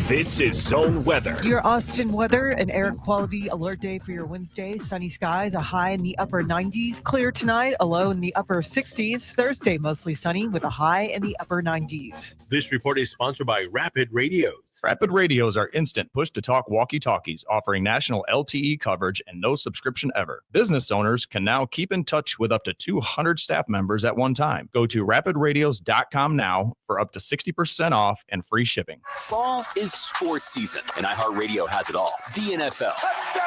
This is Zone Weather. Your Austin weather, an air quality alert day for your Wednesday. Sunny skies, a high in the upper 90s. Clear tonight, a low in the upper 60s. Thursday, mostly sunny with a high in the upper 90s. This report is sponsored by Rapid Radios. Rapid Radios are instant push-to-talk walkie-talkies offering national LTE coverage and no subscription ever. Business owners can now keep in touch with up to 200 staff members at one time. Go to rapidradios.com now for up to 60% off and free shipping. Fall is sports season, and iHeartRadio has it all. The NFL. Touchdown,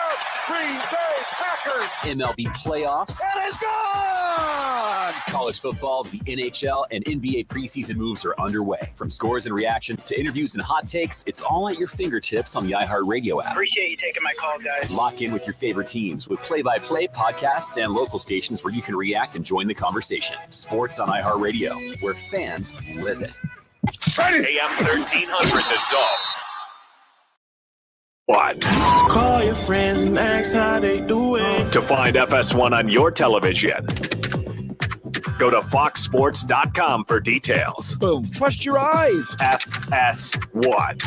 Green Bay Packers. MLB playoffs. It is gone! College football, the NHL, and NBA preseason moves are underway. From scores and reactions to interviews and hot takes, it's all at your fingertips on the iHeartRadio app. Appreciate you taking my call, guys. Lock in with your favorite teams with play-by-play podcasts and local stations where you can react and join the conversation. Sports on iHeartRadio, where fans live it. AM 1300 The Zone. What? Call your friends and ask how they doing. To find FS1 on your television, go to foxsports.com for details. Boom. Trust your eyes. FS1.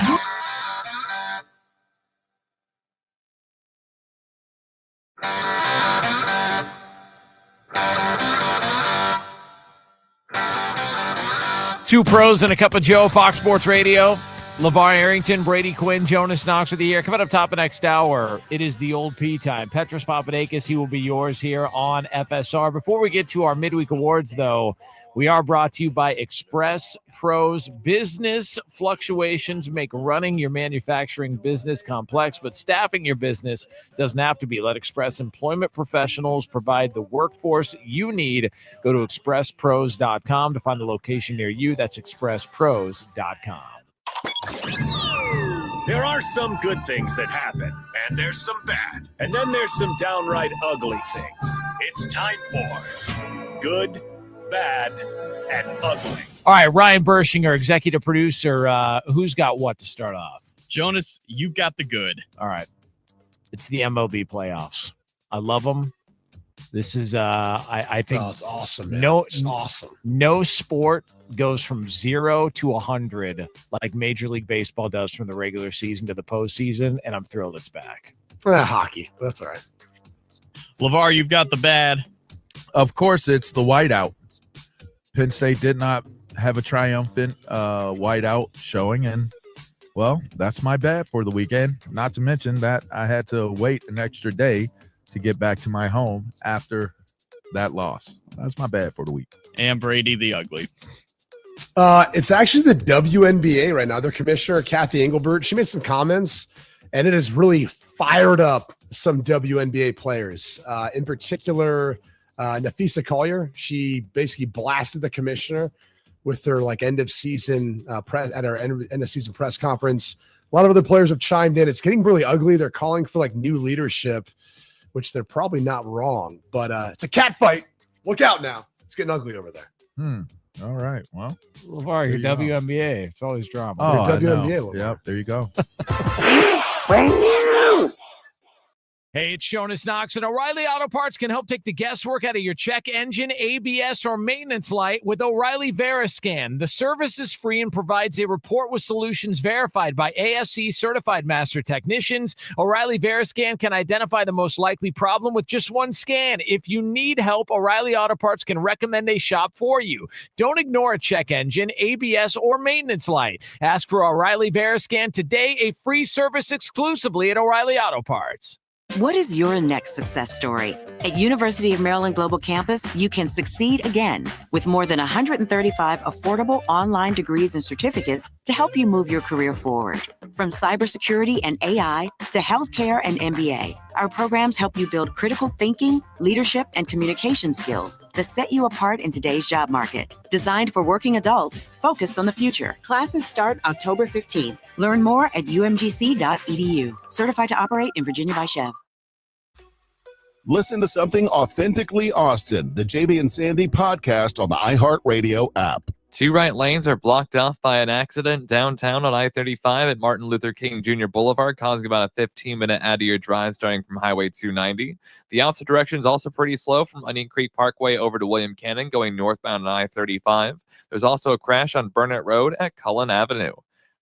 Two pros and a cup of Joe, Fox Sports Radio. LeVar Arrington, Brady Quinn, Jonas Knox with the year. Coming up top of next hour, it is the old P time. Petros Papadakis, he will be yours here on FSR. Before we get to our midweek awards, though, we are brought to you by Express Pros. Business fluctuations make running your manufacturing business complex, but staffing your business doesn't have to be. Let Express Employment Professionals provide the workforce you need. Go to expresspros.com to find the location near you. That's expresspros.com. There are some good things that happen, and there's some bad. And then there's some downright ugly things. It's time for Good, Bad, and Ugly. All right, Ryan Bershinger, executive producer. Who's got what to start off? Jonas, you've got the good. All right. It's the MLB playoffs. I love them. This is, I think. Oh, it's awesome, man. It's awesome. No sport goes from 0 to 100 like Major League Baseball does from the regular season to the postseason, and I'm thrilled it's back. Hockey. That's all right. LeVar, you've got the bad. Of course, it's the whiteout. Penn State did not have a triumphant whiteout showing, and, well, that's my bad for the weekend. Not to mention that I had to wait an extra day to get back to my home after that loss. That's my bad for the week. And Brady, the ugly. It's actually the WNBA right now. Their commissioner, Kathy Engelbert, she made some comments, and it has really fired up some WNBA players. In particular, Nafisa Collier. She basically blasted the commissioner with their end of season press at our end of season press conference. A lot of other players have chimed in. It's getting really ugly. They're calling for new leadership, which they're probably not wrong, but it's a cat fight. Look out now. It's getting ugly over there. All right. Well, LeVar, your WNBA. It's always drama. Oh, your WNBA. Yep, there you go. Hey, it's Jonas Knox, and O'Reilly Auto Parts can help take the guesswork out of your check engine, ABS, or maintenance light with O'Reilly VeriScan. The service is free and provides a report with solutions verified by ASE certified master technicians. O'Reilly VeriScan can identify the most likely problem with just one scan. If you need help, O'Reilly Auto Parts can recommend a shop for you. Don't ignore a check engine, ABS, or maintenance light. Ask for O'Reilly VeriScan today, a free service exclusively at O'Reilly Auto Parts. What is your next success story? At University of Maryland Global Campus, you can succeed again with more than 135 affordable online degrees and certificates to help you move your career forward. From cybersecurity and AI to healthcare and MBA, our programs help you build critical thinking, leadership, and communication skills that set you apart in today's job market. Designed for working adults focused on the future. Classes start October 15th. Learn more at umgc.edu. Certified to operate in Virginia by Chev. Listen to something authentically Austin, the JB and Sandy podcast on the iHeartRadio app. Two right lanes are blocked off by an accident downtown on I-35 at Martin Luther King Jr. Boulevard, causing about a 15-minute out-of-your drive starting from Highway 290. The opposite direction is also pretty slow from Onion Creek Parkway over to William Cannon going northbound on I-35. There's also a crash on Burnett Road at Cullen Avenue.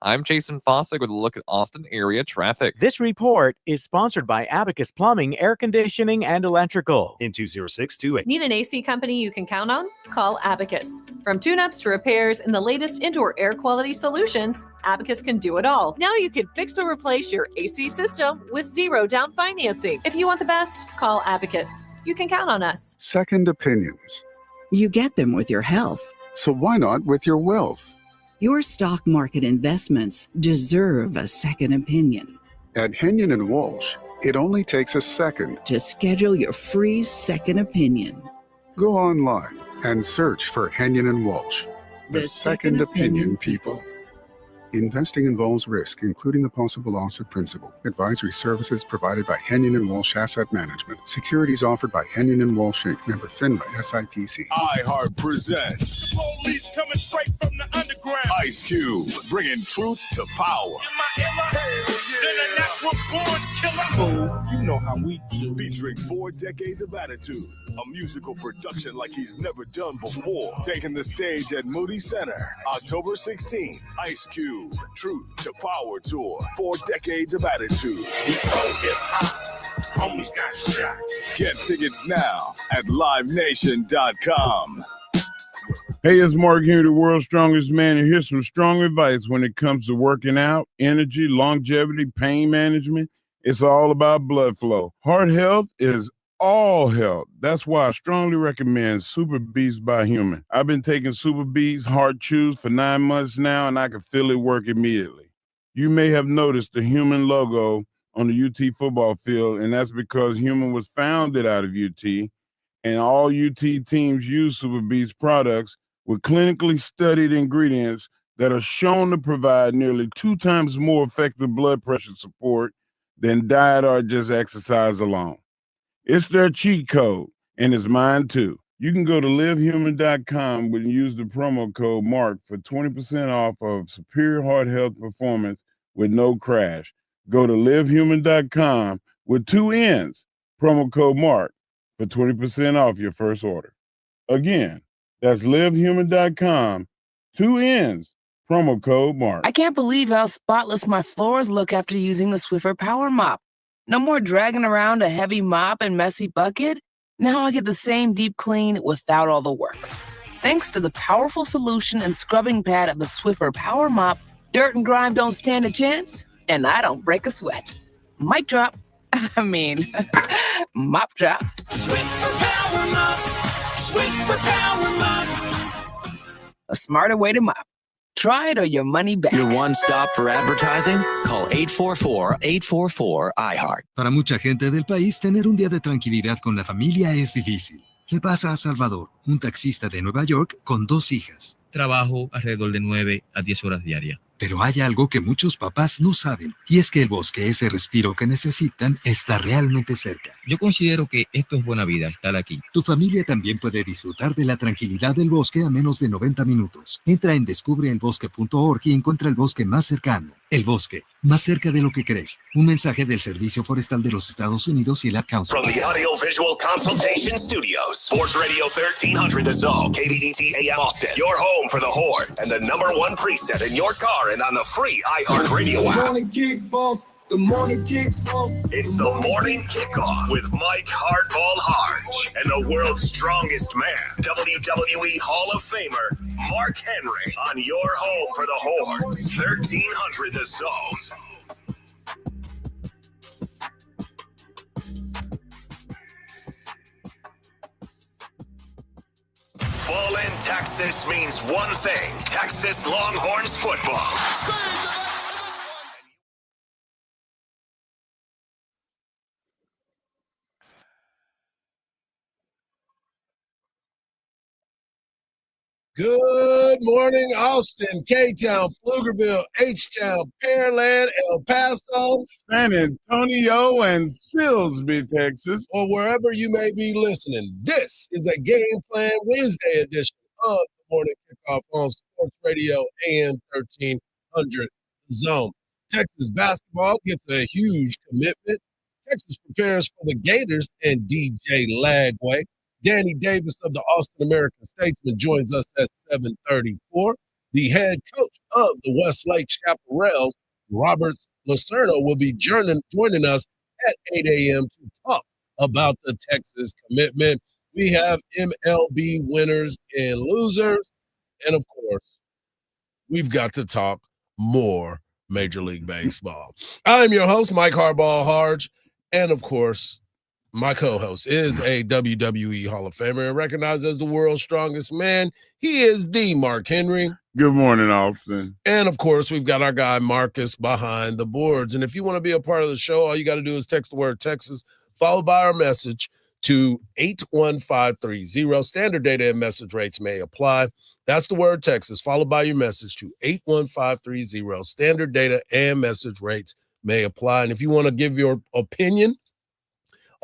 I'm Jason Fossick with a look at Austin area traffic. This report is sponsored by Abacus Plumbing, Air Conditioning, and Electrical. In 20628. Need an AC company you can count on? Call Abacus. From tune-ups to repairs and the latest indoor air quality solutions, Abacus can do it all. Now you can fix or replace your AC system with zero down financing. If you want the best, call Abacus. You can count on us. Second opinions. You get them with your health. So why not with your wealth? Your stock market investments deserve a second opinion. At Henyon & Walsh, it only takes a second to schedule your free second opinion. Go online and search for Henyon & Walsh, the second opinion people. Investing involves risk, including the possible loss of principal. Advisory services provided by Henyon & Walsh Asset Management. Securities offered by Henyon & Walsh Inc. Member FINRA SIPC. iHeart presents Police coming straight from the underground. Ice Cube, bringing truth to power. You know how we do. Featuring 4 decades of attitude, a musical production like he's never done before. Taking the stage at Moody Center, October 16th. Ice Cube, Truth to Power Tour, 4 decades of attitude. Homies got shot. Get tickets now at livenation.com. Hey, it's Mark here, the world's strongest man, and here's some strong advice when it comes to working out, energy, longevity, pain management. It's all about blood flow. Heart health is all health. That's why I strongly recommend Super Beats by Human. I've been taking Super Beats Heart Chews for 9 months now, and I can feel it work immediately. You may have noticed the Human logo on the UT football field, and that's because Human was founded out of UT, and all UT teams use Super Beats products with clinically studied ingredients that are shown to provide nearly 2 times more effective blood pressure support than diet or just exercise alone. It's their cheat code, and it's mine too. You can go to livehuman.com and use the promo code MARK for 20% off of superior heart health performance with no crash. Go to livehuman.com with 2 N's, promo code MARK for 20% off your first order. Again, that's livehuman.com, 2 N's, promo code MARK. I can't believe how spotless my floors look after using the Swiffer Power Mop. No more dragging around a heavy mop and messy bucket. Now I get the same deep clean without all the work. Thanks to the powerful solution and scrubbing pad of the Swiffer Power Mop, dirt and grime don't stand a chance, and I don't break a sweat. Mic drop. Mop drop. Swiffer Power Mop. Swiffer Power Mop. A smarter way to mop. Try it or your money back. Your one stop for advertising? Call 844-844-iHeart. Para mucha gente del país, tener un día de tranquilidad con la familia es difícil. Le pasa a Salvador, un taxista de Nueva York con 2 hijas. Trabajo alrededor de 9 a 10 horas diarias. Pero hay algo que muchos papás no saben, y es que el bosque, ese respiro que necesitan, está realmente cerca. Yo considero que esto es buena vida, estar aquí. Tu familia también puede disfrutar de la tranquilidad del bosque a menos de 90 minutos. Entra en descubreelbosque.org y encuentra el bosque más cercano. El bosque, más cerca de lo que crees. Un mensaje del Servicio Forestal de los Estados Unidos y el Ad Council. From the Audio Visual Consultation Studios, Sports Radio 1300 The Zone, KVET AM Austin, your home for the Horns, and the #1 preset in your car and on the free iHeart Radio app. The morning kickoff. It's the morning kickoff with Mike Hardball Hardge and the world's strongest man, WWE Hall of Famer, Mark Henry, on your home for the Horns, 1300 The Zone. Fall in Texas means one thing, Texas Longhorns football. Good morning, Austin, K-Town, Pflugerville, H-Town, Pearland, El Paso, San Antonio, and Silsbee, Texas, or wherever you may be listening. This is a Game Plan Wednesday edition of the Morning Kickoff on Sports Radio AM 1300 Zone. Texas basketball gets a huge commitment. Texas prepares for the Gators and DJ Lagway. Danny Davis of the Austin American Statesman joins us at 7:34. The head coach of the Westlake Chaparrals, Robert Lacerno, will be joining us at 8 a.m. to talk about the Texas commitment. We have MLB winners and losers. And of course, we've got to talk more Major League Baseball. I'm your host, Mike Hardball Hardge. And of course, my co-host is a WWE Hall of Famer and recognized as the world's strongest man. He is the Mark Henry. Good morning, Austin. And of course, we've got our guy Marcus behind the boards. And if you want to be a part of the show, all you got to do is text the word Texas, followed by our message to 81530. Standard data and message rates may apply. That's the word Texas, followed by your message to 81530. Standard data and message rates may apply. And if you want to give your opinion,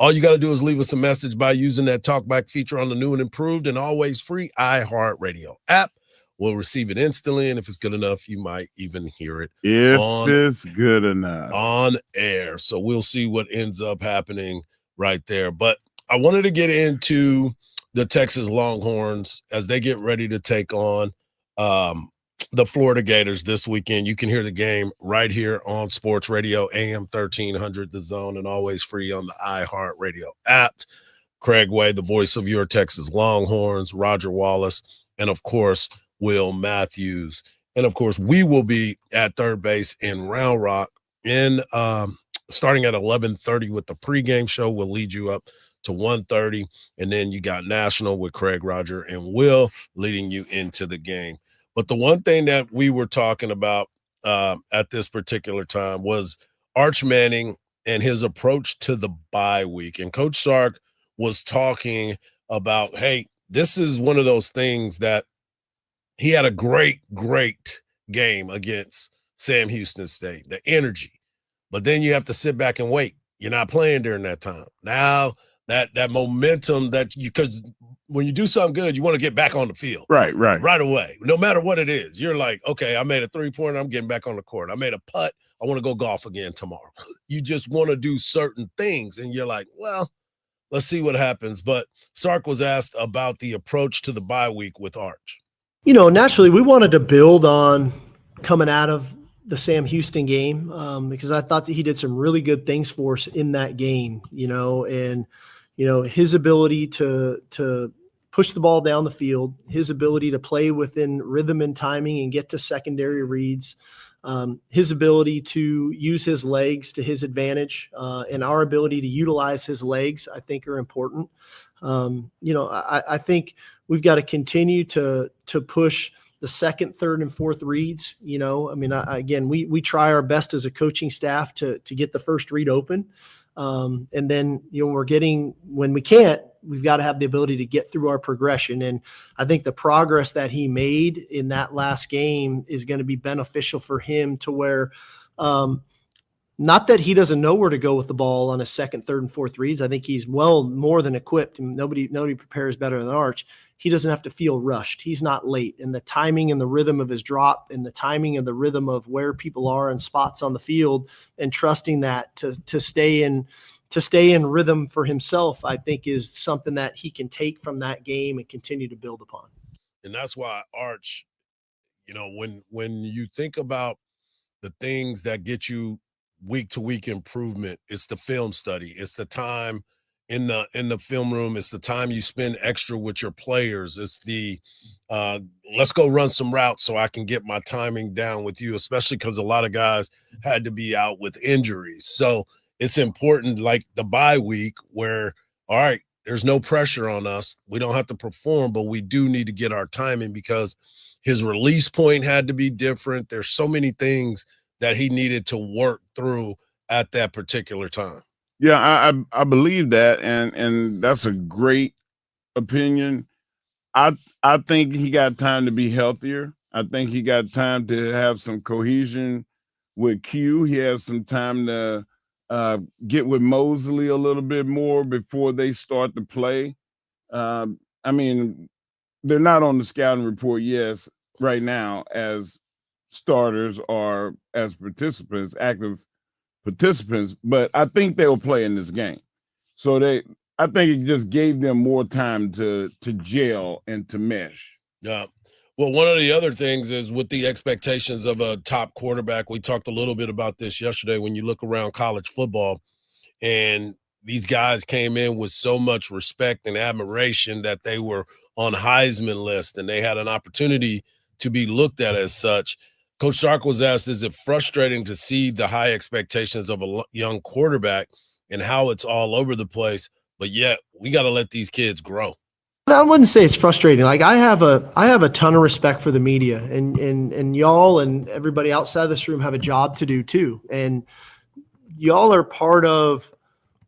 all you got to do is leave us a message by using that talkback feature on the new and improved and always free iHeartRadio app. We'll receive it instantly, and if it's good enough, you might even hear it if it's good enough on air. So we'll see what ends up happening right there. But I wanted to get into the Texas Longhorns as they get ready to take on the Florida Gators this weekend. You can hear the game right here on Sports Radio, AM 1300, The Zone, and always free on the iHeartRadio app. Craig Way, the voice of your Texas Longhorns, Roger Wallace, and of course, Will Matthews. And of course, we will be at third base in Round Rock in starting at 11:30 with the pregame show. We'll lead you up to 1:30, and then you got National with Craig, Roger, and Will leading you into the game. But the one thing that we were talking about at this particular time was Arch Manning and his approach to the bye week. And Coach Sark was talking about, hey, this is one of those things that he had a great game against Sam Houston State, the energy. But then you have to sit back and wait. You're not playing during that time. Now that momentum that you, because when you do something good, you want to get back on the field. Right away. No matter what it is. You're like, okay, I made a 3-pointer. I'm getting back on the court. I made a putt. I want to go golf again tomorrow. You just want to do certain things. And you're like, well, let's see what happens. But Sark was asked about the approach to the bye week with Arch. You know, naturally, we wanted to build on coming out of the Sam Houston game because I thought that he did some really good things for us in that game, and, his ability to push the ball down the field, his ability to play within rhythm and timing and get to secondary reads, his ability to use his legs to his advantage, and our ability to utilize his legs, I think, are important. I think we've got to continue to push the second, third, and fourth reads. We try our best as a coaching staff to get the first read open. And then, when we can't, we've got to have the ability to get through our progression. And I think the progress that he made in that last game is going to be beneficial for him to where, not that he doesn't know where to go with the ball on his second, third, and fourth reads. I think he's well more than equipped, and nobody prepares better than Arch. He doesn't have to feel rushed. He's not late. And the timing and the rhythm of his drop and the timing and the rhythm of where people are in spots on the field and trusting that to stay in rhythm for himself, I think is something that he can take from that game and continue to build upon. And that's why Arch, when you think about the things that get you week to week improvement, it's the film study, it's the time in the film room, it's the time you spend extra with your players, it's the let's go run some routes so I can get my timing down with you, especially because a lot of guys had to be out with injuries. So it's important, like the bye week, where all right, there's no pressure on us, we don't have to perform, but we do need to get our timing because his release point had to be different. There's so many things that he needed to work through at that particular time. Yeah, I believe that, and that's a great opinion. I think he got time to be healthier. I think he got time to have some cohesion with Q. He has some time to get with Mosley a little bit more before they start to play. They're not on the scouting report, yes, right now as starters or as participants, active participants, but I think they'll play in this game. So I think it just gave them more time to gel and to mesh. Yeah. Well, one of the other things is with the expectations of a top quarterback. We talked a little bit about this yesterday. When you look around college football, and these guys came in with so much respect and admiration that they were on Heisman list and they had an opportunity to be looked at as such. Coach Sark was asked, is it frustrating to see the high expectations of a young quarterback and how it's all over the place, but yet we got to let these kids grow? I wouldn't say it's frustrating. Like I have a ton of respect for the media, and y'all and everybody outside this room have a job to do too. And y'all are part of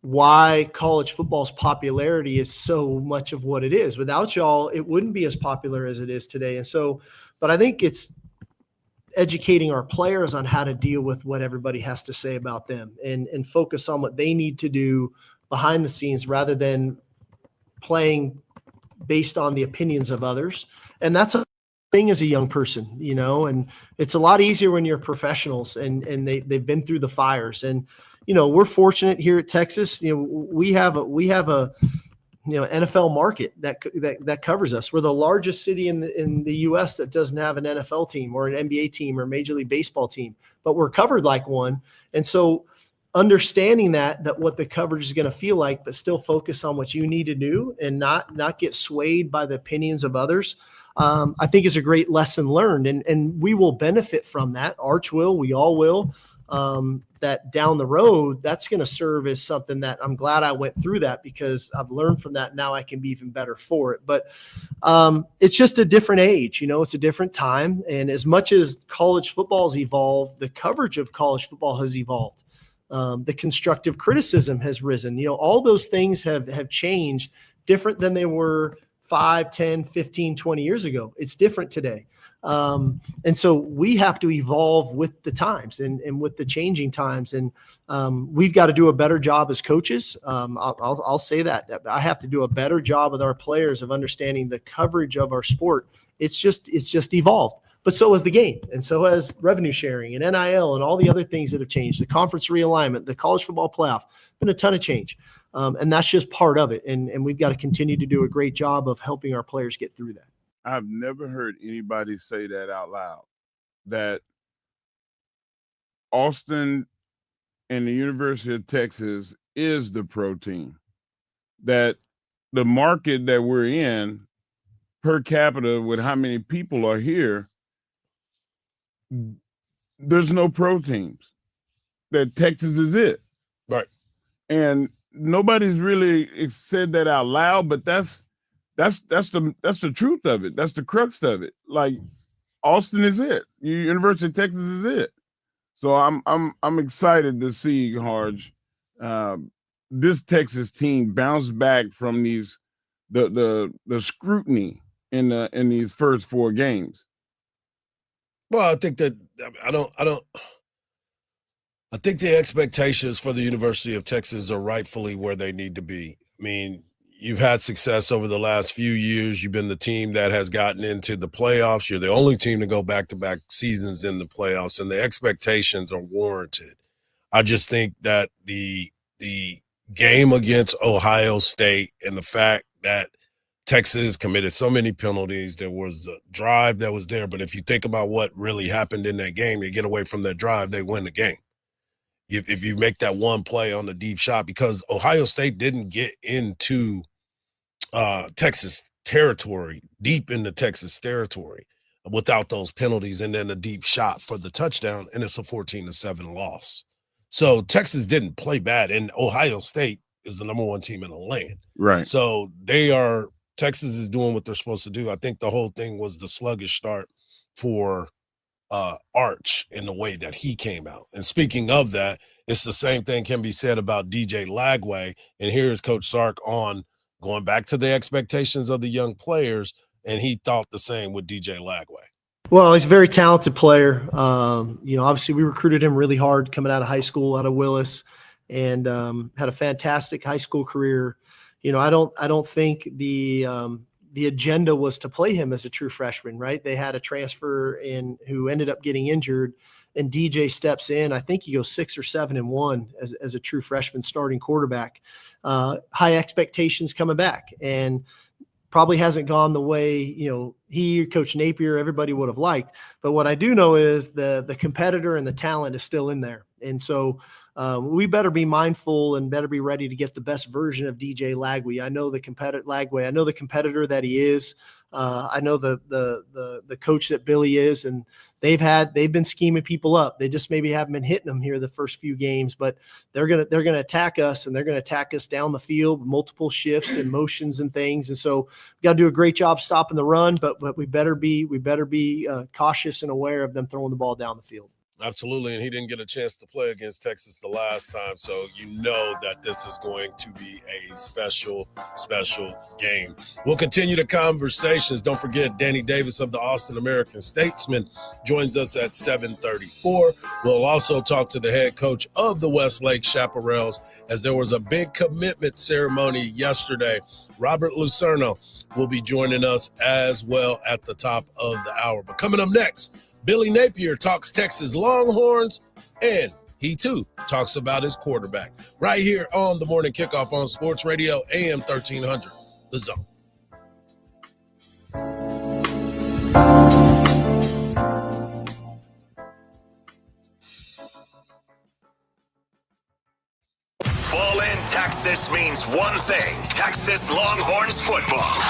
why college football's popularity is so much of what it is. Without y'all, it wouldn't be as popular as it is today. And so, but I think it's educating our players on how to deal with what everybody has to say about them and focus on what they need to do behind the scenes rather than playing based on the opinions of others. And that's a thing as a young person, you know, and it's a lot easier when you're professionals and they've been through the fires. And, you know, we're fortunate here at Texas. You know, we have a NFL market that covers us. We're the largest city in the US that doesn't have an NFL team or an NBA team or Major League Baseball team, but we're covered like one. And so understanding that what the coverage is going to feel like, but still focus on what you need to do and not get swayed by the opinions of others, I think is a great lesson learned. And we will benefit from that. Arch will, we all will. That down the road, that's going to serve as something that I'm glad I went through that because I've learned from that. Now I can be even better for it. But it's just a different age, you know, it's a different time. And as much as college football has evolved, the coverage of college football has evolved. The constructive criticism has risen. You know, all those things have changed different than they were 5, 10, 15, 20 years ago. It's different today. And so we have to evolve with the times and with the changing times. And we've got to do a better job as coaches. I'll say that. I have to do a better job with our players of understanding the coverage of our sport. It's just evolved. But so has the game, and so has revenue sharing and NIL and all the other things that have changed, the conference realignment, the college football playoff, been a ton of change. And that's just part of it. And we've got to continue to do a great job of helping our players get through that. I've never heard anybody say that out loud, that Austin and the University of Texas is the pro team, that the market that we're in per capita with how many people are here, there's no pro teams, that Texas is it. Right. And nobody's really said that out loud, but that's the truth of it. That's the crux of it. Like Austin is it. University of Texas is it. So I'm excited to see Hardge, this Texas team bounce back from the scrutiny in these first 4 games. Well, I think that I think the expectations for the University of Texas are rightfully where they need to be. I mean, you've had success over the last few years. You've been the team that has gotten into the playoffs. You're the only team to go back-to-back seasons in the playoffs, and the expectations are warranted. I just think that the game against Ohio State and the fact that Texas committed so many penalties, there was a drive that was there, but if you think about what really happened in that game, they get away from that drive, they win the game. If you make that one play on the deep shot, because Ohio State didn't get into Texas territory, deep into Texas territory without those penalties and then a deep shot for the touchdown, and it's a 14-7 loss. So Texas didn't play bad, and Ohio State is the number 1 team in the land. Right. So Texas is doing what they're supposed to do. I think the whole thing was the sluggish start for Arch in the way that he came out. And speaking of that, it's the same thing can be said about DJ Lagway. And here's Coach Sark on going back to the expectations of the young players, and he thought the same with DJ Lagway. Well, he's a very talented player. You know, obviously we recruited him really hard coming out of high school, out of Willis, and had a fantastic high school career. You know, I don't think the agenda was to play him as a true freshman, right? They had a transfer in who ended up getting injured, and DJ steps in. I think he goes 6 or 7-1 as a true freshman starting quarterback. High expectations coming back, and Probably hasn't gone the way, he, Coach Napier, everybody would have liked. But what I do know is the competitor and the talent is still in there. And so we better be mindful and better be ready to get the best version of DJ Lagway. I know the competitor that he is. I know the coach that Billy is, and they've been scheming people up. They just maybe haven't been hitting them here the first few games, but they're gonna attack us, and they're gonna attack us down the field, multiple shifts and motions and things. And so we got to do a great job stopping the run, but we better be cautious and aware of them throwing the ball down the field. Absolutely, and he didn't get a chance to play against Texas the last time, so you know that this is going to be a special game. We'll continue the conversations. Don't forget, Danny Davis of the Austin American-Statesman joins us at 7:34. We'll also talk to the head coach of the Westlake Chaparrals, as there was a big commitment ceremony yesterday. Robert Lucerno will be joining us as well at the top of the hour. But coming up next, Billy Napier talks Texas Longhorns, and he too talks about his quarterback right here on the Morning Kickoff on Sports Radio AM 1300, The Zone. Fall in Texas means one thing: Texas Longhorns football.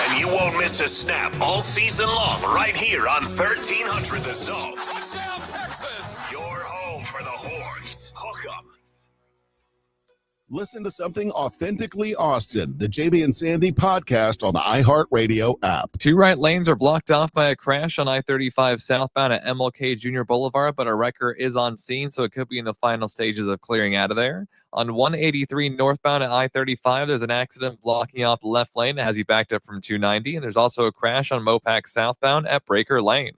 And you won't miss a snap all season long right here on 1300 The Zone. Touchdown, Texas! Your home for the Horns. Hook 'em. Listen to something authentically Austin, the JB and Sandy podcast on the iHeartRadio app. 2 right lanes are blocked off by a crash on I-35 southbound at MLK Junior Boulevard, but a wrecker is on scene, so it could be in the final stages of clearing out of there. On 183 northbound at I-35, there's an accident blocking off the left lane. It has you backed up from 290, and there's also a crash on Mopac southbound at Breaker Lane.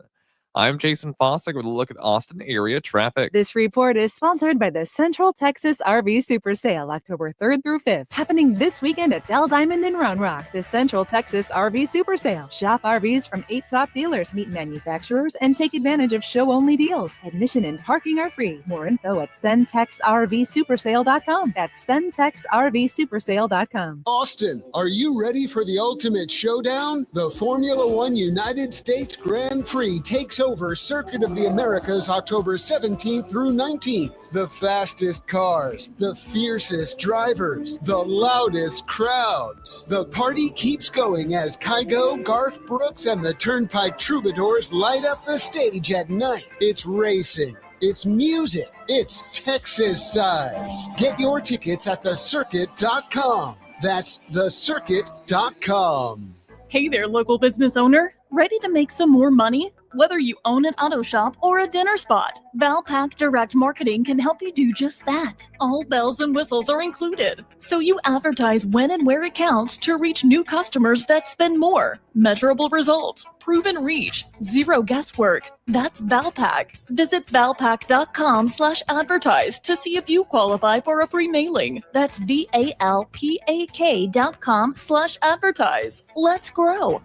I'm Jason Fossick with a look at Austin area traffic. This report is sponsored by the Central Texas RV Super Sale, October 3rd through 5th, happening this weekend at Dell Diamond in Round Rock. The Central Texas RV Super Sale. Shop RVs from 8 top dealers, meet manufacturers, and take advantage of show-only deals. Admission and parking are free. More info at centexrvsupersale.com. That's centexrvsupersale.com. Austin, are you ready for the ultimate showdown? The Formula One United States Grand Prix takes over Circuit of the Americas October 17th through 19th. The fastest cars, the fiercest drivers, the loudest crowds. The party keeps going as Kygo, Garth Brooks, and the Turnpike Troubadours light up the stage at night. It's racing. It's music. It's Texas size. Get your tickets at thecircuit.com. That's thecircuit.com. Hey there, local business owner. Ready to make some more money? Whether you own an auto shop or a dinner spot, Valpak Direct Marketing can help you do just that. All bells and whistles are included, so you advertise when and where it counts to reach new customers that spend more. Measurable results, proven reach, zero guesswork. That's Valpak. Visit valpak.com/advertise to see if you qualify for a free mailing. That's VALPAK.com/advertise. Let's grow.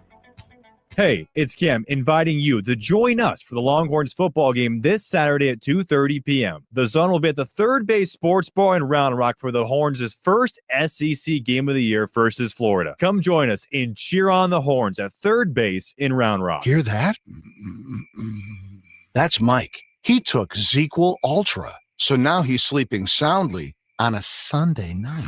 Hey, it's Cam inviting you to join us for the Longhorns football game this Saturday at 2:30 p.m. The Zone will be at the Third Base Sports Bar in Round Rock for the Horns' first SEC game of the year versus Florida. Come join us and cheer on the Horns at Third Base in Round Rock. Hear that? That's Mike. He took ZQL Ultra, so now he's sleeping soundly on a Sunday night.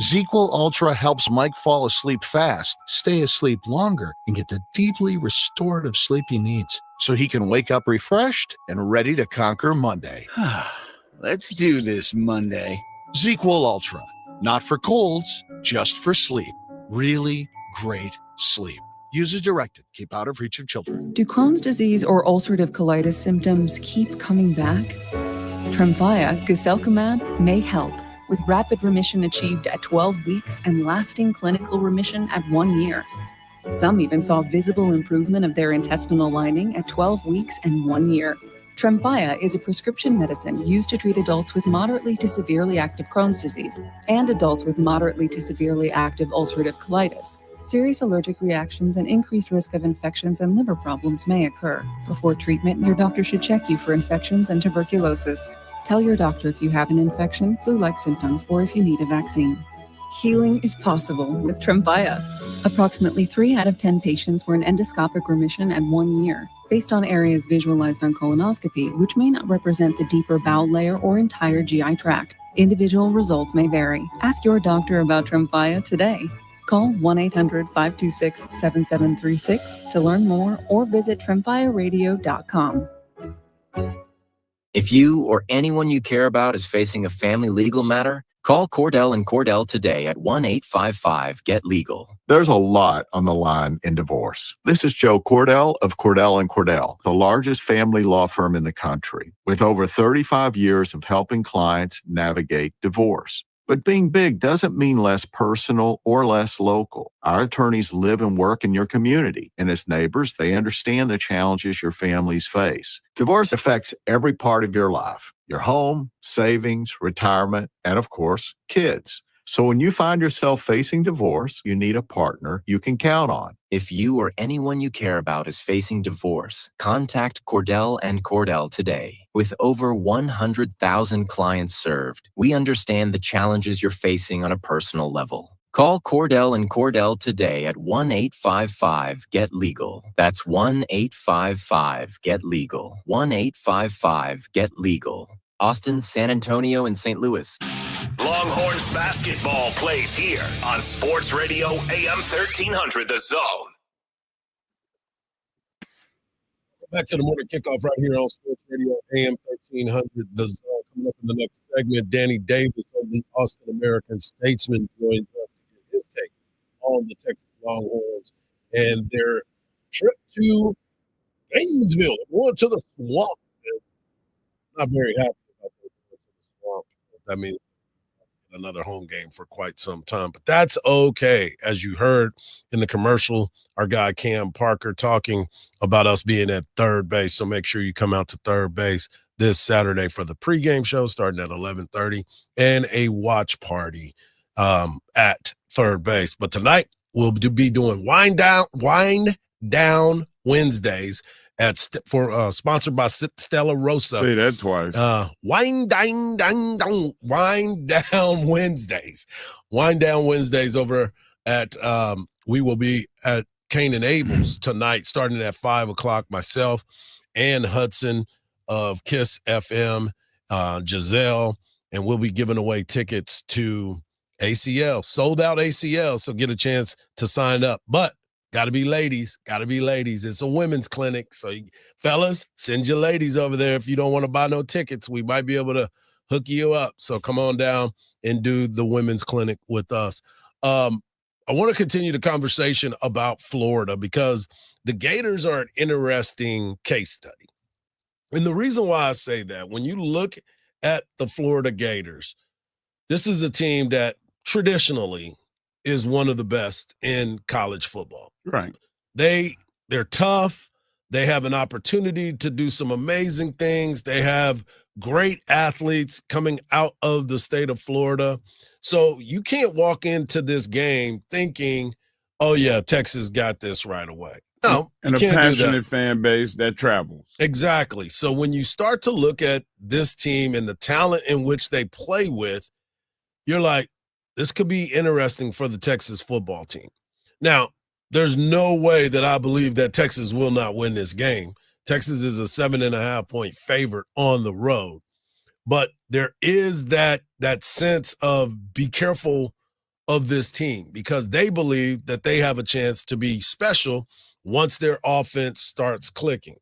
ZQL Ultra helps Mike fall asleep fast, stay asleep longer, and get the deeply restorative sleep he needs so he can wake up refreshed and ready to conquer Monday. Let's do this Monday. ZQL Ultra. Not for colds, just for sleep. Really great sleep. Use as directed. Keep out of reach of children. Do Crohn's disease or ulcerative colitis symptoms keep coming back? Tremfya, guselkumab, may help, with rapid remission achieved at 12 weeks and lasting clinical remission at 1 year. Some even saw visible improvement of their intestinal lining at 12 weeks and 1 year. Tremfya is a prescription medicine used to treat adults with moderately to severely active Crohn's disease and adults with moderately to severely active ulcerative colitis. Serious allergic reactions and increased risk of infections and liver problems may occur. Before treatment, your doctor should check you for infections and tuberculosis. Tell your doctor if you have an infection, flu-like symptoms, or if you need a vaccine. Healing is possible with Tremfya. Approximately 3 out of 10 patients were in endoscopic remission at 1 year, based on areas visualized on colonoscopy, which may not represent the deeper bowel layer or entire GI tract. Individual results may vary. Ask your doctor about Tremfya today. Call 1-800-526-7736 to learn more or visit tremfyaradio.com. If you or anyone you care about is facing a family legal matter, call Cordell and Cordell today at 1-855-GET-LEGAL. There's a lot on the line in divorce. This is Joe Cordell of Cordell & Cordell, the largest family law firm in the country, with over 35 years of helping clients navigate divorce. But being big doesn't mean less personal or less local. Our attorneys live and work in your community, and as neighbors, they understand the challenges your families face. Divorce affects every part of your life: your home, savings, retirement, and of course, kids. So when you find yourself facing divorce, you need a partner you can count on. If you or anyone you care about is facing divorce, contact Cordell and Cordell today. With over 100,000 clients served, we understand the challenges you're facing on a personal level. Call Cordell and Cordell today at 1-855-GET-LEGAL. That's 1-855-GET-LEGAL. 1-855-GET-LEGAL. Austin, San Antonio, and St. Louis. Longhorns basketball plays here on Sports Radio AM 1300 The Zone. Back to the morning kickoff right here on Sports Radio AM 1300 The Zone. Coming up in the next segment, Danny Davis of the Austin American Statesman joins us to get his take on the Texas Longhorns and their trip to Gainesville. Going to the Swamp. Not very happy about going to the Swamp. That means another home game for quite some time, but that's okay. As you heard in the commercial, our guy Cam Parker talking about us being at third base. So make sure you come out to third base this Saturday for the pregame show starting at 11:30 and a watch party at third base. But tonight we'll be doing wind down Wednesdays sponsored by Stella Rosa. Say that twice. Wind down Wednesdays. Wind down Wednesdays over at we will be at Cain and Abel's tonight, starting at 5:00. Myself and Hudson of Kiss FM, Giselle, and we'll be giving away tickets to ACL, sold out ACL. So get a chance to sign up, but gotta be ladies. It's a women's clinic. So fellas, send your ladies over there. If you don't want to buy no tickets, we might be able to hook you up. So come on down and do the women's clinic with us. I want to continue the conversation about Florida because the Gators are an interesting case study. And the reason why I say that, when you look at the Florida Gators, this is a team that traditionally is one of the best in college football. Right. They're tough. They have an opportunity to do some amazing things. They have great athletes coming out of the state of Florida. So you can't walk into this game thinking, oh yeah, Texas got this right away. No, and a passionate fan base that travels. Exactly. So when you start to look at this team and the talent in which they play with, you're like, this could be interesting for the Texas football team. Now, there's no way that I believe that Texas will not win this game. Texas is a 7.5-point favorite on the road. But there is that sense of be careful of this team because they believe that they have a chance to be special once their offense starts clicking.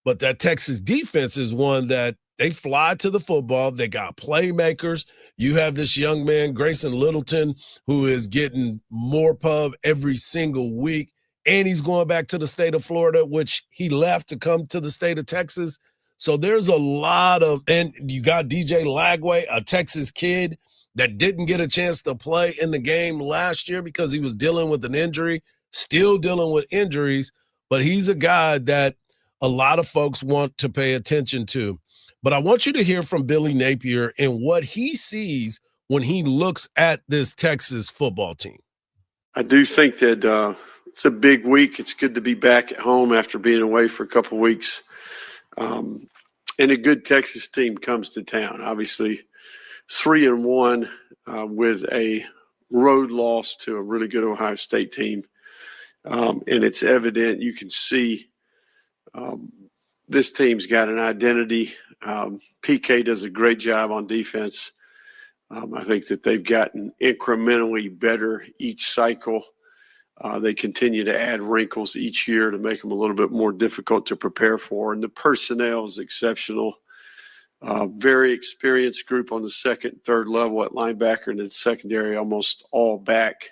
But that Texas defense is one that they fly to the football. They got playmakers. You have this young man, Grayson Littleton, who is getting more pub every single week. And he's going back to the state of Florida, which he left to come to the state of Texas. So there's a lot of – and you got DJ Lagway, a Texas kid that didn't get a chance to play in the game last year because he was dealing with an injury, still dealing with injuries. But he's a guy that a lot of folks want to pay attention to. But I want you to hear from Billy Napier and what he sees when he looks at this Texas football team. I do think that it's a big week. It's good to be back at home after being away for a couple of weeks. And a good Texas team comes to town. Obviously, 3-1 with a road loss to a really good Ohio State team. And it's evident. You can see this team's got an identity. PK does a great job on defense. I think that they've gotten incrementally better each cycle. They continue to add wrinkles each year to make them a little bit more difficult to prepare for. And the personnel is exceptional. Very experienced group on the second, third level at linebacker, and then secondary almost all back.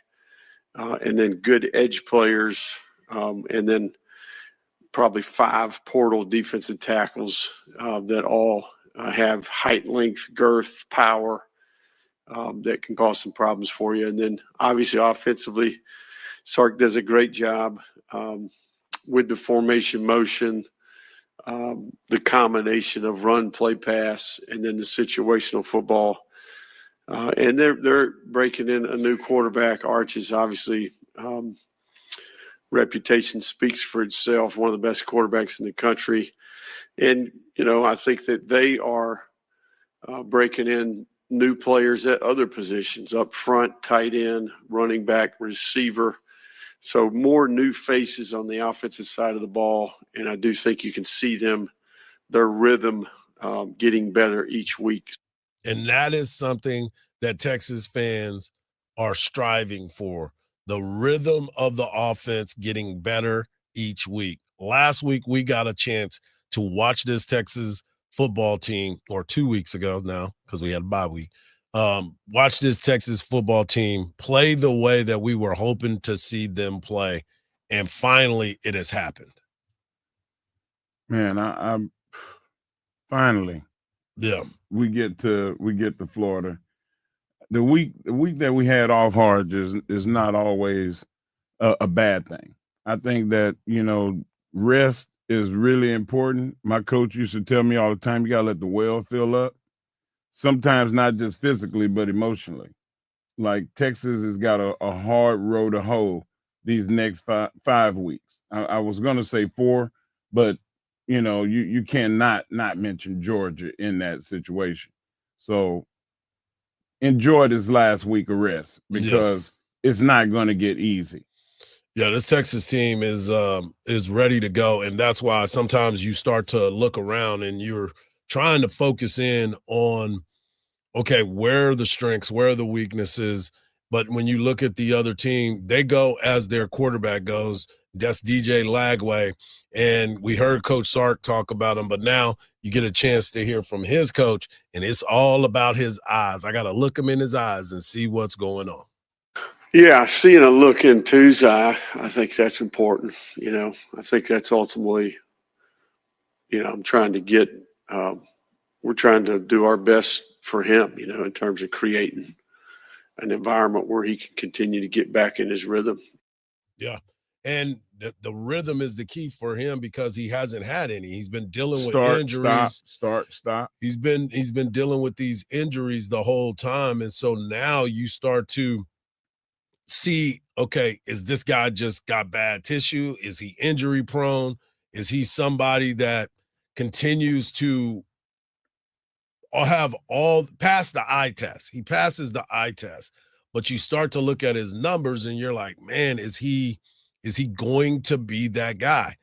And then good edge players, and then probably 5 portal defensive tackles that all have height, length, girth, power that can cause some problems for you. And then obviously offensively, Sark does a great job with the formation motion, the combination of run, play, pass, and then the situational football. And they're breaking in a new quarterback. Arch is obviously reputation speaks for itself, one of the best quarterbacks in the country. And, I think that they are breaking in new players at other positions, up front, tight end, running back, receiver. So more new faces on the offensive side of the ball. And I do think you can see their rhythm getting better each week. And that is something that Texas fans are striving for, the rhythm of the offense getting better each week. Last week, we got a chance to watch this Texas football team, or 2 weeks ago now, because we had a bye week, watch this Texas football team play the way that we were hoping to see them play. And finally, it has happened. Man, I'm finally. Yeah. We get to Florida. The week that we had off Hardge is not always a bad thing. I think that, rest is really important. My coach used to tell me all the time, you got to let the well fill up. Sometimes not just physically, but emotionally. Like Texas has got a hard road to hoe these next 5 weeks. I was going to say 4, but you cannot not mention Georgia in that situation. So enjoy this last week of rest, because it's not going to get easy. Yeah, this Texas team is ready to go, and that's why sometimes you start to look around and you're trying to focus in on, okay, where are the strengths, where are the weaknesses? But when you look at the other team, they go as their quarterback goes. That's DJ Lagway, and we heard Coach Sark talk about him, but now you get a chance to hear from his coach, and it's all about his eyes. I got to look him in his eyes and see what's going on. Yeah, seeing a look into his eye, I think that's important. I think that's ultimately, I'm trying to get, we're trying to do our best for him, in terms of creating an environment where he can continue to get back in his rhythm. Yeah. And the rhythm is the key for him, because he hasn't had any. He's been dealing with injuries. Stop. He's been dealing with these injuries the whole time. And so now you start to see, okay, is this guy just got bad tissue? Is he injury prone? Is he somebody that continues to have all pass the eye test? He passes the eye test, but you start to look at his numbers and you're like, man, is he going to be that guy?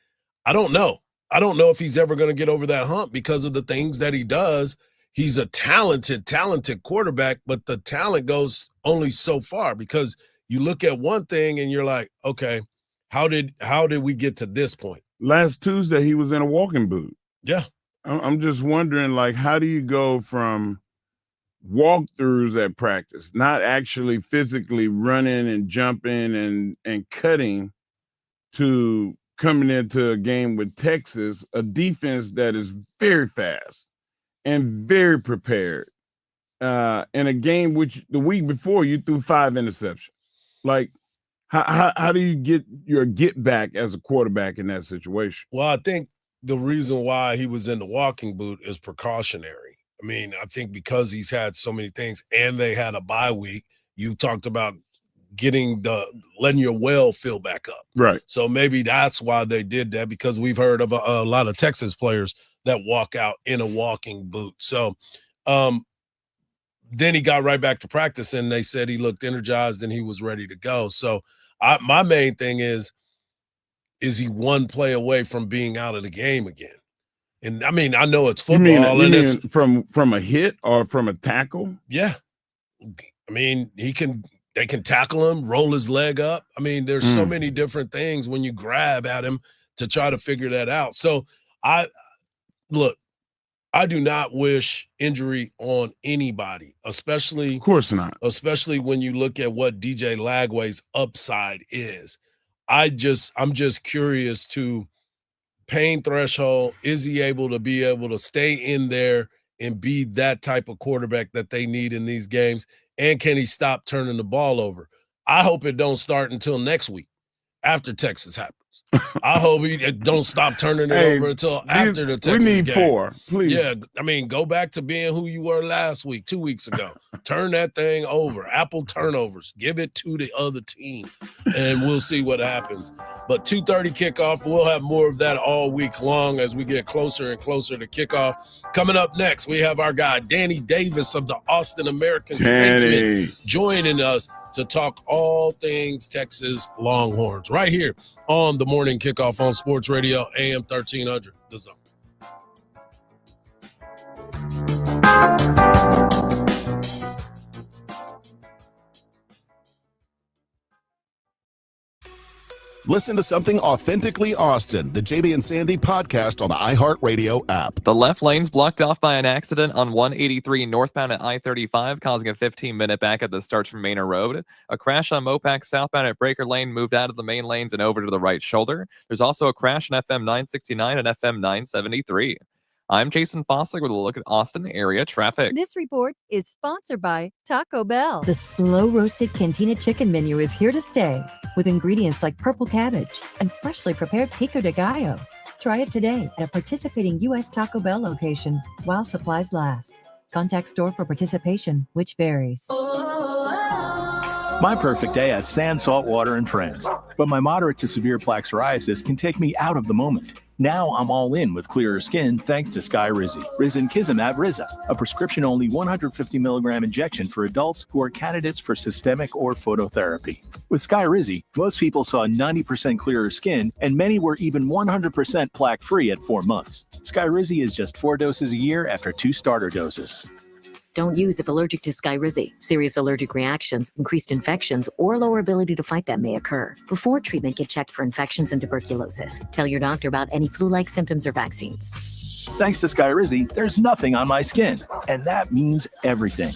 I don't know. I don't know if he's ever going to get over that hump because of the things that he does. He's a talented quarterback, but the talent goes only so far, because you look at one thing and you're like, okay, how did we get to this point? Last Tuesday, he was in a walking boot. Yeah. I'm just wondering, like, how do you go from walkthroughs at practice, not actually physically running and jumping and cutting, to coming into a game with Texas, a defense that is very fast and very prepared, in a game which the week before you threw 5 interceptions? Like, how do you get your get back as a quarterback in that situation? Well, I think the reason why he was in the walking boot is precautionary. I mean, I think because he's had so many things and they had a bye week, you talked about letting your well fill back up. Right. So maybe that's why they did that, because we've heard of a lot of Texas players that walk out in a walking boot. So then he got right back to practice, and they said he looked energized and he was ready to go. So my main thing is he one play away from being out of the game again? And I mean, I know it's football. You mean it's from a hit or from a tackle? Yeah. I mean, they can tackle him, roll his leg up. I mean, there's so many different things when you grab at him to try to figure that out. So I do not wish injury on anybody, especially, of course not, especially when you look at what DJ Lagway's upside is. I'm just curious to pain threshold. Is he able to stay in there and be that type of quarterback that they need in these games? And can he stop turning the ball over? I hope it don't start until next week after Texas happens. I hope he don't stop turning it over until after the Texas game. We need 4, please. Yeah, I mean, go back to being who you were last week, 2 weeks ago. Turn that thing over. Apple turnovers. Give it to the other team, and we'll see what happens. But 2:30 kickoff, we'll have more of that all week long as we get closer and closer to kickoff. Coming up next, we have our guy, Danny Davis of the Austin American-Statesman, joining us to talk all things Texas Longhorns right here on the Morning Kickoff on Sports Radio, AM 1300, The Zone. Listen to something authentically Austin, the JB and Sandy podcast on the iHeartRadio app. The left lane's blocked off by an accident on 183 northbound at I-35, causing a 15-minute back at the start from Manor Road. A crash on Mopac southbound at Breaker Lane moved out of the main lanes and over to the right shoulder. There's also a crash on FM 969 and FM 973. I'm Jason Fossler with a look at Austin area traffic. This report is sponsored by Taco Bell. The slow-roasted Cantina chicken menu is here to stay with ingredients like purple cabbage and freshly prepared pico de gallo. Try it today at a participating U.S. Taco Bell location while supplies last. Contact store for participation, which varies. My perfect day has sand, salt water, and friends. But my moderate to severe plaque psoriasis can take me out of the moment. Now I'm all in with clearer skin thanks to Skyrizi. Risankizumab Riza, a prescription-only 150 milligram injection for adults who are candidates for systemic or phototherapy. With Skyrizi, most people saw 90% clearer skin, and many were even 100% plaque-free at 4 months. Skyrizi is just 4 doses a year after 2 starter doses. Don't use if allergic to Skyrizi. Serious allergic reactions, increased infections, or lower ability to fight them may occur. Before treatment, get checked for infections and tuberculosis. Tell your doctor about any flu-like symptoms or vaccines. Thanks to Skyrizi, there's nothing on my skin, and that means everything.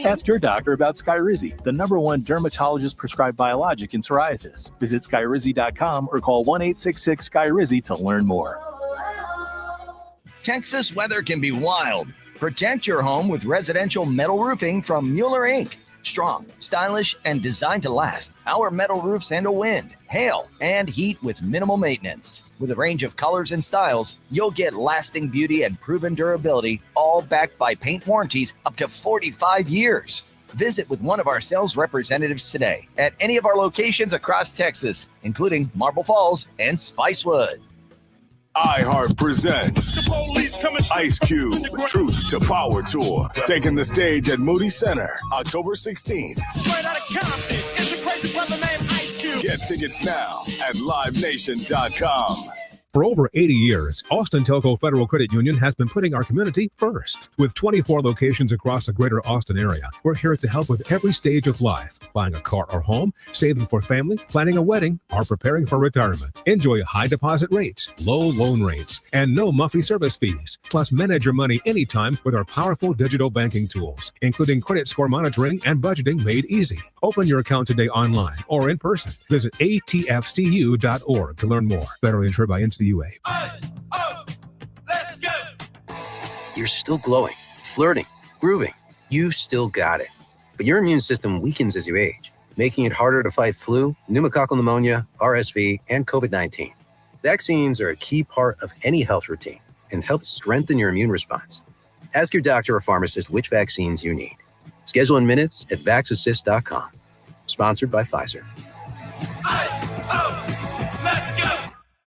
Ask your doctor about Skyrizi, the #1 dermatologist-prescribed biologic in psoriasis. Visit Skyrizi.com or call 1-866-SKYRIZI to learn more. Texas weather can be wild. Protect your home with residential metal roofing from Mueller Inc. Strong, stylish, and designed to last, our metal roofs handle wind, hail, and heat with minimal maintenance. With a range of colors and styles, you'll get lasting beauty and proven durability, all backed by paint warranties up to 45 years. Visit with one of our sales representatives today at any of our locations across Texas, including Marble Falls and Spicewood. iHeart presents Ice Cube Truth to Power Tour, taking the stage at Moody Center, October 16th. Get tickets now at livenation.com. For over 80 years, Austin Telco Federal Credit Union has been putting our community first. With 24 locations across the greater Austin area, we're here to help with every stage of life. Buying a car or home, saving for family, planning a wedding, or preparing for retirement. Enjoy high deposit rates, low loan rates, and no monthly service fees. Plus, manage your money anytime with our powerful digital banking tools, including credit score monitoring and budgeting made easy. Open your account today online or in person. Visit atfcu.org to learn more. Federally insured by NCUA. You're still glowing, flirting, grooving. You still got it. But your immune system weakens as you age, making it harder to fight flu, pneumococcal pneumonia, RSV, and COVID-19. Vaccines are a key part of any health routine and help strengthen your immune response. Ask your doctor or pharmacist which vaccines you need. Schedule in minutes at vaxassist.com. Sponsored by Pfizer.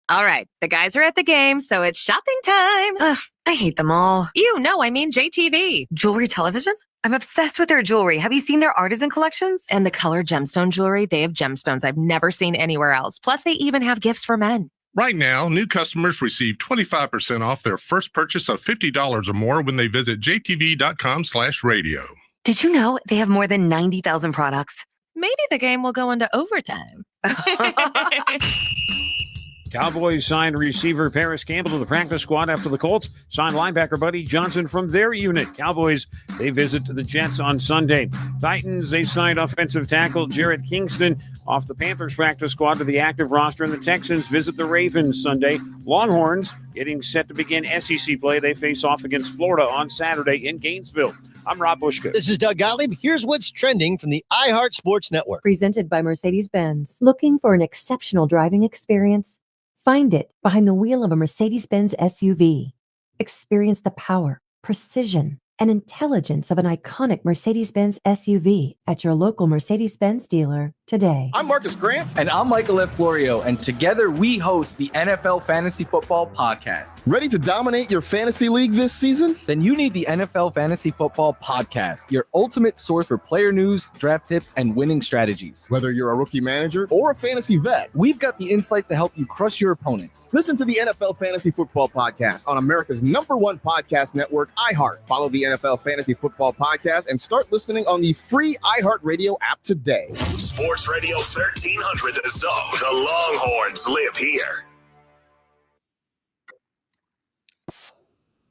All right, the guys are at the game, so it's shopping time. Ugh, I hate them all. No, I mean JTV. Jewelry television? I'm obsessed with their jewelry. Have you seen their artisan collections? And the color gemstone jewelry, they have gemstones I've never seen anywhere else. Plus, they even have gifts for men. Right now, new customers receive 25% off their first purchase of $50 or more when they visit jtv.com/radio. Did you know they have more than 90,000 products? Maybe the game will go into overtime. Cowboys signed receiver Paris Campbell to the practice squad after the Colts signed linebacker Buddy Johnson from their unit. Cowboys, they visit the Jets on Sunday. Titans, they signed offensive tackle Jarrett Kingston off the Panthers practice squad to the active roster, and the Texans visit the Ravens Sunday. Longhorns getting set to begin SEC play. They face off against Florida on Saturday in Gainesville. I'm Rob Bushka. This is Doug Gottlieb. Here's what's trending from the iHeart Sports Network. Presented by Mercedes-Benz. Looking for an exceptional driving experience? Find it behind the wheel of a Mercedes-Benz SUV. Experience the power, precision, and intelligence of an iconic Mercedes-Benz SUV at your local Mercedes-Benz dealer today. I'm Marcus Grant. And I'm Michael F. Florio. And together we host the NFL Fantasy Football Podcast. Ready to dominate your fantasy league this season? Then you need the NFL Fantasy Football Podcast, your ultimate source for player news, draft tips, and winning strategies. Whether you're a rookie manager or a fantasy vet, we've got the insight to help you crush your opponents. Listen to the NFL Fantasy Football Podcast on America's #1 podcast network, iHeart. Follow the NFL Fantasy Football Podcast and start listening on the free iHeartRadio app today. Sports Radio 1300 The Zone. The Longhorns live here.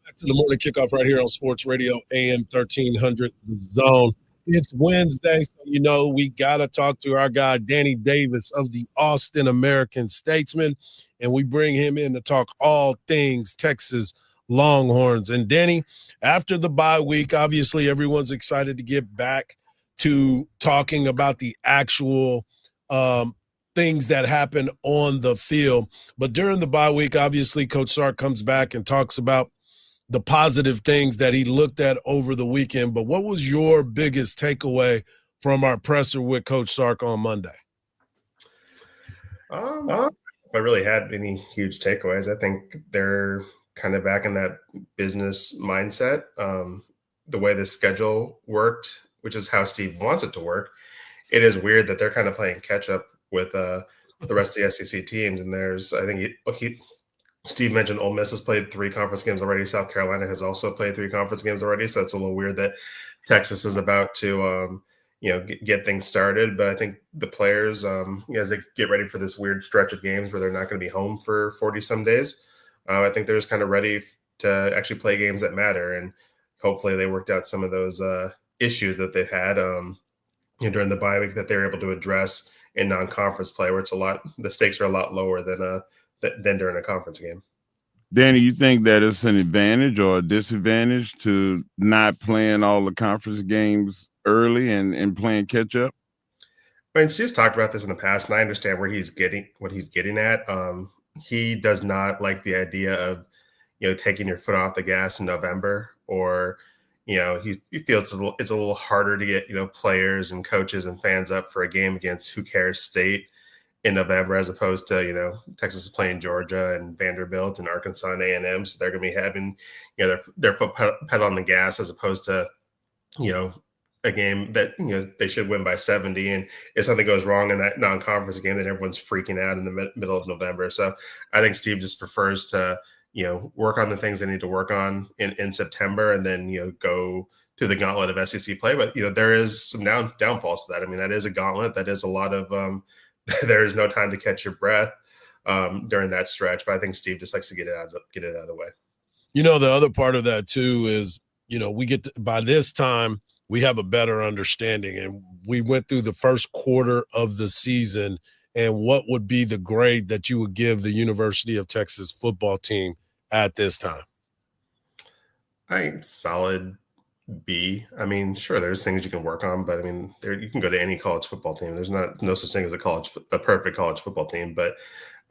Back to the morning kickoff right here on Sports Radio AM 1300 The Zone. It's Wednesday, so you know we got to talk to our guy Danny Davis of the Austin American-Statesman, and we bring him in to talk all things Texas Longhorns. And Danny, after the bye week, obviously everyone's excited to get back to talking about the actual things that happen on the field. But during the bye week, obviously Coach Sark comes back and talks about the positive things that he looked at over the weekend. But what was your biggest takeaway from our presser with Coach Sark on Monday? If I really had any huge takeaways, I think they're kind of back in that business mindset. The way the schedule worked, which is how Steve wants it to work, it is weird that they're kind of playing catch up with the rest of the SEC teams. And Steve mentioned Ole Miss has played 3 conference games already. South Carolina has also played 3 conference games already. So it's a little weird that Texas is about to, get things started. But I think the players, as they get ready for this weird stretch of games where they're not going to be home for 40 some days, I think they're just kind of ready to actually play games that matter. And hopefully they worked out some of those issues that they've had during the bye week that they're able to address in non-conference play, where the stakes are a lot lower than during a conference game. Danny, you think that it's an advantage or a disadvantage to not playing all the conference games early and playing catch up? I mean, Steve's talked about this in the past, and I understand what he's getting at. He does not like the idea of, taking your foot off the gas in November, or, he feels it's a little harder to get, players and coaches and fans up for a game against who cares State in November, as opposed to, Texas is playing Georgia and Vanderbilt and Arkansas and A&M. So they're going to be having, their foot pedal on the gas, as opposed to, a game that, they should win by 70. And if something goes wrong in that non-conference game, then everyone's freaking out in the middle of November. So I think Steve just prefers to, work on the things they need to work on in September, and then, go through the gauntlet of SEC play. But, there is some downfalls to that. I mean, that is a gauntlet. That is a lot of, there is no time to catch your breath during that stretch. But I think Steve just likes to get it out of the way. The other part of that too is, we get to, by this time, we have a better understanding, and we went through the first quarter of the season. And what would be the grade that you would give the University of Texas football team at this time? I think solid B. I mean, sure, there's things you can work on, but I mean, you can go to any college football team. There's no such thing as a perfect college football team. But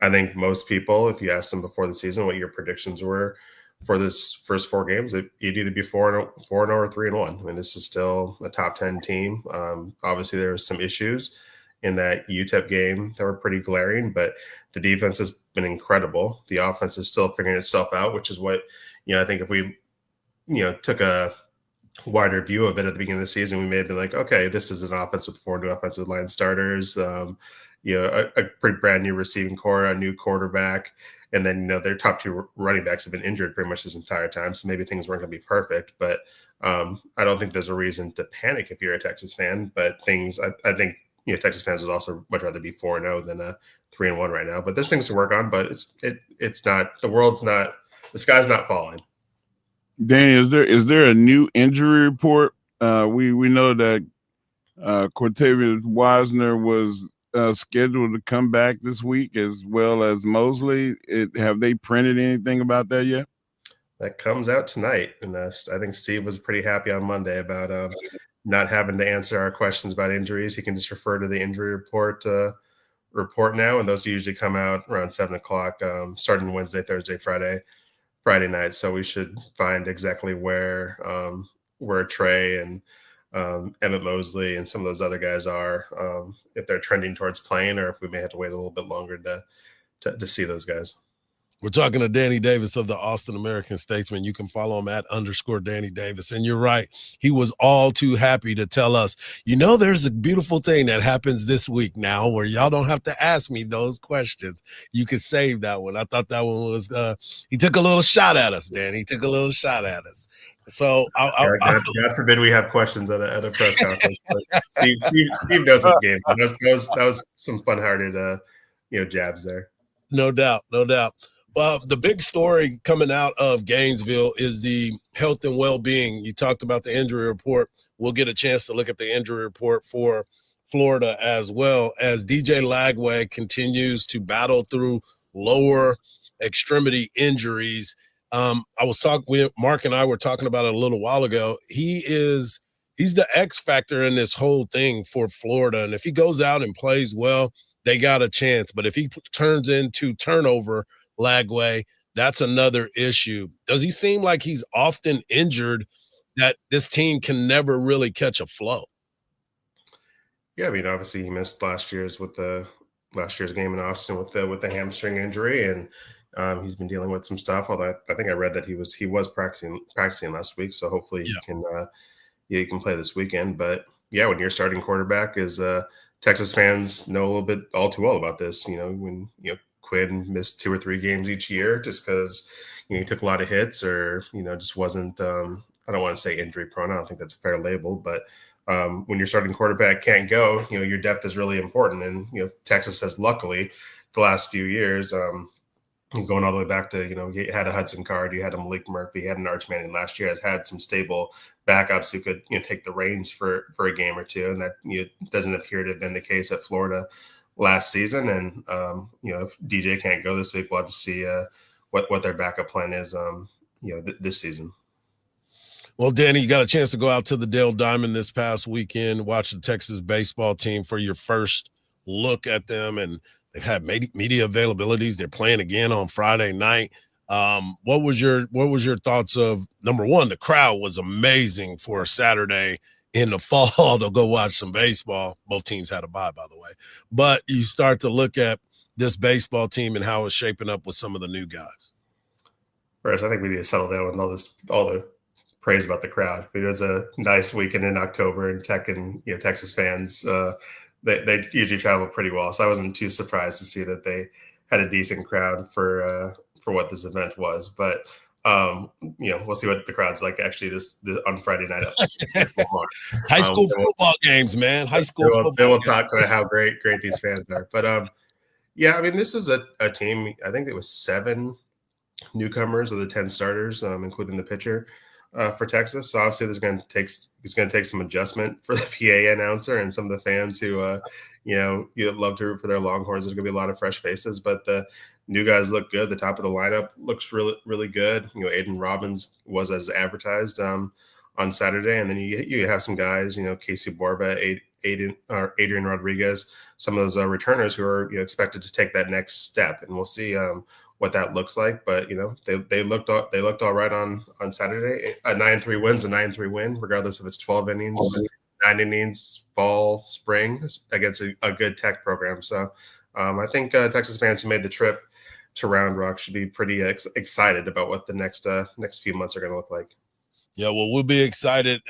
I think most people, if you asked them before the season what your predictions were for this first 4 games, it'd either be 4-0 or 3-1. I mean, this is still a top 10 team. Obviously, there's some issues in that UTEP game that were pretty glaring, but the defense has been incredible. The offense is still figuring itself out, which is what, I think if we, took a wider view of it at the beginning of the season, we may have been like, okay, this is an offense with 4 new offensive line starters, a pretty brand new receiving core, a new quarterback. And then, their top 2 running backs have been injured pretty much this entire time. So maybe things weren't going to be perfect, but I don't think there's a reason to panic if you're a Texas fan, but I think, Texas fans would also much rather be 4-0 than 3-1 right now, but there's things to work on, but it's not, the sky's not falling. Danny, is there a new injury report? We know that Cortavius Wisner was scheduled to come back this week, as well as Mosley. Have they printed anything about that yet? That comes out tonight, and I think Steve was pretty happy on Monday about not having to answer our questions about injuries. He can just refer to the injury report now, and those usually come out around 7:00, starting Wednesday, Thursday, Friday night. So we should find exactly where Trey and Emmett Mosley and some of those other guys are, if they're trending towards playing, or if we may have to wait a little bit longer to see those guys. We're talking to Danny Davis of the Austin American Statesman. You can follow him at _Danny Davis. And you're right. He was all too happy to tell us, there's a beautiful thing that happens this week now where y'all don't have to ask me those questions. You can save that one. I thought that one was, he took a little shot at us, Danny. He took a little shot at us. So God forbid we have questions at a press conference. Steve knows the game. That was some fun-hearted, jabs there. No doubt. Well, the big story coming out of Gainesville is the health and well-being. You talked about the injury report. We'll get a chance to look at the injury report for Florida as well, as DJ Lagway continues to battle through lower extremity injuries. Mark and I were talking about it a little while ago. He's the X factor in this whole thing for Florida. And if he goes out and plays well, they got a chance. But if he turns into turnover Lagway, that's another issue. Does he seem like he's often injured, that this team can never really catch a flow? Yeah, I mean, obviously he missed last year's game in Austin with the hamstring injury, and he's been dealing with some stuff. Although I think I read that he was practicing last week, so hopefully he can play this weekend. But yeah, when your starting quarterback is Texas fans know a little bit all too well about this. When Quinn missed 2 or 3 games each year just because he took a lot of hits, or just wasn't. I don't want to say injury prone. I don't think that's a fair label, but when your starting quarterback can't go, your depth is really important. And Texas has luckily the last few years, going all the way back to you had a Hudson Card, you had a Malik Murphy, you had an Arch Manning last year, has had some stable backups who could take the reins for a game or two, and that doesn't appear to have been the case at Florida last season. And if DJ can't go this week, we'll have to see what their backup plan is this season. Well, Danny, you got a chance to go out to the Dale Diamond this past weekend, watch the Texas baseball team for your first look at them, and they've had media availabilities. They're playing again on Friday night. What was your thoughts of, number one, the crowd was amazing for a Saturday in the fall to go watch some baseball. Both teams had a bye, by the way. But you start to look at this baseball team and how it's shaping up with some of the new guys. First, I think we need to settle down with all the praise about the crowd. It was a nice weekend in October, and Texas fans, they usually travel pretty well. So I wasn't too surprised to see that they had a decent crowd for what this event was. But we'll see what the crowd's like actually on Friday night. High school football games, man. High school football. They will talk about how great these fans are. But yeah, I mean, this is a team. I think it was 7 newcomers of the 10 starters, including the pitcher, for Texas. So obviously it's going to take some adjustment for the PA announcer and some of the fans who you love to root for their Longhorns. There's going to be a lot of fresh faces, but the new guys look good. The top of the lineup looks really, really good. Aiden Robbins was as advertised on Saturday, and then you have some guys, Casey Borba, Adrian Rodriguez, some of those returners who are expected to take that next step, and we'll see what that looks like. But they looked all right on Saturday. A 9-3 win's a 9-3 win, regardless if it's 12 innings, 9 innings, fall, spring, against a good Tech program. So I think Texas fans who made the trip to Round Rock should be pretty excited about what the next few months are going to look like. Yeah, well, we'll be excited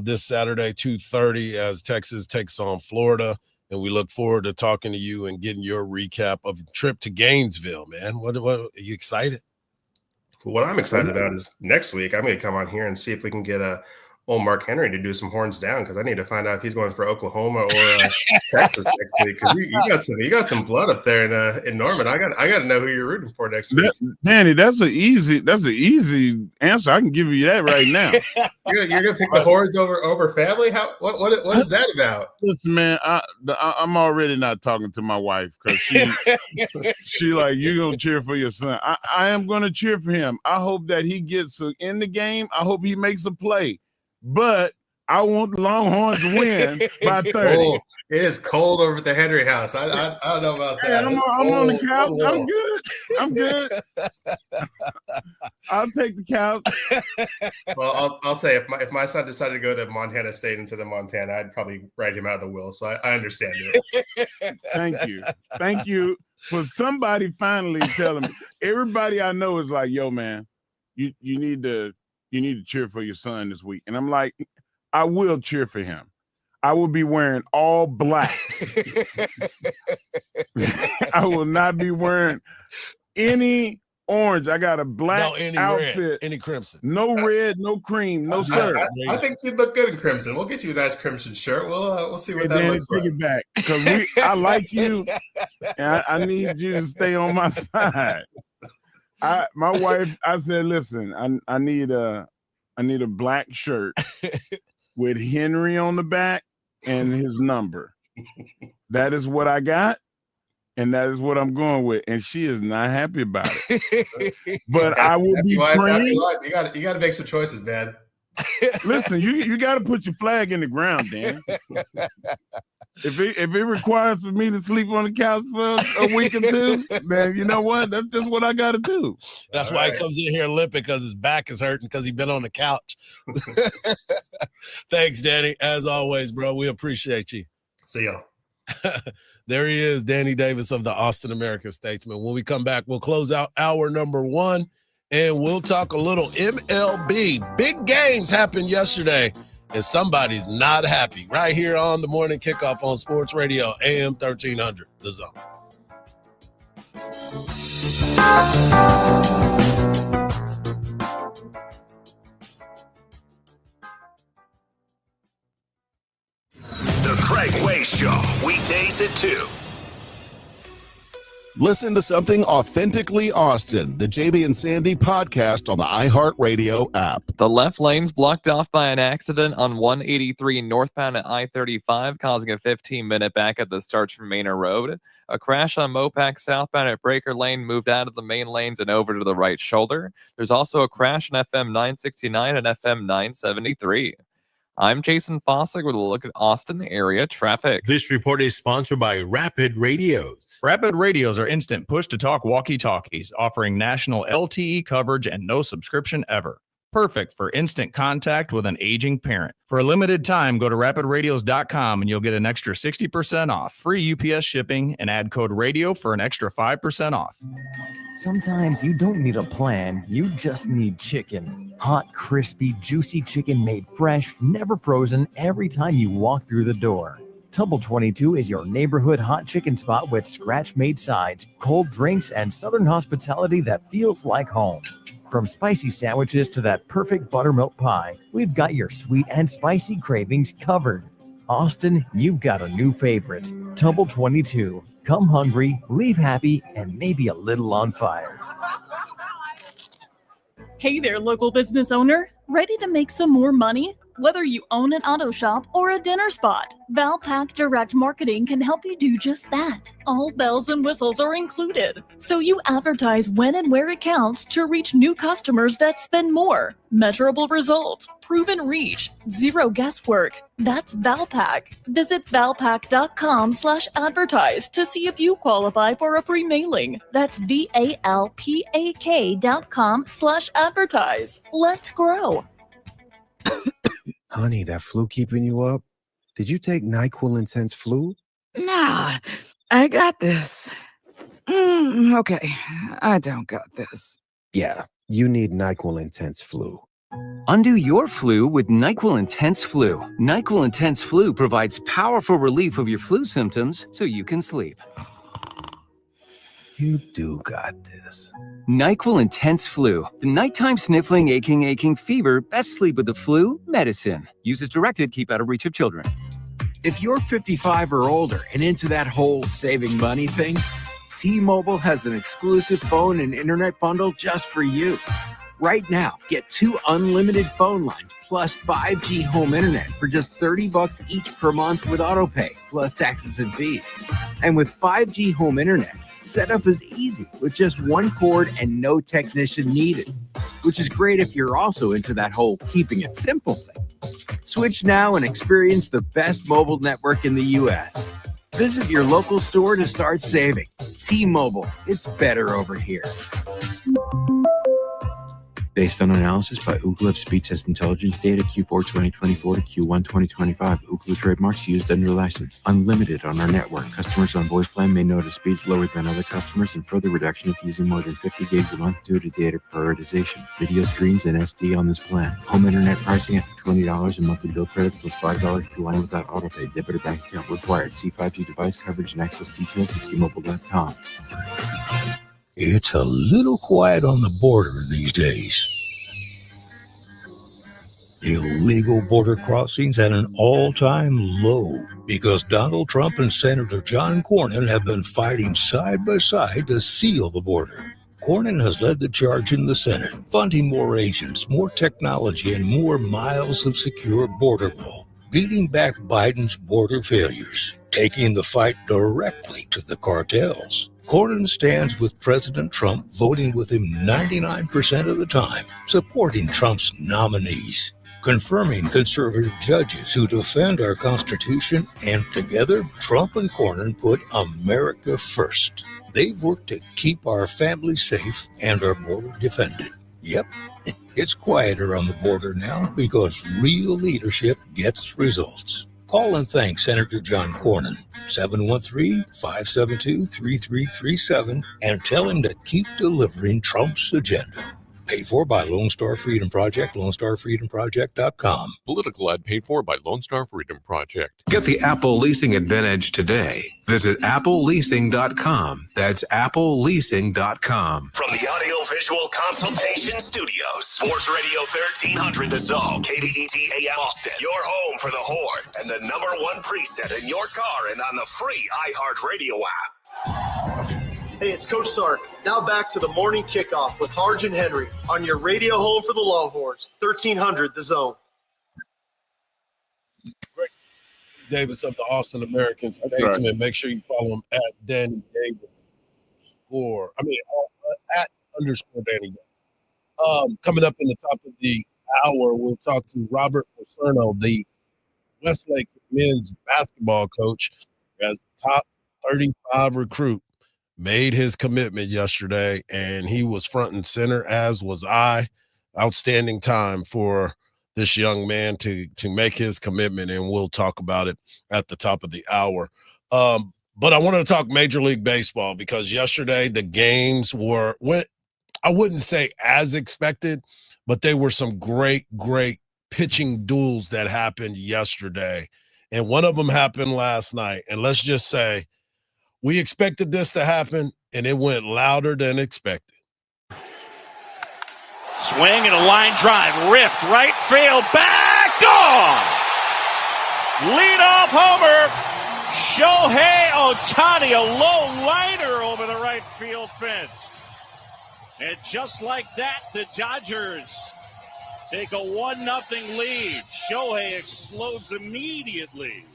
this Saturday, 2:30, as Texas takes on Florida. And we look forward to talking to you and getting your recap of the trip to Gainesville, man. What are you excited? What I'm excited about is next week I'm going to come on here and see if we can get old Mark Henry to do some horns down, because I need to find out if he's going for Oklahoma or Texas next week. Because you got some blood up there in Norman. I got to know who you're rooting for next week. Danny, that's an easy answer. I can give you that right now. You're gonna pick the horns over family? What is that about? Listen, man, I'm already not talking to my wife because she like, you gonna cheer for your son. I am gonna cheer for him. I hope that he gets in the game. I hope he makes a play. But I want the Longhorns to win by 30. Cold. It is cold over at the Henry house. I don't know about that. Hey, I'm on the couch. I'm good. I'll take the couch. Well, I'll say if my son decided to go to Montana State instead of Montana, I'd probably write him out of the will. So I understand it. Thank you for somebody finally telling me. Everybody I know is like, yo, man, you need to cheer for your son this week. And I'm like, I will cheer for him. I will be wearing all black. I will not be wearing any orange. I got a black outfit. Red, any crimson. No red, no cream, no sir. I think you'd look good in crimson. We'll get you a nice crimson shirt. We'll see what that looks like. Take it back, because I like you, and I need you to stay on my side. My wife, I said, listen, I need a black shirt with Henry on the back and his number. That is what I got, and that is what I'm going with. And she is not happy about it. But I will be praying. You got to make some choices, man. Listen, you got to put your flag in the ground, Dan. If it requires for me to sleep on the couch for a week or two, then you know what? That's just what I got to do. That's why he comes in here limping, because his back is hurting because he's been on the couch. Thanks, Danny. As always, bro, we appreciate you. See y'all. There he is, Danny Davis of the Austin American-Statesman. When we come back, we'll close out hour number 1, and we'll talk a little MLB. Big games happened yesterday, and somebody's not happy. Right here on the Morning Kickoff on Sports Radio, AM 1300, The Zone. The Craig Way Show, weekdays at 2. Listen to something authentically Austin, the JB and Sandy podcast on the iHeartRadio app. The left lane's blocked off by an accident on 183 northbound at I-35, causing a 15-minute back at the start from Manor Road. A crash on Mopac southbound at Breaker Lane moved out of the main lanes and over to the right shoulder. There's also a crash on FM 969 and FM 973. I'm Jason Fossick with a look at Austin area traffic. This report is sponsored by Rapid Radios. Rapid Radios are instant push-to-talk walkie-talkies, offering national LTE coverage and no subscription ever. Perfect for instant contact with an aging parent. For a limited time, go to rapidradios.com and you'll get an extra 60% off, free UPS shipping, and add code RADIO for an extra 5% off. Sometimes you don't need a plan, you just need chicken. Hot, crispy, juicy chicken made fresh, never frozen, every time you walk through the door. Tubble 22 is your neighborhood hot chicken spot with scratch-made sides, cold drinks, and southern hospitality that feels like home. From spicy sandwiches to that perfect buttermilk pie, we've got your sweet and spicy cravings covered. Austin, you've got a new favorite. Tubble 22. Come hungry, leave happy, and maybe a little on fire. Hey there, local business owner. Ready to make some more money? Whether you own an auto shop or a dinner spot, Valpak Direct Marketing can help you do just that. All bells and whistles are included, so you advertise when and where it counts to reach new customers that spend more. Measurable results, proven reach, zero guesswork. That's Valpak. Visit valpak.com/advertise to see if you qualify for a free mailing. That's VALPAK.com/advertise. Let's grow. Honey, that flu keeping you up? Did you take NyQuil Intense Flu? Nah, I got this. Okay, I don't got this. Yeah, you need NyQuil Intense Flu. Undo your flu with NyQuil Intense Flu. NyQuil Intense Flu provides powerful relief of your flu symptoms so you can sleep. You do got this. NyQuil Intense Flu. The nighttime sniffling, aching fever. Best sleep with the flu medicine. Use as directed. Keep out of reach of children. If you're 55 or older and into that whole saving money thing, T-Mobile has an exclusive phone and internet bundle just for you. Right now, get 2 unlimited phone lines plus 5G home internet for just $30 each per month with autopay, plus taxes and fees. And with 5G home internet, setup is easy with just one cord and no technician needed, which is great if you're also into that whole keeping it simple thing. Switch now and experience the best mobile network in the U.S. Visit your local store to start saving. T-Mobile, it's better over here. Based on analysis by Ookla of speed test intelligence data Q4 2024 to Q1 2025, Ookla trademarks used under license. Unlimited on our network. Customers on voice plan may notice speeds lower than other customers and further reduction if using more than 50 gigs a month due to data prioritization. Video streams and SD on this plan. Home internet pricing after $20 a monthly bill credit plus $5 per line without autopay. Debit or bank account required. See 5G device coverage and access details at tmobile.com. It's a little quiet on the border these days. Illegal border crossings at an all-time low because Donald Trump and Senator John Cornyn have been fighting side by side to seal the border. Cornyn has led the charge in the Senate, funding more agents, more technology, and more miles of secure border wall, beating back Biden's border failures, taking the fight directly to the cartels. Cornyn stands with President Trump, voting with him 99% of the time, supporting Trump's nominees, confirming conservative judges who defend our Constitution, and together, Trump and Cornyn put America first. They've worked to keep our families safe and our border defended. Yep, it's quieter on the border now because real leadership gets results. Call and thank Senator John Cornyn, 713-572-3337, and tell him to keep delivering Trump's agenda. Paid for by Lone Star Freedom Project, LoneStarFreedomProject.com. Political ad paid for by Lone Star Freedom Project. Get the Apple Leasing Advantage today. Visit appleleasing.com. That's appleleasing.com. From the Audio-Visual Consultation Studios, Sports Radio 1300 The Zone, KDET AM Austin, your home for the Horns, and the #1 preset in your car and on the free iHeartRadio app. Hey, it's Coach Sark. Now back to the morning kickoff with Hardge and Henry on your radio home for the Longhorns, 1300 The Zone. Great. Davis of the Austin Americans. Right. Make sure you follow him at Danny Davis. At _ Danny Davis. Coming up in the top of the hour, we'll talk to Robert Paserno, the Westlake men's basketball coach, as top 35 recruit. Made his commitment yesterday, and he was front and center, as was I. Outstanding time for this young man to make his commitment, and we'll talk about it at the top of the hour. But I wanted to talk Major League Baseball because yesterday the games went, I wouldn't say as expected, but they were some great pitching duels that happened yesterday. And one of them happened last night. And let's just say, we expected this to happen, and it went louder than expected. Swing and a line drive, ripped right field, back on! Leadoff homer, Shohei Ohtani, a low liner over the right field fence. And just like that, the Dodgers take a 1-0 lead. Shohei explodes immediately.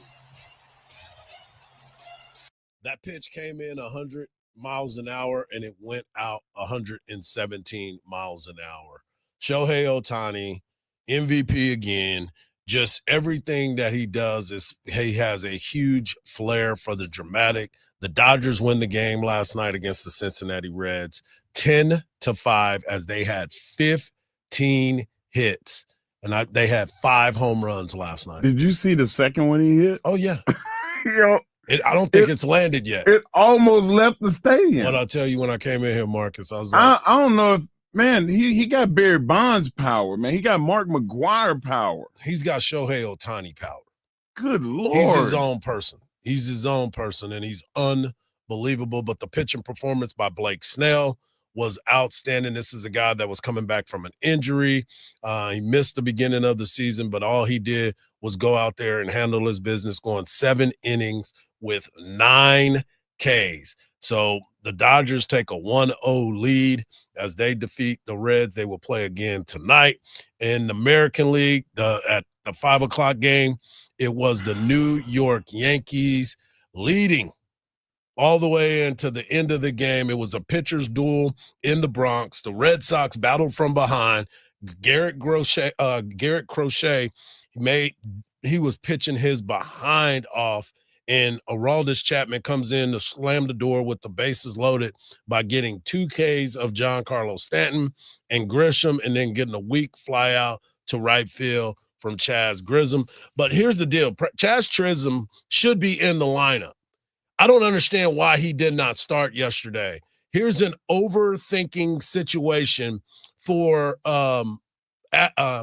That pitch came in 100 miles an hour, and it went out 117 miles an hour. Shohei Ohtani, MVP again. Just everything that he does is he has a huge flair for the dramatic. The Dodgers win the game last night against the Cincinnati Reds, 10-5, as they had 15 hits, and they had 5 home runs last night. Did you see the second one he hit? Oh, yeah. I don't think it's landed yet. It almost left the stadium. What I'll tell you when I came in here, Marcus, I was like, I don't know if, man, he got Barry Bonds power, man. He got Mark McGwire power. He's got Shohei Ohtani power. Good Lord. He's his own person. And he's unbelievable. But the pitching performance by Blake Snell was outstanding. This is a guy that was coming back from an injury. He missed the beginning of the season, but all he did was go out there and handle his business, going 7 innings with 9 Ks. So the Dodgers take a 1-0 lead as they defeat the Reds. They will play again tonight. In the American League, at the 5 o'clock game, it was the New York Yankees leading all the way into the end of the game. It was a pitcher's duel in the Bronx. The Red Sox battled from behind. Garrett Crochet, he was pitching his behind off, and Aroldis Chapman comes in to slam the door with the bases loaded by getting 2 Ks of Giancarlo Stanton and Grisham, and then getting a weak fly out to right field from Chaz Grissom. But here's the deal. Chaz Chisholm should be in the lineup. I don't understand why he did not start yesterday. Here's an overthinking situation for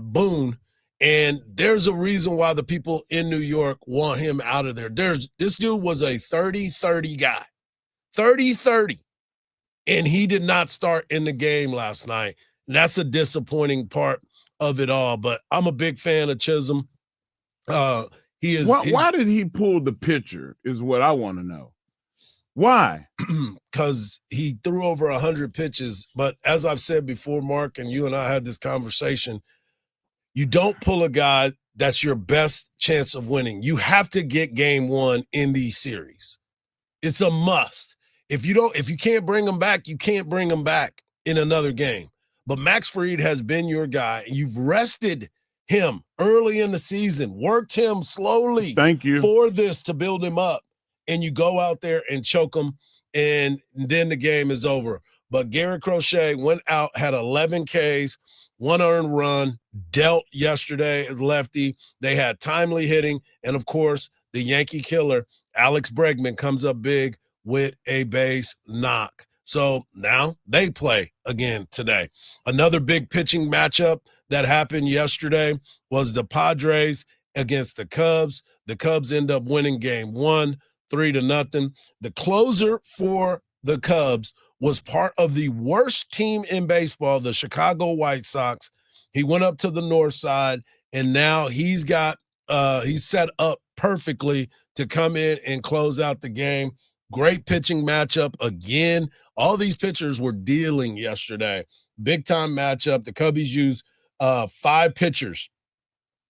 Boone, and there's a reason why the people in New York want him out of there. This dude was a 30-30 guy, 30-30, and he did not start in the game last night. And that's a disappointing part of it all, but I'm a big fan of Chisholm. He is. Why did he pull the pitcher is what I want to know. Why? Because he threw over 100 pitches. But as I've said before, Mark, and you and I had this conversation, you don't pull a guy that's your best chance of winning. You have to get game 1 in these series. It's a must. If you can't bring him back, you can't bring him back in another game. But Max Fried has been your guy. You've rested him early in the season, worked him slowly for this to build him up, and you go out there and choke him, and then the game is over. But Garrett Crochet went out, had 11 Ks, 1 earned run, dealt yesterday as lefty. They had timely hitting, and of course, the Yankee killer, Alex Bregman, comes up big with a base knock. So now they play again today. Another big pitching matchup that happened yesterday was the Padres against the Cubs. The Cubs end up winning game 1, 3-0. The closer for the Cubs was part of the worst team in baseball, the Chicago White Sox. He went up to the north side, and now he's set up perfectly to come in and close out the game. Great pitching matchup again. All these pitchers were dealing yesterday. Big time matchup. The Cubbies used 5 pitchers,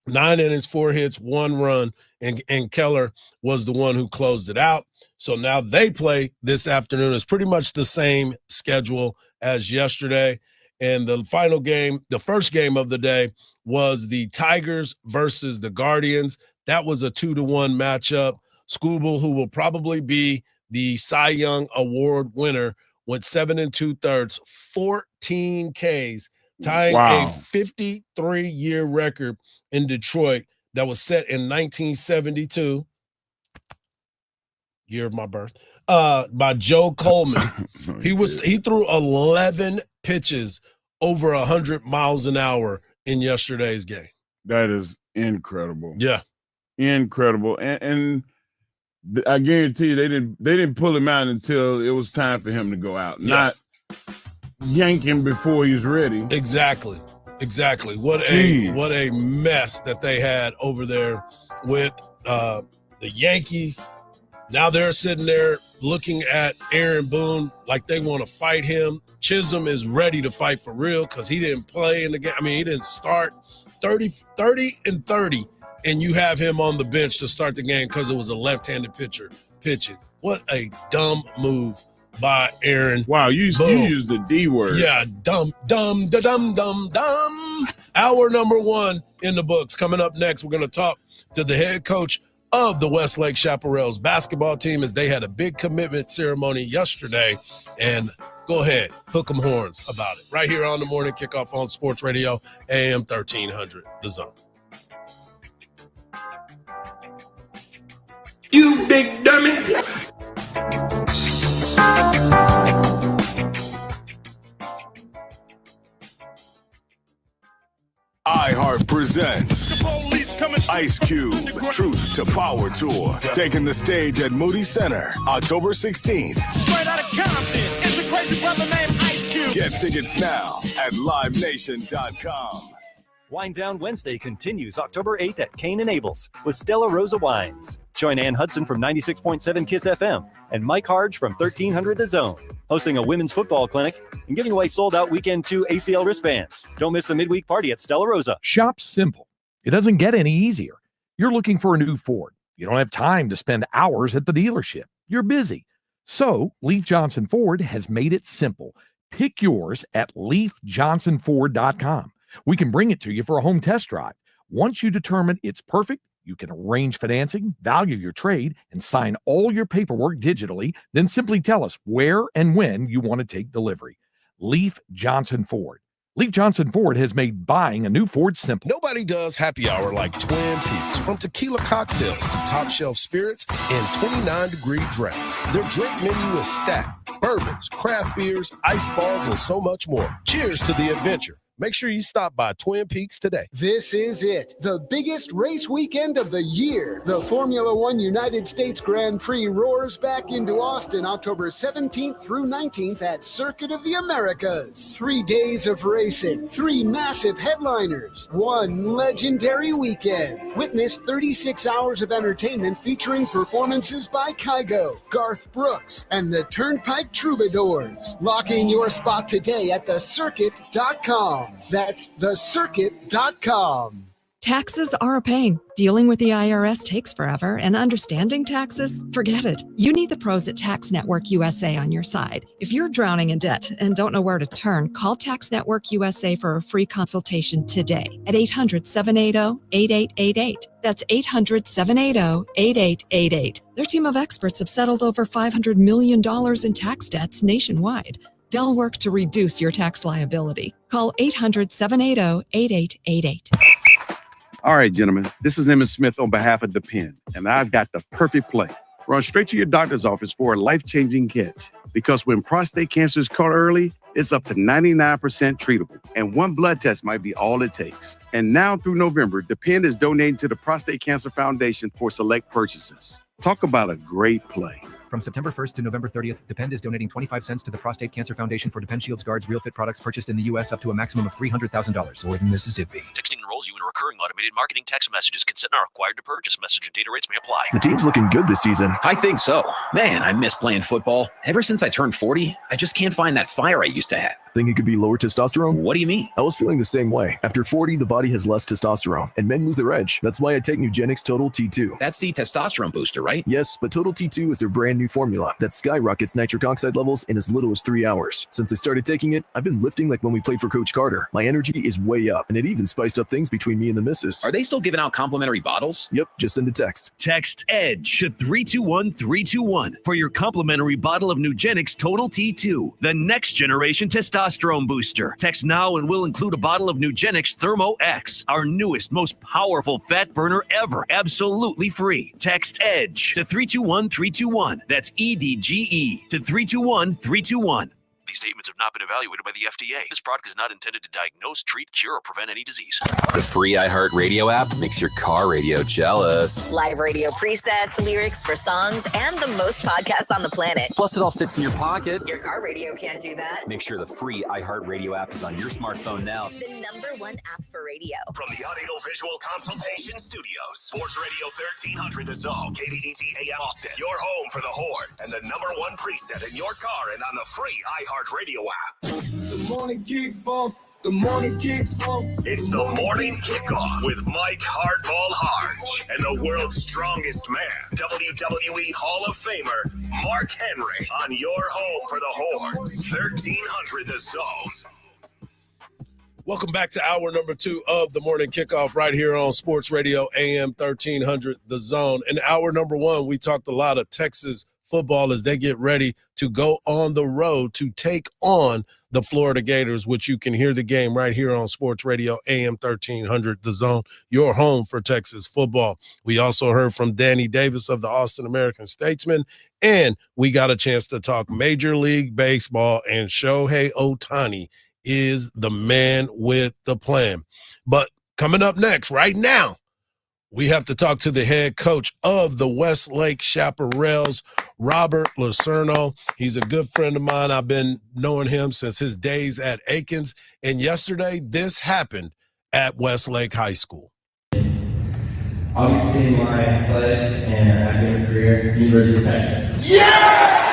9 innings, 4 hits, 1 run, and Keller was the one who closed it out. So now they play this afternoon. It's pretty much the same schedule as yesterday. And the final game, the first game of the day, was the Tigers versus the Guardians. That was a 2-1 matchup. Skubal, who will probably be the Cy Young Award winner, went 7 2/3, 14 Ks, tying a 53-year record in Detroit that was set in 1972, year of my birth, by Joe Coleman. He threw 11 pitches over 100 miles an hour in yesterday's game. That is incredible. Yeah, incredible. And I guarantee you, they didn't pull him out until it was time for him to go out, not yank him before he's ready. Exactly. What a mess that they had over there with the Yankees. Now they're sitting there looking at Aaron Boone like they want to fight him. Chisholm is ready to fight for real because he didn't play in the game. I mean, he didn't start 30-30. And you have him on the bench to start the game because it was a left-handed pitcher pitching. What a dumb move by Aaron. Wow, you used the D word. Yeah, dumb. Hour number 1 in the books. Coming up next, we're going to talk to the head coach of the Westlake Chaparrals basketball team as they had a big commitment ceremony yesterday. And go ahead, hook 'em horns about it. Right here on the Morning Kickoff on Sports Radio, AM 1300, The Zone. You big dummy. iHeart presents Ice Cube, Truth to Power Tour, taking the stage at Moody Center, October 16th. Straight out of Compton, it's a crazy brother named Ice Cube. Get tickets now at livenation.com. Wine Down Wednesday continues October 8th at Cane & Abel's with Stella Rosa Wines. Join Ann Hudson from 96.7 KISS FM and Mike Hardge from 1300 The Zone, hosting a women's football clinic and giving away sold-out Weekend 2 ACL wristbands. Don't miss the midweek party at Stella Rosa. Shop's simple. It doesn't get any easier. You're looking for a new Ford. You don't have time to spend hours at the dealership. You're busy. So Leaf Johnson Ford has made it simple. Pick yours at leafjohnsonford.com. We can bring it to you for a home test drive. Once you determine it's perfect, you can arrange financing, value your trade, and sign all your paperwork digitally. Then simply tell us where and when you want to take delivery. Leaf Johnson Ford. Leaf Johnson Ford has made buying a new Ford simple. Nobody does happy hour like Twin Peaks. From tequila cocktails to top shelf spirits and 29-degree drafts. Their drink menu is stacked. Bourbons, craft beers, ice balls, and so much more. Cheers to the adventure. Make sure you stop by Twin Peaks today. This is it, the biggest race weekend of the year. The Formula One United States Grand Prix roars back into Austin October 17th through 19th at Circuit of the Americas. 3 days of racing, 3 massive headliners, 1 legendary weekend. Witness 36 hours of entertainment featuring performances by Kygo, Garth Brooks, and the Turnpike Troubadours. Lock in your spot today at thecircuit.com. That's thecircuit.com. Taxes are a pain. Dealing with the IRS takes forever, and understanding taxes? Forget it. You need the pros at Tax Network USA on your side. If you're drowning in debt and don't know where to turn, call Tax Network USA for a free consultation today at 800-780-8888. That's 800-780-8888. Their team of experts have settled over $500 million in tax debts nationwide. They'll work to reduce your tax liability. Call 800-780-8888. All right, gentlemen, this is Emmett Smith on behalf of Depend, and I've got the perfect play. Run straight to your doctor's office for a life-changing catch. Because when prostate cancer is caught early, it's up to 99% treatable, and 1 blood test might be all it takes. And now through November, Depend is donating to the Prostate Cancer Foundation for select purchases. Talk about a great play. From September 1st to November 30th, Depend is donating 25 cents to the Prostate Cancer Foundation for Depend Shields Guards Real Fit products purchased in the U.S. up to a maximum of $300,000 or in Mississippi. Texting enrolls you in recurring automated marketing text messages. Consent not required to purchase. Message and data rates may apply. The team's looking good this season. I think so. Man, I miss playing football. Ever since I turned 40, I just can't find that fire I used to have. Think it could be lower testosterone? What do you mean? I was feeling the same way. After 40, the body has less testosterone, and men lose their edge. That's why I take Nugenix Total T2. That's the testosterone booster, right? Yes, but Total T2 is their brand new formula that skyrockets nitric oxide levels in as little as 3 hours. Since I started taking it, I've been lifting like when we played for Coach Carter. My energy is way up, and it even spiced up things between me and the missus. Are they still giving out complimentary bottles? Yep, just send a text. Text EDGE to 321-321 for your complimentary bottle of Nugenix Total T2, the next generation testosterone booster. Text now and we'll include a bottle of Nugenix Thermo X, our newest, most powerful fat burner ever, absolutely free. Text EDGE to 321-321. That's EDGE to 321-321. These statements have not been evaluated by the FDA. This product is not intended to diagnose, treat, cure, or prevent any disease. The free iHeart Radio app makes your car radio jealous. Live radio presets, lyrics for songs, and the most podcasts on the planet. Plus, it all fits in your pocket. Your car radio can't do that. Make sure the free iHeart Radio app is on your smartphone now. The #1 app for radio. From the Audio Visual Consultation Studios, Sports Radio 1300 The Zone, KDET AM Austin, your home for the Horns, and the #1 preset in your car and on the free iHeart Radio app. The morning kickoff. The morning kickoff. It's the morning kickoff with Mike Hardball Hardge and the world's strongest man, WWE Hall of Famer Mark Henry, on your home for the Horns, 1300 The Zone. Welcome back to hour number 2 of the morning kickoff right here on Sports Radio AM 1300 The Zone. In hour number 1, we talked a lot of Texas football as they get ready to go on the road to take on the Florida Gators, which you can hear the game right here on Sports Radio AM 1300, The Zone, your home for Texas football. We also heard from Danny Davis of the Austin American-Statesman, and we got a chance to talk Major League Baseball, and Shohei Ohtani is the man with the plan. But coming up next, right now, we have to talk to the head coach of the Westlake Chaparrals, Robert Lucerno. He's a good friend of mine. I've been knowing him since his days at Aikens. And yesterday, this happened at Westlake High School. Obviously, my athletic and academic career, University of Texas. Yeah!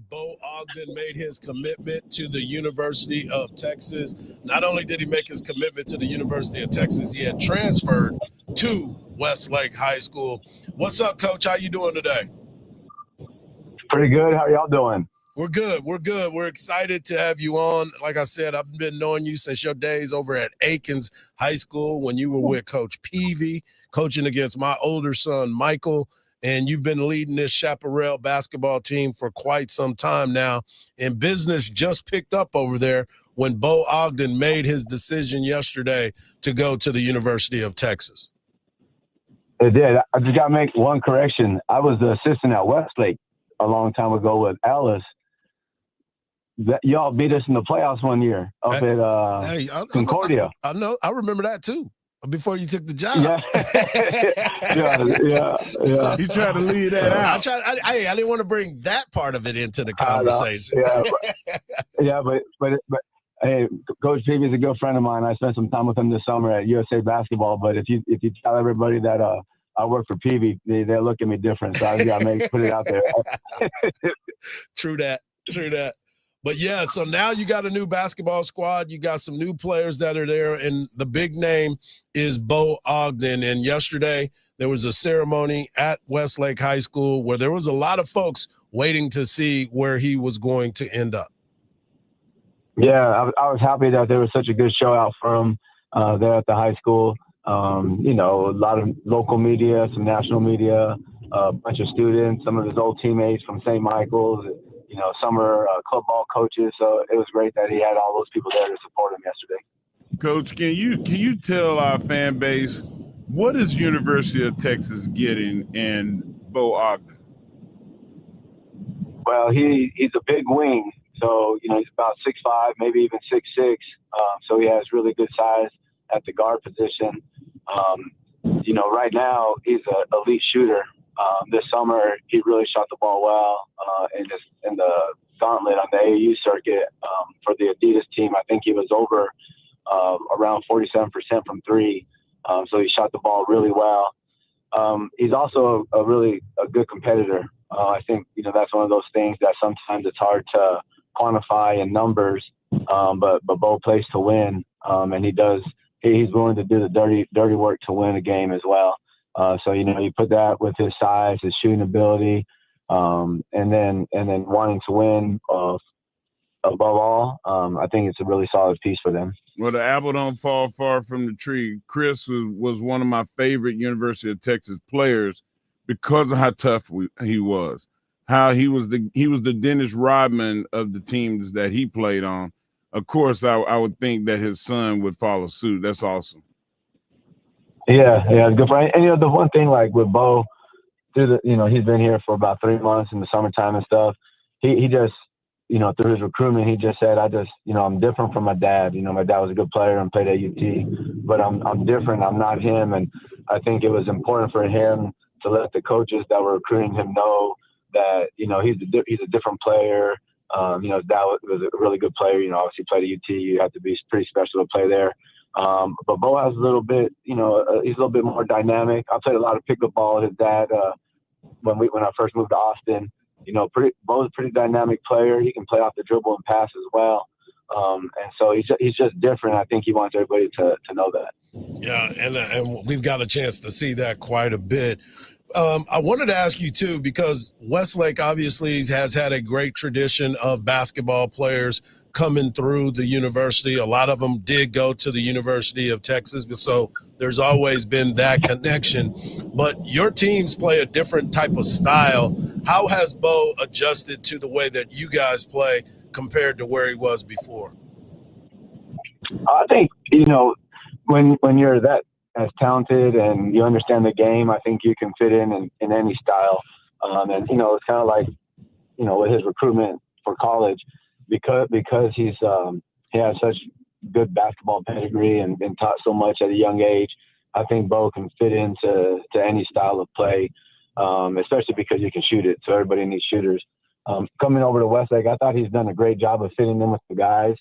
Bo Ogden made his commitment to the University of Texas. Not only did he make his commitment to the University of Texas, he had transferred to Westlake High School. What's up, Coach? How you doing today? Pretty good. How are y'all doing? We're good. We're good. We're excited to have you on. Like I said, I've been knowing you since your days over at Aikens High School when you were with Coach Peavy, coaching against my older son, Michael. And you've been leading this Chaparral basketball team for quite some time now. And business just picked up over there when Bo Ogden made his decision yesterday to go to the University of Texas. It did. I just got to make one correction. I was the assistant at Westlake a long time ago with Alice. Y'all beat us in the playoffs one year up at Concordia. I know. I remember that too. Before you took the job. Yeah. You tried to leave that out. I didn't want to bring that part of it into the conversation. But hey, Coach Peavy is a good friend of mine. I spent some time with him this summer at USA Basketball. But if you tell everybody that I work for Peavy, they look at me different. So I got to put it out there. True that. But yeah, so now you got a new basketball squad. You got some new players that are there, and the big name is Bo Ogden. And yesterday there was a ceremony at Westlake High School where there was a lot of folks waiting to see where he was going to end up. Yeah, I was happy that there was such a good show out for him there at the high school. A lot of local media, some national media, a bunch of students, some of his old teammates from St. Michael's, summer club ball coaches. So it was great that he had all those people there to support him yesterday. Coach, can you tell our fan base what is University of Texas getting in Bo Ogden? Well, he's a big wing, so he's about 6'5", maybe even 6'6". So he has really good size at the guard position. Right now he's an elite shooter. This summer, he really shot the ball well in the gauntlet on the AAU circuit for the Adidas team. I think he was over around 47% from three. So he shot the ball really well. He's also a good competitor. I think that's one of those things that sometimes it's hard to quantify in numbers. But Bo plays to win, and he's willing to do the dirty work to win a game as well. So you put that with his size, his shooting ability, and then wanting to win above all. I think it's a really solid piece for them. Well, the apple don't fall far from the tree. Chris was one of my favorite University of Texas players because of how tough he was. How he was the Dennis Rodman of the teams that he played on. Of course, I would think that his son would follow suit. That's awesome. Yeah, good for him. And the one thing like with Bo, he's been here for about 3 months in the summertime and stuff. He just, through his recruitment, he just said, I'm different from my dad. My dad was a good player and played at UT, but I'm different. I'm not him. And I think it was important for him to let the coaches that were recruiting him know that, he's a different player. His dad was a really good player. Obviously played at UT. You have to be pretty special to play there. But Bo has a little bit, he's a little bit more dynamic. I played a lot of pickup ball with his dad when I first moved to Austin. Bo's a pretty dynamic player. He can play off the dribble and pass as well. And so he's just different. I think he wants everybody to know that. Yeah, and we've got a chance to see that quite a bit. I wanted to ask you, too, because Westlake obviously has had a great tradition of basketball players coming through the university. A lot of them did go to the University of Texas, but so there's always been that connection. But your teams play a different type of style. How has Bo adjusted to the way that you guys play compared to where he was before? I think, when you're that as talented and you understand the game, I think you can fit in any style. And it's kind of like, with his recruitment for college, because he has such good basketball pedigree and been taught so much at a young age. I think Bo can fit into any style of play, especially because you can shoot it. So everybody needs shooters. Coming over to Westlake, I thought he's done a great job of fitting in with the guys.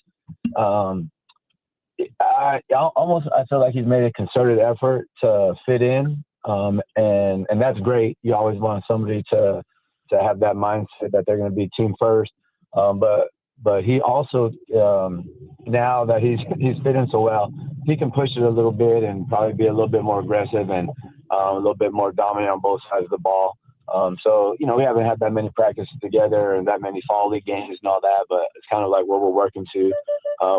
I feel like he's made a concerted effort to fit in, and that's great. You always want somebody to have that mindset that they're going to be team first. But he also, now that he's fit in so well, he can push it a little bit and probably be a little bit more aggressive and a little bit more dominant on both sides of the ball. So we haven't had that many practices together and that many fall league games and all that, but it's kind of like what we're working to,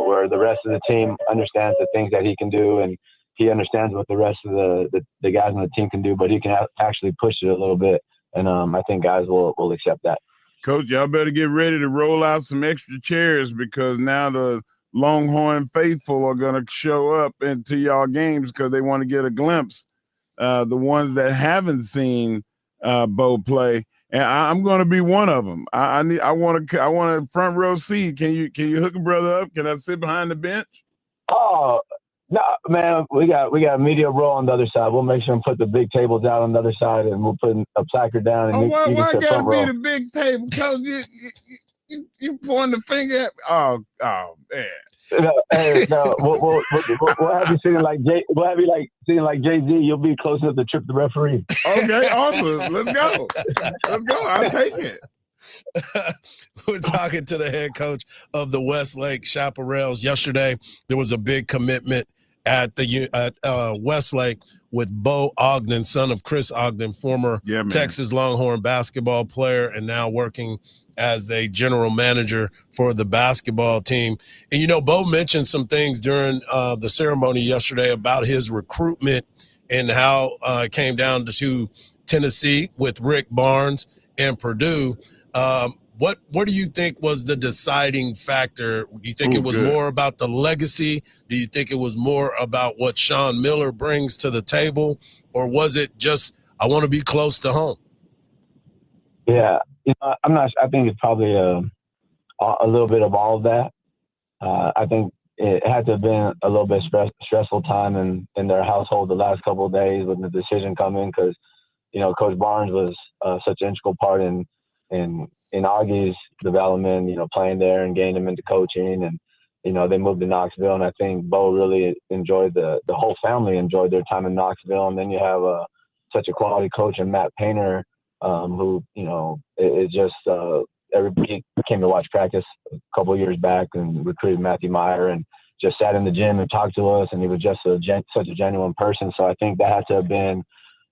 where the rest of the team understands the things that he can do, and he understands what the rest of the guys on the team can do, but he can actually push it a little bit. And I think guys will accept that. Coach, y'all better get ready to roll out some extra chairs, because now the Longhorn faithful are going to show up into y'all games because they want to get a glimpse. The ones that haven't seen Bo play, and I'm going to be one of them. I want a front row seat. Can you hook a brother up? Can I sit behind the bench? Oh no, man, we got a media row on the other side. We'll make sure and put the big tables out on the other side, and we'll put a placard down. And why you can sit gotta front be row. the big table? Because you pointing the finger at. Oh man. No, we'll have you sitting like Jay-Z. You'll be close enough to trip the referee. Okay, awesome. Let's go. I'll take it. We're talking to the head coach of the Westlake Chaparrals. Yesterday, there was a big commitment at Westlake with Bo Ogden, son of Chris Ogden, former Texas Longhorn basketball player, and now working as a general manager for the basketball team. And, Bo mentioned some things during the ceremony yesterday about his recruitment and how it came down to Tennessee with Rick Barnes and Purdue. What do you think was the deciding factor? Do you think it was more about the legacy? Do you think it was more about what Sean Miller brings to the table? Or was it just, I want to be close to home? Yeah, I'm not. I think it's probably a little bit of all of that. I think it had to have been a little bit stressful time in their household the last couple of days when the decision come in, because Coach Barnes was such an integral part in Augie's development. Playing there and getting him into coaching, and they moved to Knoxville, and I think Bo really enjoyed the whole family enjoyed their time in Knoxville, and then you have such a quality coach in Matt Painter. Who is just everybody came to watch practice a couple of years back and recruited Matthew Meyer and just sat in the gym and talked to us, and he was just such a genuine person. So I think that had to have been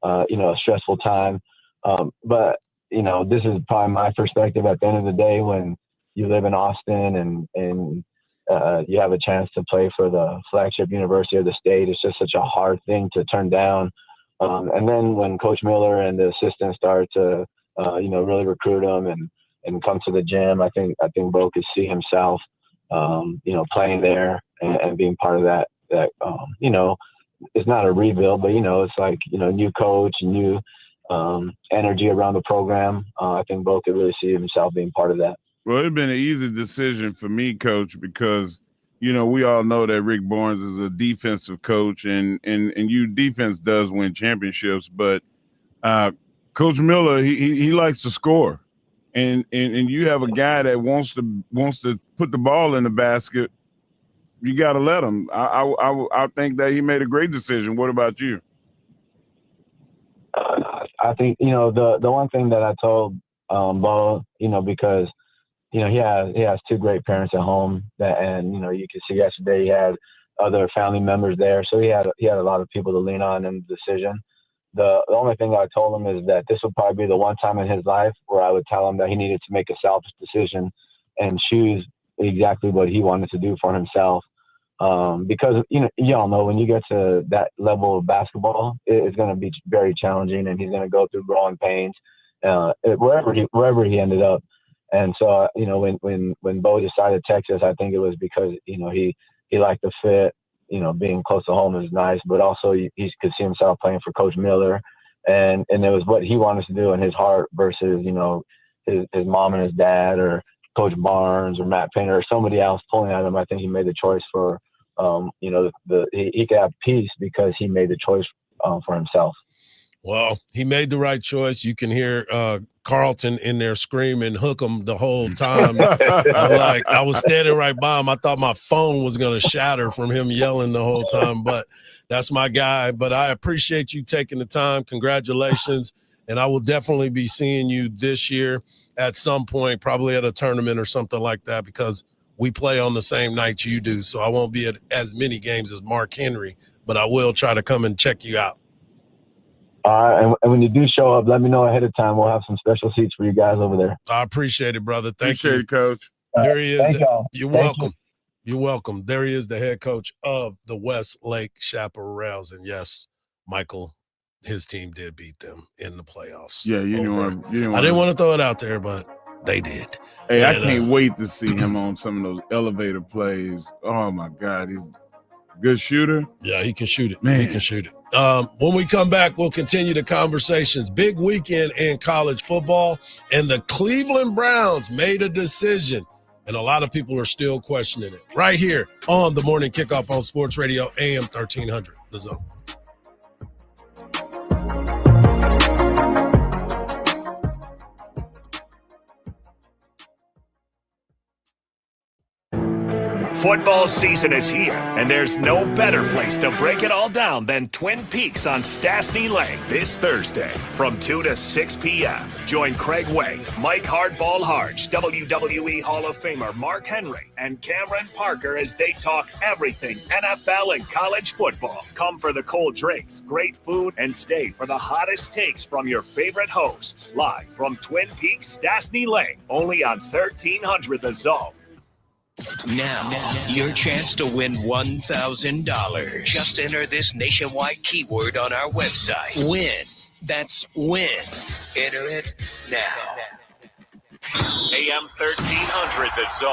a stressful time. But this is probably my perspective. At the end of the day, when you live in Austin and you have a chance to play for the flagship university of the state, it's just such a hard thing to turn down. And then when Coach Miller and the assistants started to, really recruit him and come to the gym, I think Bo could see himself, playing there and being part of that. It's not a rebuild, but it's like new coach, new energy around the program. I think Bo could really see himself being part of that. Well, it'd been an easy decision for me, Coach, because we all know that Rick Barnes is a defensive coach, and defense does win championships. But Coach Miller, he likes to score, and you have a guy that wants to put the ball in the basket. You got to let him. I think that he made a great decision. What about you? I think the one thing that I told Bo, because he has two great parents at home, and you can see yesterday he had other family members there, so he had a lot of people to lean on in the decision. the only thing I told him is that this would probably be the one time in his life where I would tell him that he needed to make a selfish decision and choose exactly what he wanted to do for himself. Because, y'all know when you get to that level of basketball, it's going to be very challenging, and he's going to go through growing pains wherever he ended up. And so, when Bo decided Texas, I think it was because, he liked the fit. Being close to home is nice, but also he could see himself playing for Coach Miller, and it was what he wanted to do in his heart versus, his mom and his dad or Coach Barnes or Matt Painter or somebody else pulling at him. I think he made the choice for, he could have peace because he made the choice for himself. Well, he made the right choice. You can hear Carlton in there screaming, hook him the whole time. I was standing right by him. I thought my phone was going to shatter from him yelling the whole time, but that's my guy. But I appreciate you taking the time. Congratulations. And I will definitely be seeing you this year at some point, probably at a tournament or something like that, because we play on the same night you do. So I won't be at as many games as Mark Henry, but I will try to come and check you out. And when you do show up, let me know ahead of time. We'll have some special seats for you guys over there. I appreciate it, brother. Thank you, Coach. There he is. Thank y'all. You're Thank welcome. You're welcome. There he is, the head coach of the Westlake Chaparrals. And yes, Michael, his team did beat them in the playoffs. Yeah, I didn't want to throw it out there, but they did. Hey, I can't wait to see him on some of those elevator plays. Oh, my God. He's a good shooter. Yeah, he can shoot it. Man. He can shoot it. When we come back, we'll continue the conversations. Big weekend in college football, and the Cleveland Browns made a decision, and a lot of people are still questioning it. Right here on the Morning Kickoff on Sports Radio, AM 1300, The Zone. Football season is here, and there's no better place to break it all down than Twin Peaks on Stastny Lane this Thursday from 2 to 6 p.m. Join Craig Way, Mike Hardball Hardge, WWE Hall of Famer Mark Henry, and Cameron Parker as they talk everything NFL and college football. Come for the cold drinks, great food, and stay for the hottest takes from your favorite hosts. Live from Twin Peaks, Stastny Lane, only on 1300 The Zone. Now, your chance to win $1,000. Just enter this nationwide keyword on our website. Win. That's win. Enter it now. AM 1300 The Zone.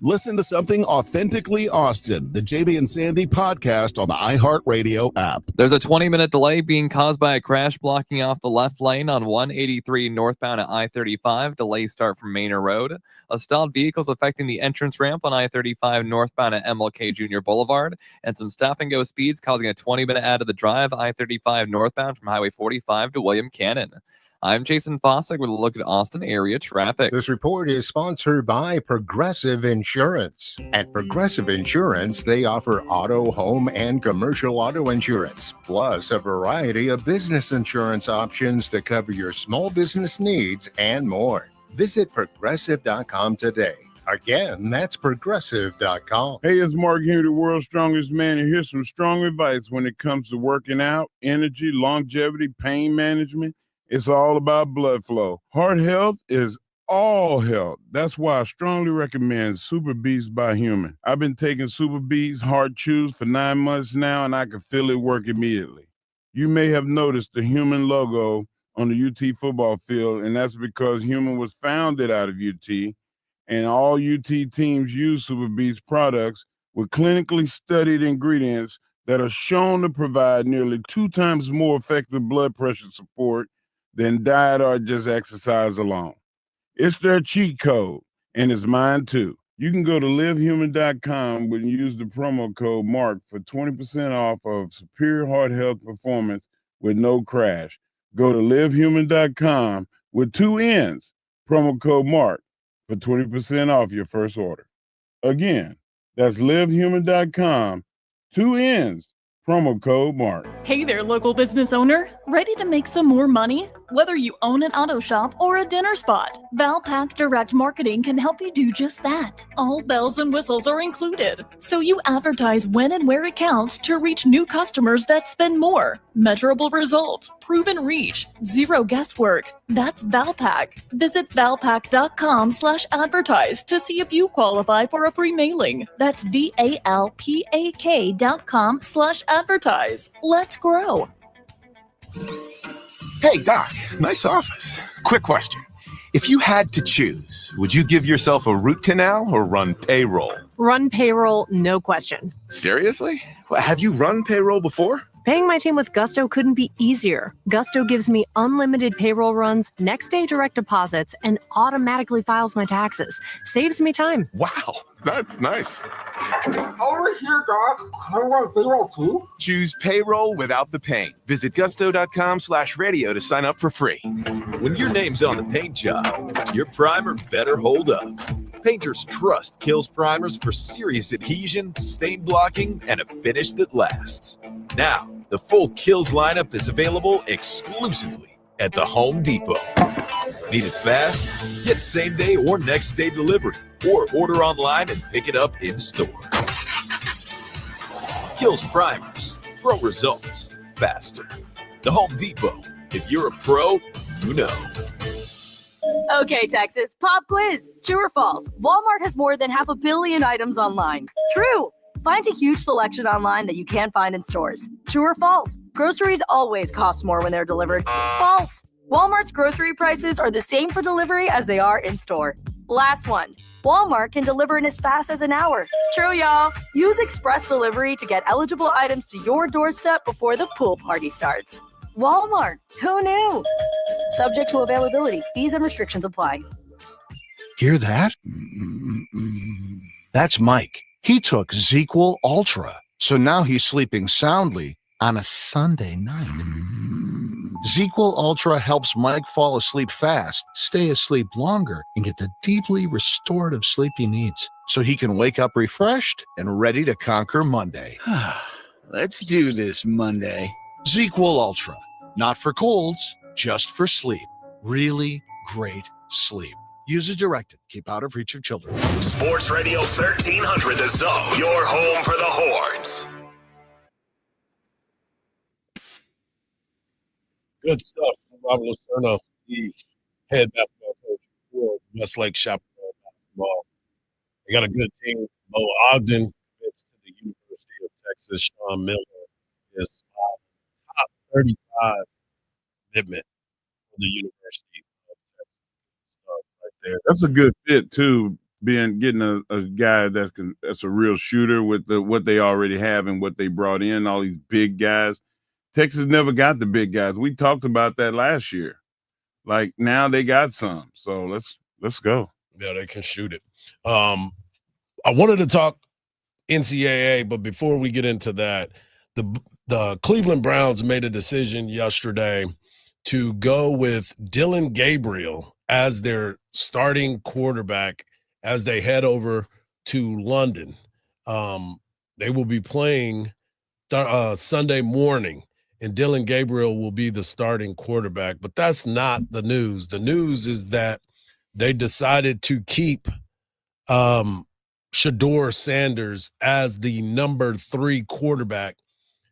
Listen to something authentically Austin, the JB and Sandy podcast on the iHeartRadio app. There's a 20-minute delay being caused by a crash blocking off the left lane on 183 northbound at I-35. Delays start from Manor Road. A stalled vehicles affecting the entrance ramp on I-35 northbound at MLK Jr. Boulevard. And some stop-and-go speeds causing a 20-minute add to the drive I-35 northbound from Highway 45 to William Cannon. I'm Jason Fossick with a look at Austin area traffic. This report is sponsored by Progressive Insurance. At Progressive Insurance, they offer auto, home, and commercial auto insurance, plus a variety of business insurance options to cover your small business needs and more. Visit Progressive.com today. Again, that's Progressive.com. Hey, it's Mark Henry, the world's strongest man, and here's some strong advice when it comes to working out, energy, longevity, pain management. It's all about blood flow. Heart health is all health. That's why I strongly recommend Super Beats by Human. I've been taking Super Beats Heart Chews for 9 months now, and I can feel it work immediately. You may have noticed the Human logo on the UT football field, and that's because Human was founded out of UT, and all UT teams use Super Beats products with clinically studied ingredients that are shown to provide nearly 2 times more effective blood pressure support than diet or just exercise alone. It's their cheat code, and it's mine too. You can go to livehuman.com and use the promo code MARK for 20% off of superior heart health performance with no crash. Go to livehuman.com with 2 N's, promo code MARK for 20% off your first order. Again, that's livehuman.com, 2 N's, promo code MARK. Hey there, local business owner. Ready to make some more money? Whether you own an auto shop or a dinner spot, Valpak Direct Marketing can help you do just that. All bells and whistles are included, so you advertise when and where it counts to reach new customers that spend more. Measurable results, proven reach, zero guesswork. That's Valpak. Visit valpak.com/advertise to see if you qualify for a free mailing. That's VALPAK.com/advertise. Let's grow. Hey, Doc, nice office. Quick question. If you had to choose, would you give yourself a root canal or run payroll? Run payroll, no question. Seriously? Have you run payroll before? Paying my team with Gusto couldn't be easier. Gusto gives me unlimited payroll runs, next day direct deposits, and automatically files my taxes. Saves me time. Wow, that's nice. Over here, Doc. Can I run payroll too? Choose payroll without the pain. Visit gusto.com/radio to sign up for free. When your name's on the paint job, your primer better hold up. Painters trust Kills primers for serious adhesion, stain blocking, and a finish that lasts. Now, the full Kills lineup is available exclusively at the Home Depot. Need it fast? Get same day or next day delivery, or order online and pick it up in store. Kills primers, pro results, faster. The Home Depot. If you're a pro, you know. Okay, Texas, pop quiz. True or false? Walmart has more than 500 million items online. True. Find a huge selection online that you can't find in stores. True or false? Groceries always cost more when they're delivered. False. Walmart's grocery prices are the same for delivery as they are in store. Last one. Walmart can deliver in as fast as an hour. True, y'all. Use express delivery to get eligible items to your doorstep before the pool party starts. Walmart. Who knew? Subject to availability. Fees and restrictions apply. Hear that? That's Mike. He took ZQL Ultra, so now he's sleeping soundly on a Sunday night. ZQL Ultra helps Mike fall asleep fast, stay asleep longer, and get the deeply restorative sleep he needs, so he can wake up refreshed and ready to conquer Monday. Let's do this Monday. ZQL Ultra. Not for colds, just for sleep. Really great sleep. Use as directed. Keep out of reach of children. Sports Radio 1300 The Zone. Your home for the Horns. Good stuff from Robert Lucerno, the head basketball coach for Westlake Chaparral basketball. They got a good team. Bo Ogden commits to the University of Texas. Sean Miller is top 35 commitment for the University of Texas. Right there. That's a good fit too. Getting a guy that's a real shooter with what they already have and what they brought in, all these big guys. Texas never got the big guys. We talked about that last year. Like now they got some. So let's go. Yeah, they can shoot it. I wanted to talk NCAA, but before we get into that, the Cleveland Browns made a decision yesterday to go with Dylan Gabriel as their starting quarterback as they head over to London. They will be playing Sunday morning, and Dylan Gabriel will be the starting quarterback. But that's not the news. The news is that they decided to keep Shedeur Sanders as the number 3 quarterback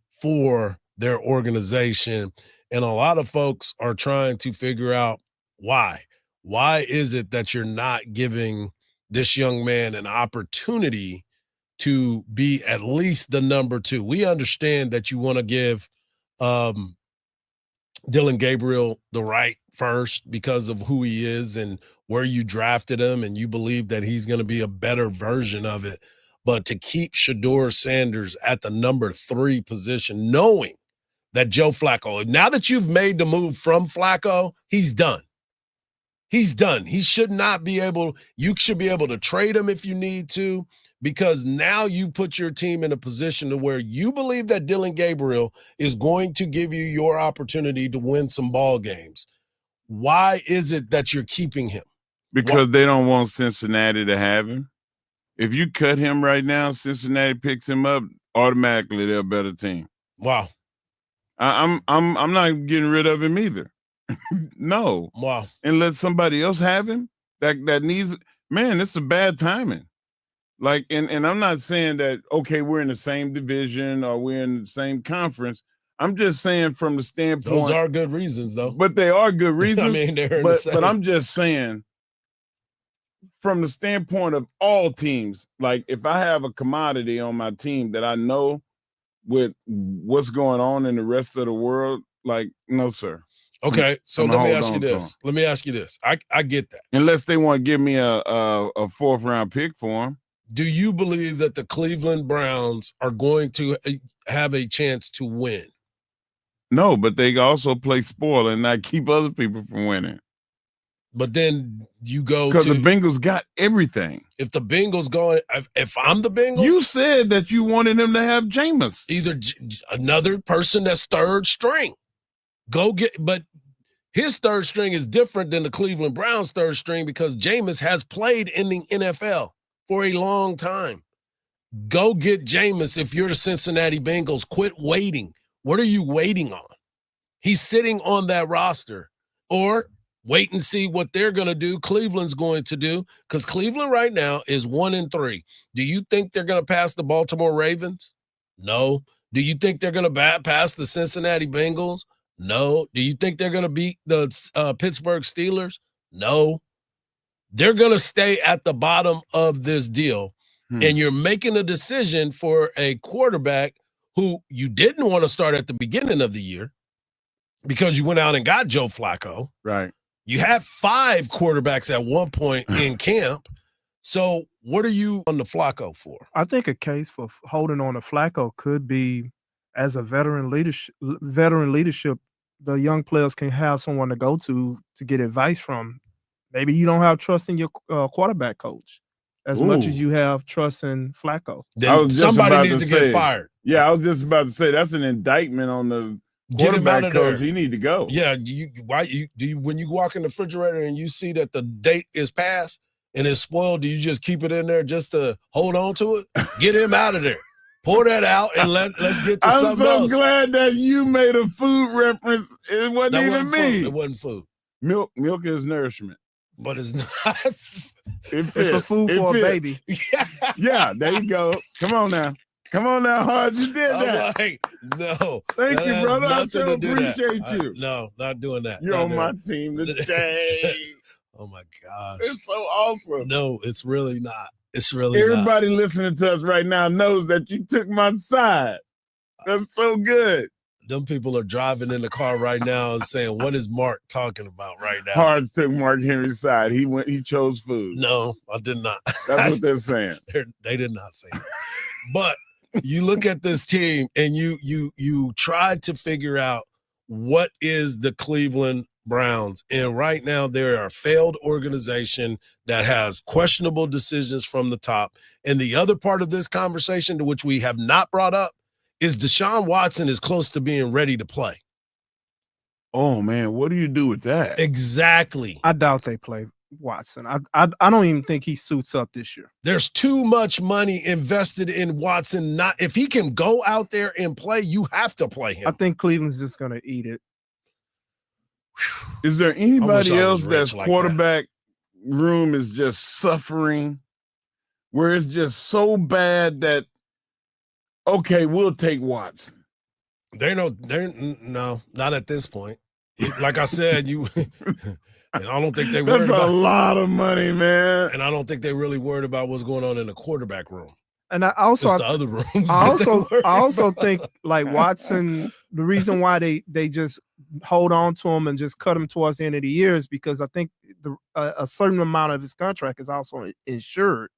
for their organization. And a lot of folks are trying to figure out why. Why is it that you're not giving this young man an opportunity to be at least the number 2? We understand that you want to give Dylan Gabriel the right first because of who he is and where you drafted him, and you believe that he's going to be a better version of it. But to keep Shedeur Sanders at the number 3 position, knowing that Joe Flacco, now that you've made the move from Flacco, he's done. He's done. He should not be able – you should be able to trade him if you need to, because now you put your team in a position to where you believe that Dylan Gabriel is going to give you your opportunity to win some ball games. Why is it that you're keeping him? Because they don't want Cincinnati to have him. If you cut him right now, Cincinnati picks him up, automatically they're a better team. Wow. I'm not getting rid of him either. No. Wow. And let somebody else have him that needs man, it's a bad timing. Like, and I'm not saying that, okay, we're in the same division or we're in the same conference. I'm just saying from the standpoint. Those are good reasons, though. But they are good reasons. I mean, they're in the same. But I'm just saying from the standpoint of all teams, like if I have a commodity on my team that I know with what's going on in the rest of the world, like, no, sir. Okay, so let me ask you this. Let me ask you this. I get that. Unless they want to give me a fourth round pick for him. Do you believe that the Cleveland Browns are going to have a chance to win? No, but they also play spoil and not keep other people from winning. But then you go because the Bengals got everything. If the Bengals go, if I'm the Bengals, you said that you wanted him to have Jameis. Either another person that's third string. Go get, but his third string is different than the Cleveland Browns' third string because Jameis has played in the NFL for a long time. Go get Jameis if you're the Cincinnati Bengals. Quit waiting. What are you waiting on? He's sitting on that roster. Or wait and see what they're going to do. Cleveland's going to do because Cleveland right now is 1-3. Do you think they're going to pass the Baltimore Ravens? No. Do you think they're going to pass the Cincinnati Bengals? No. Do you think they're going to beat the Pittsburgh Steelers? No. They're going to stay at the bottom of this deal, and you're making a decision for a quarterback who you didn't want to start at the beginning of the year because you went out and got Joe Flacco. Right. You had 5 quarterbacks at one point in camp. So what are you on the Flacco for? I think a case for holding on to Flacco could be as a veteran leadership, the young players can have someone to go to get advice from. Maybe you don't have trust in your quarterback coach as much as you have trust in Flacco. Then somebody needs to get fired. Yeah, I was just about to say that's an indictment on the quarterback coach. He need to go. Yeah, when you walk in the refrigerator and you see that the date is passed and it's spoiled, do you just keep it in there just to hold on to it? Get him out of there. Pour that out and let's get to something else. I'm so glad that you made a food reference. It wasn't even me. Food. It wasn't food. Milk is nourishment. But it's not. It's a food for a baby. Yeah, there you go. Come on now, Hardge. You did that. Like, no. Thank you, brother. I so appreciate you. No, not doing that. You're on my team today. Oh my gosh. It's so awesome. No, it's really not. It's really everybody listening to us right now knows that you took my side. That's so good. Them people are driving in the car right now and saying, "What is Mark talking about right now?" Hardge took Mark Henry's side. He chose food. No, I did not. That's what they're saying. They did not say that. But you look at this team and you try to figure out what is the Cleveland Browns. And right now they are a failed organization that has questionable decisions from the top. And the other part of this conversation, to which we have not brought up, is Deshaun Watson is close to being ready to play. Oh, man, what do you do with that? Exactly. I doubt they play Watson. I don't even think he suits up this year. There's too much money invested in Watson. Not if he can go out there and play, you have to play him. I think Cleveland's just going to eat it. Is there anybody else that's like quarterback room is just suffering, where it's just so bad that, okay, we'll take Watson? They're no, not at this point. Like I said, and I don't think they worried about. That's a lot of money, man. And I don't think they really worried about what's going on in the quarterback room. And I also just the other rooms. I also think like Watson, the reason why they just hold on to him and just cut him towards the end of the year is because I think a certain amount of his contract is also insured.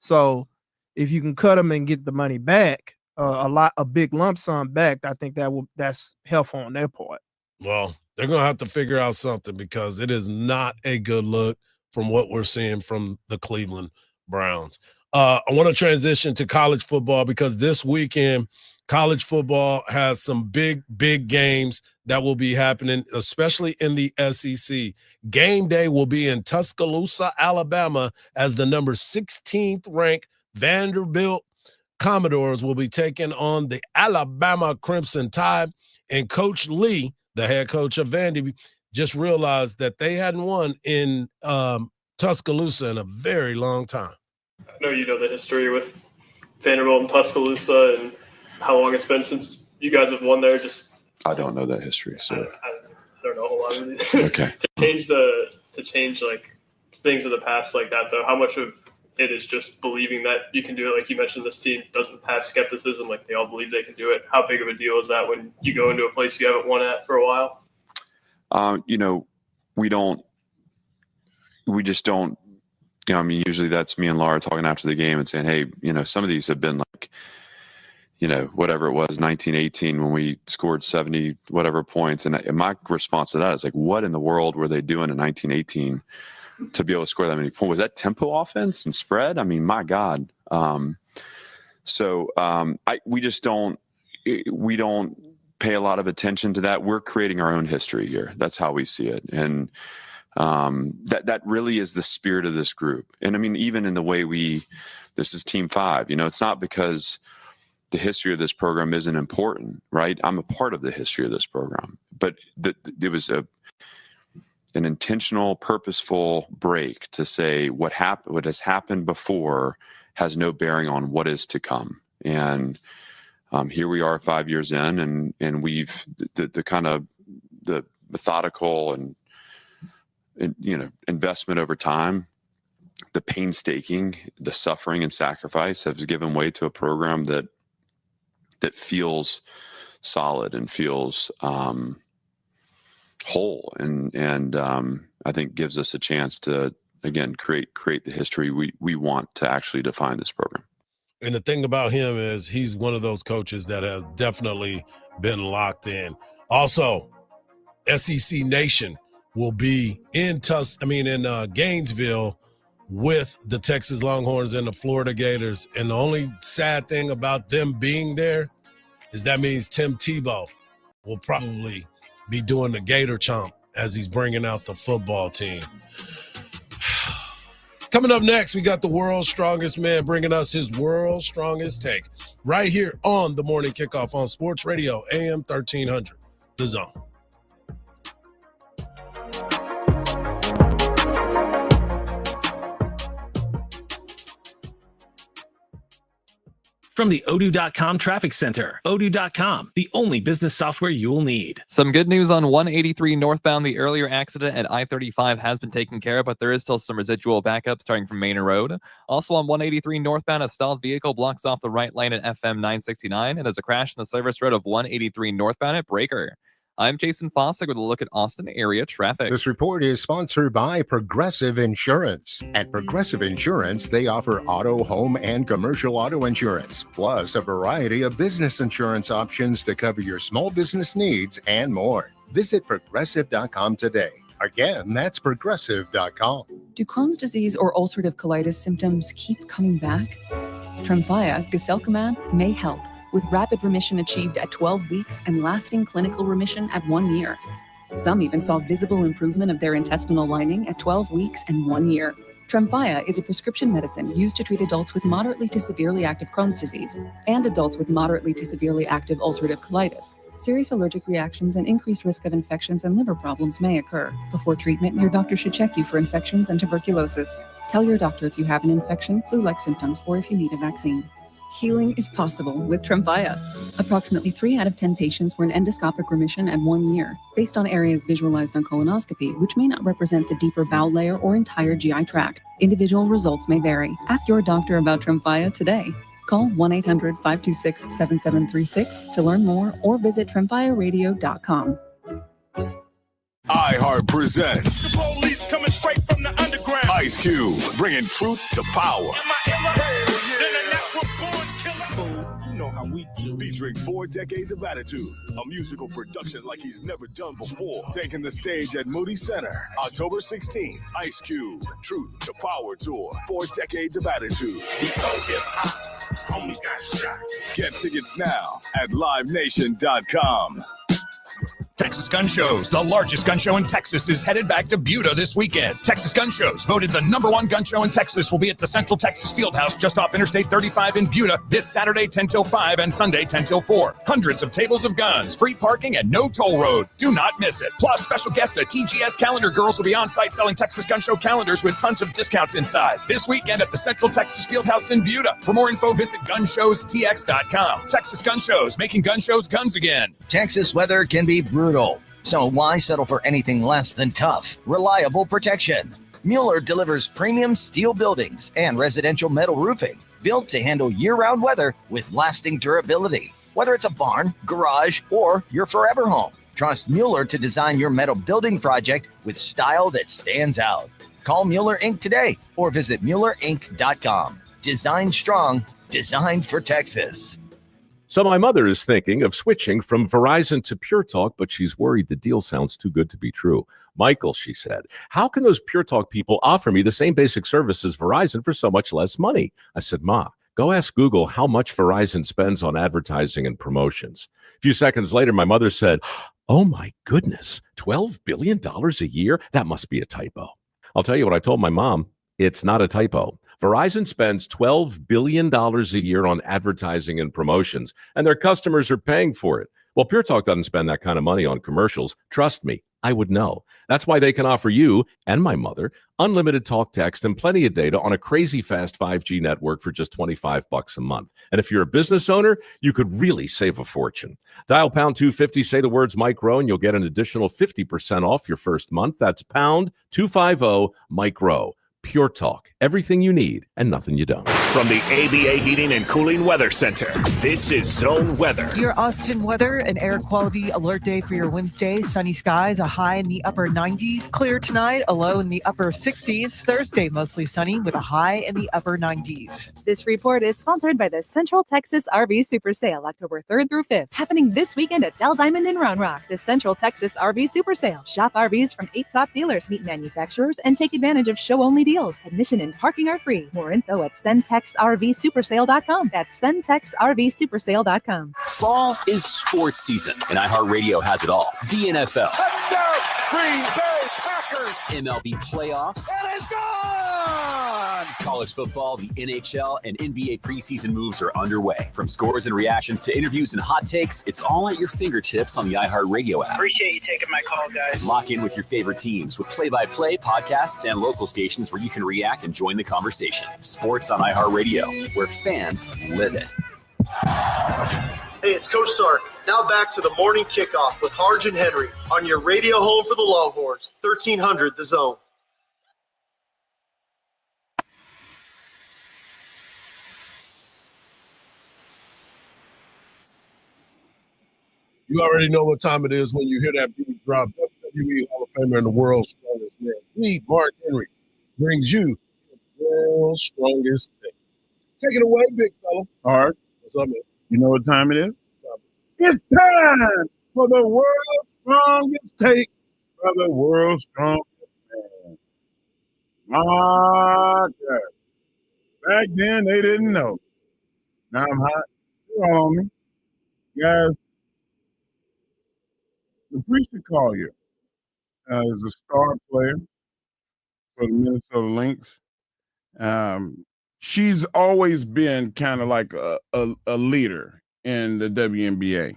So if you can cut him and get the money back, a big lump sum back, I think that's helpful on their part. Well, they're going to have to figure out something because it is not a good look from what we're seeing from the Cleveland Browns. I want to transition to college football because this weekend, college football has some big games that will be happening, especially in the SEC. Game day will be in Tuscaloosa, Alabama, as the number 16th ranked Vanderbilt Commodores will be taking on the Alabama Crimson Tide. And Coach Lee, the head coach of Vandy, just realized that they hadn't won in Tuscaloosa in a very long time. I know you know the history with Vanderbilt and Tuscaloosa and how long it's been since you guys have won there. I don't know that history, so I don't know a whole lot of it. Okay. to change like things of the past like that, though, how much of it is just believing that you can do it? Like you mentioned, this team doesn't have skepticism, like they all believe they can do it. How big of a deal is that when you go into a place you haven't won at for a while? We just don't, usually that's me and Laura talking after the game and saying, hey, some of these have been like, whatever it was, 1918 when we scored 70 whatever points. And my response to that is like, what in the world were they doing in 1918 to be able to score that many points? Was that tempo offense and spread? I mean, my God. We just don't pay a lot of attention to that. We're creating our own history here. That's how we see it. And that really is the spirit of this group. And I mean, even in the way this is Team 5, it's not because the history of this program isn't important, right? I'm a part of the history of this program, but there was an intentional, purposeful break to say what has happened before has no bearing on what is to come. And here we are 5 years in, and we've the kind of the methodical and investment over time, the painstaking, the suffering and sacrifice has given way to a program that feels solid and feels whole, and I think gives us a chance to again create the history we want to actually define this program. And the thing about him is he's one of those coaches that has definitely been locked in. Also, SEC Nation will be in Gainesville with the Texas Longhorns and the Florida Gators. And the only sad thing about them being there is that means Tim Tebow will probably be doing the Gator chomp as he's bringing out the football team. Coming up next, we got the world's strongest man bringing us his world's strongest take right here on the Morning Kickoff on Sports Radio, AM 1300, The Zone. From the Odoo.com Traffic Center, Odoo.com, the only business software you will need. Some good news on 183 northbound. The earlier accident at I-35 has been taken care of, but there is still some residual backup starting from Manor Road. Also on 183 northbound, a stalled vehicle blocks off the right lane at FM 969, and there's a crash in the service road of 183 northbound at Breaker. I'm Jason Fossick with a look at Austin area traffic. This report is sponsored by Progressive Insurance. At Progressive Insurance, they offer auto, home, and commercial auto insurance, plus a variety of business insurance options to cover your small business needs and more. Visit Progressive.com today. Again, that's Progressive.com. Do Crohn's disease or ulcerative colitis symptoms keep coming back? Tremfya, guselkumab, may help, with rapid remission achieved at 12 weeks and lasting clinical remission at 1 year. Some even saw visible improvement of their intestinal lining at 12 weeks and 1 year. Tremfya is a prescription medicine used to treat adults with moderately to severely active Crohn's disease and adults with moderately to severely active ulcerative colitis. Serious allergic reactions and increased risk of infections and liver problems may occur. Before treatment, your doctor should check you for infections and tuberculosis. Tell your doctor if you have an infection, flu-like symptoms, or if you need a vaccine. Healing is possible with Tremfya. Approximately 3 out of 10 patients were in endoscopic remission at 1 year, based on areas visualized on colonoscopy, which may not represent the deeper bowel layer or entire GI tract. Individual results may vary. Ask your doctor about Tremfya today. Call 1-800-526-7736 to learn more or visit tremfyaradio.com. iHeart presents The police coming straight from the underground. Ice Cube, bringing truth to power. Featuring 4 decades of attitude, a musical production like he's never done before. Taking the stage at Moody Center, October 16th. Ice Cube, Truth to Power Tour, 4 decades of attitude. Homies got shot. Get tickets now at livenation.com. Texas Gun Shows, the largest gun show in Texas, is headed back to Buda this weekend. Texas Gun Shows, voted the #1 gun show in Texas, will be at the Central Texas Fieldhouse just off Interstate 35 in Buda this Saturday 10 till 5 and Sunday 10 till 4. Hundreds of tables of guns, free parking, and no toll road. Do not miss it. Plus, special guest, the TGS Calendar Girls will be on site selling Texas Gun Show calendars with tons of discounts inside. This weekend at the Central Texas Fieldhouse in Buda. For more info, visit gunshowstx.com. Texas Gun Shows, making gun shows guns again. Texas weather can be brutal. So why settle for anything less than tough, reliable protection? Mueller delivers premium steel buildings and residential metal roofing built to handle year-round weather with lasting durability. Whether it's a barn, garage, or your forever home, trust Mueller to design your metal building project with style that stands out. Call Mueller Inc. today or visit MuellerInc.com. Design strong, designed for Texas. So my mother is thinking of switching from Verizon to Pure Talk, but she's worried the deal sounds too good to be true. Michael, she said, how can those Pure Talk people offer me the same basic service as Verizon for so much less money? I said, Ma, go ask Google how much Verizon spends on advertising and promotions. A few seconds later, my mother said, oh my goodness, $12 billion a year? That must be a typo. I'll tell you what I told my mom. It's not a typo. Verizon spends $12 billion a year on advertising and promotions, and their customers are paying for it. Well, Pure Talk doesn't spend that kind of money on commercials. Trust me, I would know. That's why they can offer you and my mother unlimited talk, text, and plenty of data on a crazy fast 5G network for just $25 a month. And if you're a business owner, you could really save a fortune. Dial pound 250, say the words Mike Rowe, and you'll get an additional 50% off your first month. That's pound 250 Mike Rowe. Pure Talk, everything you need and nothing you don't. From the ABA Heating and Cooling Weather Center, this is Zone Weather. Your Austin weather, an air quality alert day for your Wednesday. Sunny skies, a high in the upper 90s. Clear tonight, a low in the upper 60s. Thursday, mostly sunny with a high in the upper 90s. This report is sponsored by the Central Texas RV Super Sale, October 3rd through 5th, happening this weekend at Del Diamond in Round Rock. The Central Texas RV Super Sale. Shop RVs from 8 top dealers, meet manufacturers, and take advantage of show-only deals. Admission and parking are free. More info at centexrvsupersale.com. That's centexrvsupersale.com. Fall is sports season, and iHeartRadio has it all. The NFL. Touchdown, Green Bay Packers. MLB playoffs. It is gone. College football, the NHL, and NBA preseason moves are underway. From scores and reactions to interviews and hot takes, it's all at your fingertips on the iHeartRadio app. Appreciate you taking my call, guys. Lock in with your favorite teams with play-by-play podcasts and local stations where you can react and join the conversation. Sports on iHeartRadio, where fans live it. Hey, it's Coach Sark. Now back to the morning kickoff with Hardge and Henry on your radio home for the Longhorns, 1300 The Zone. You already know what time it is when you hear that beat drop. WWE Hall of Famer and the world's strongest man, Mark Henry, brings you the world's strongest thing. Take it away, big fella. All right. What's up, man? You know what time it is? It's time for the world's strongest take by the world's strongest man. My God. Back then, they didn't know. Now I'm hot. You're on me. Guys, the Preacher Collier is a star player for the Minnesota Lynx. She's always been kind of like a leader in the WNBA.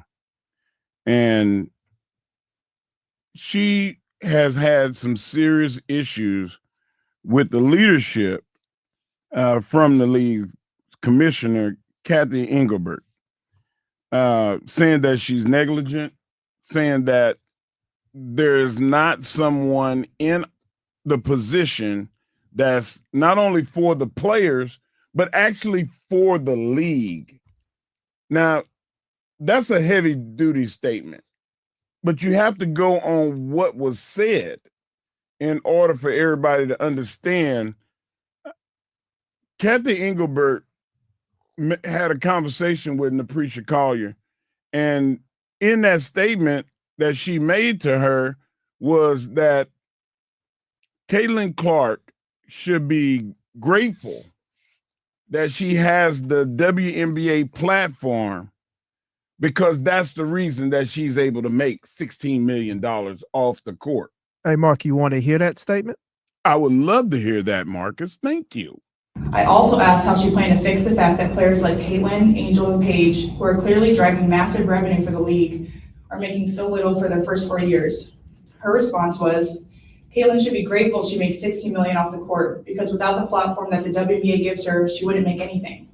And she has had some serious issues with the leadership from the league commissioner, Kathy Engelbert, saying that she's negligent, saying that there is not someone in the position that's not only for the players, but actually for the league. Now, that's a heavy duty statement, but you have to go on what was said in order for everybody to understand. Kathy Engelbert had a conversation with Naprecia Collier, and in that statement that she made to her was that Caitlin Clark should be grateful that she has the WNBA platform, because that's the reason that she's able to make $16 million off the court. Hey, Mark, you want to hear that statement? I would love to hear that, Marcus. Thank you. I also asked how she planned to fix the fact that players like Caitlin, Angel, and Paige, who are clearly driving massive revenue for the league, are making so little for their first 4 years. Her response was, Caitlin should be grateful she makes $60 million off the court, because without the platform that the WNBA gives her, she wouldn't make anything.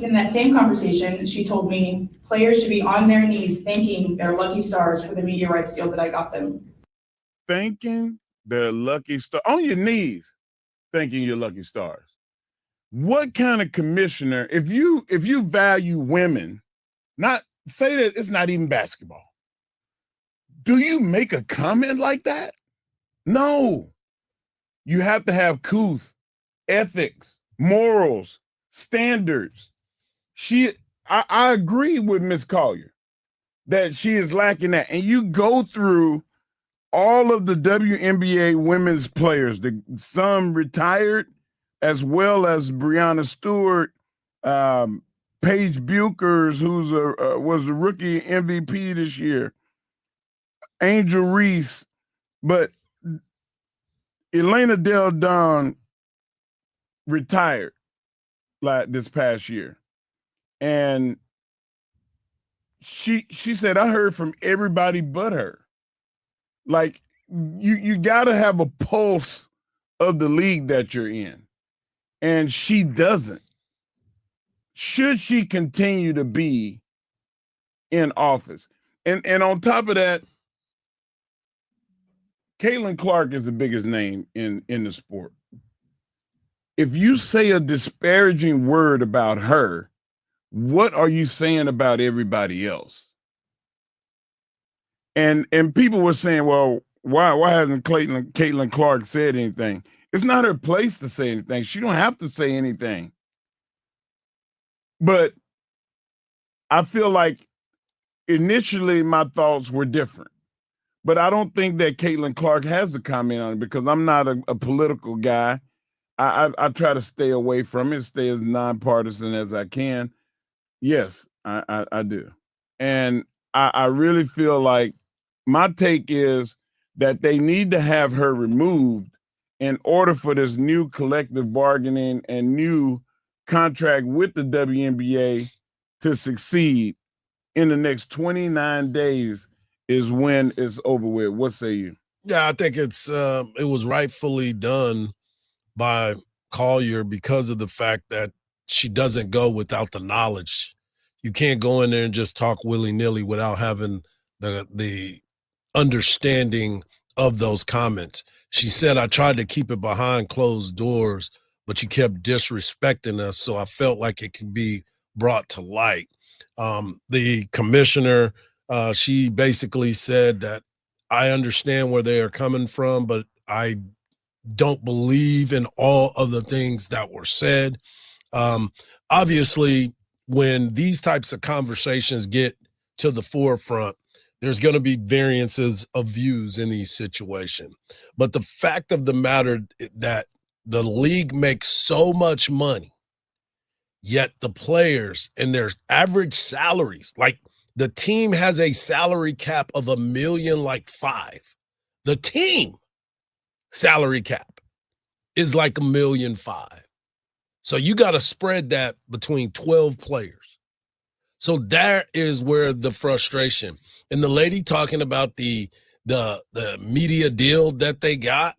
In that same conversation, she told me players should be on their knees thanking their lucky stars for the media rights deal that I got them. Thanking their lucky star on your knees, thanking your lucky stars. What kind of commissioner, if you value women, not say that it's not even basketball, do you make a comment like that? No. You have to have couth, ethics, morals, standards. I agree with Miss Collier that she is lacking that. And you go through all of the WNBA women's players, some retired, as well as Breanna Stewart, Paige Buchers, who's was the rookie MVP this year, Angel Reese, but Elena Del Don retired like this past year. And she said, I heard from everybody but her. Like, you got to have a pulse of the league that you're in. And she doesn't. Should she continue to be in office? And on top of that, Caitlin Clark is the biggest name in the sport. If you say a disparaging word about her, what are you saying about everybody else? And people were saying, well, why hasn't Caitlin Clark said anything? It's not her place to say anything. She don't have to say anything. But I feel like initially my thoughts were different. But I don't think that Caitlin Clark has to comment on it because I'm not a political guy. I try to stay away from it, stay as nonpartisan as I can. Yes, I do. And I really feel like my take is that they need to have her removed in order for this new collective bargaining and new contract with the WNBA to succeed in the next 29 days is when it's over with. What say you? Yeah, I think it was rightfully done by Collier because of the fact that she doesn't go without the knowledge. You can't go in there and just talk willy-nilly without having the understanding of those comments. She said, I tried to keep it behind closed doors, but you kept disrespecting us, so I felt like it could be brought to light. The commissioner, she basically said that I understand where they are coming from, but I don't believe in all of the things that were said. Obviously, when these types of conversations get to the forefront, there's going to be variances of views in these situations. But the fact of the matter that the league makes so much money, yet the players and their average salaries, like the team has a salary cap of $1.5 million. The team salary cap is like $1.5 million. So you got to spread that between 12 players. So there is where the frustration. And the lady talking about the media deal that they got,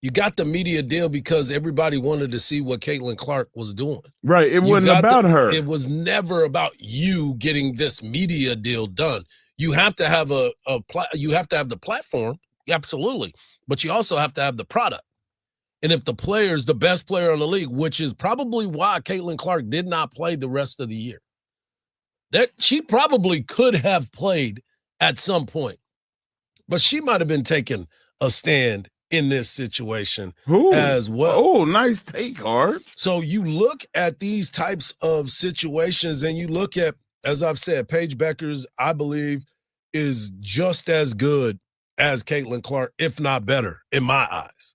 you got the media deal because everybody wanted to see what Caitlin Clark was doing. Right. It wasn't about her. It was never about you getting this media deal done. You have to have you have to have the platform, absolutely, but you also have to have the product. And if the player's the best player in the league, which is probably why Caitlin Clark did not play the rest of the year, that she probably could have played at some point, but she might have been taking a stand in this situation as well. Oh, nice take, Hardge. So you look at these types of situations and you look at, as I've said, Paige Buchers, I believe, is just as good as Caitlin Clark, if not better, in my eyes.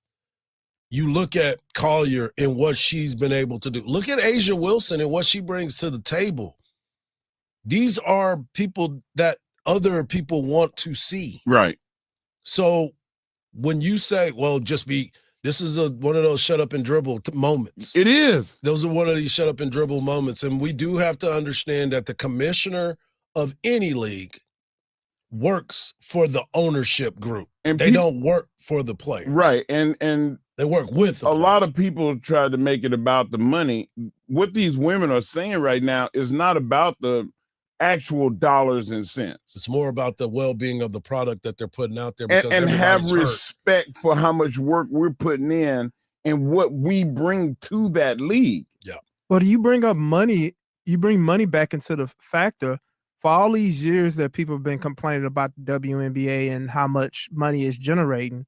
You look at Collier and what she's been able to do. Look at Asia Wilson and what she brings to the table. These are people that other people want to see. Right. So when you say, well, this is one of those shut up and dribble moments. It is. Those are one of these shut up and dribble moments. And we do have to understand that the commissioner of any league works for the ownership group. And they don't work for the player. Right. And they work with a lot of people try to make it about the money. What these women are saying right now is not about the actual dollars and cents. It's more about the well-being of the product that they're putting out there. Because and have everybody's hurt. respect for how much work we're putting in and what we bring to that league. Yeah. But you bring up money, you bring money back into the factor. For all these years that people have been complaining about the WNBA and how much money is generating,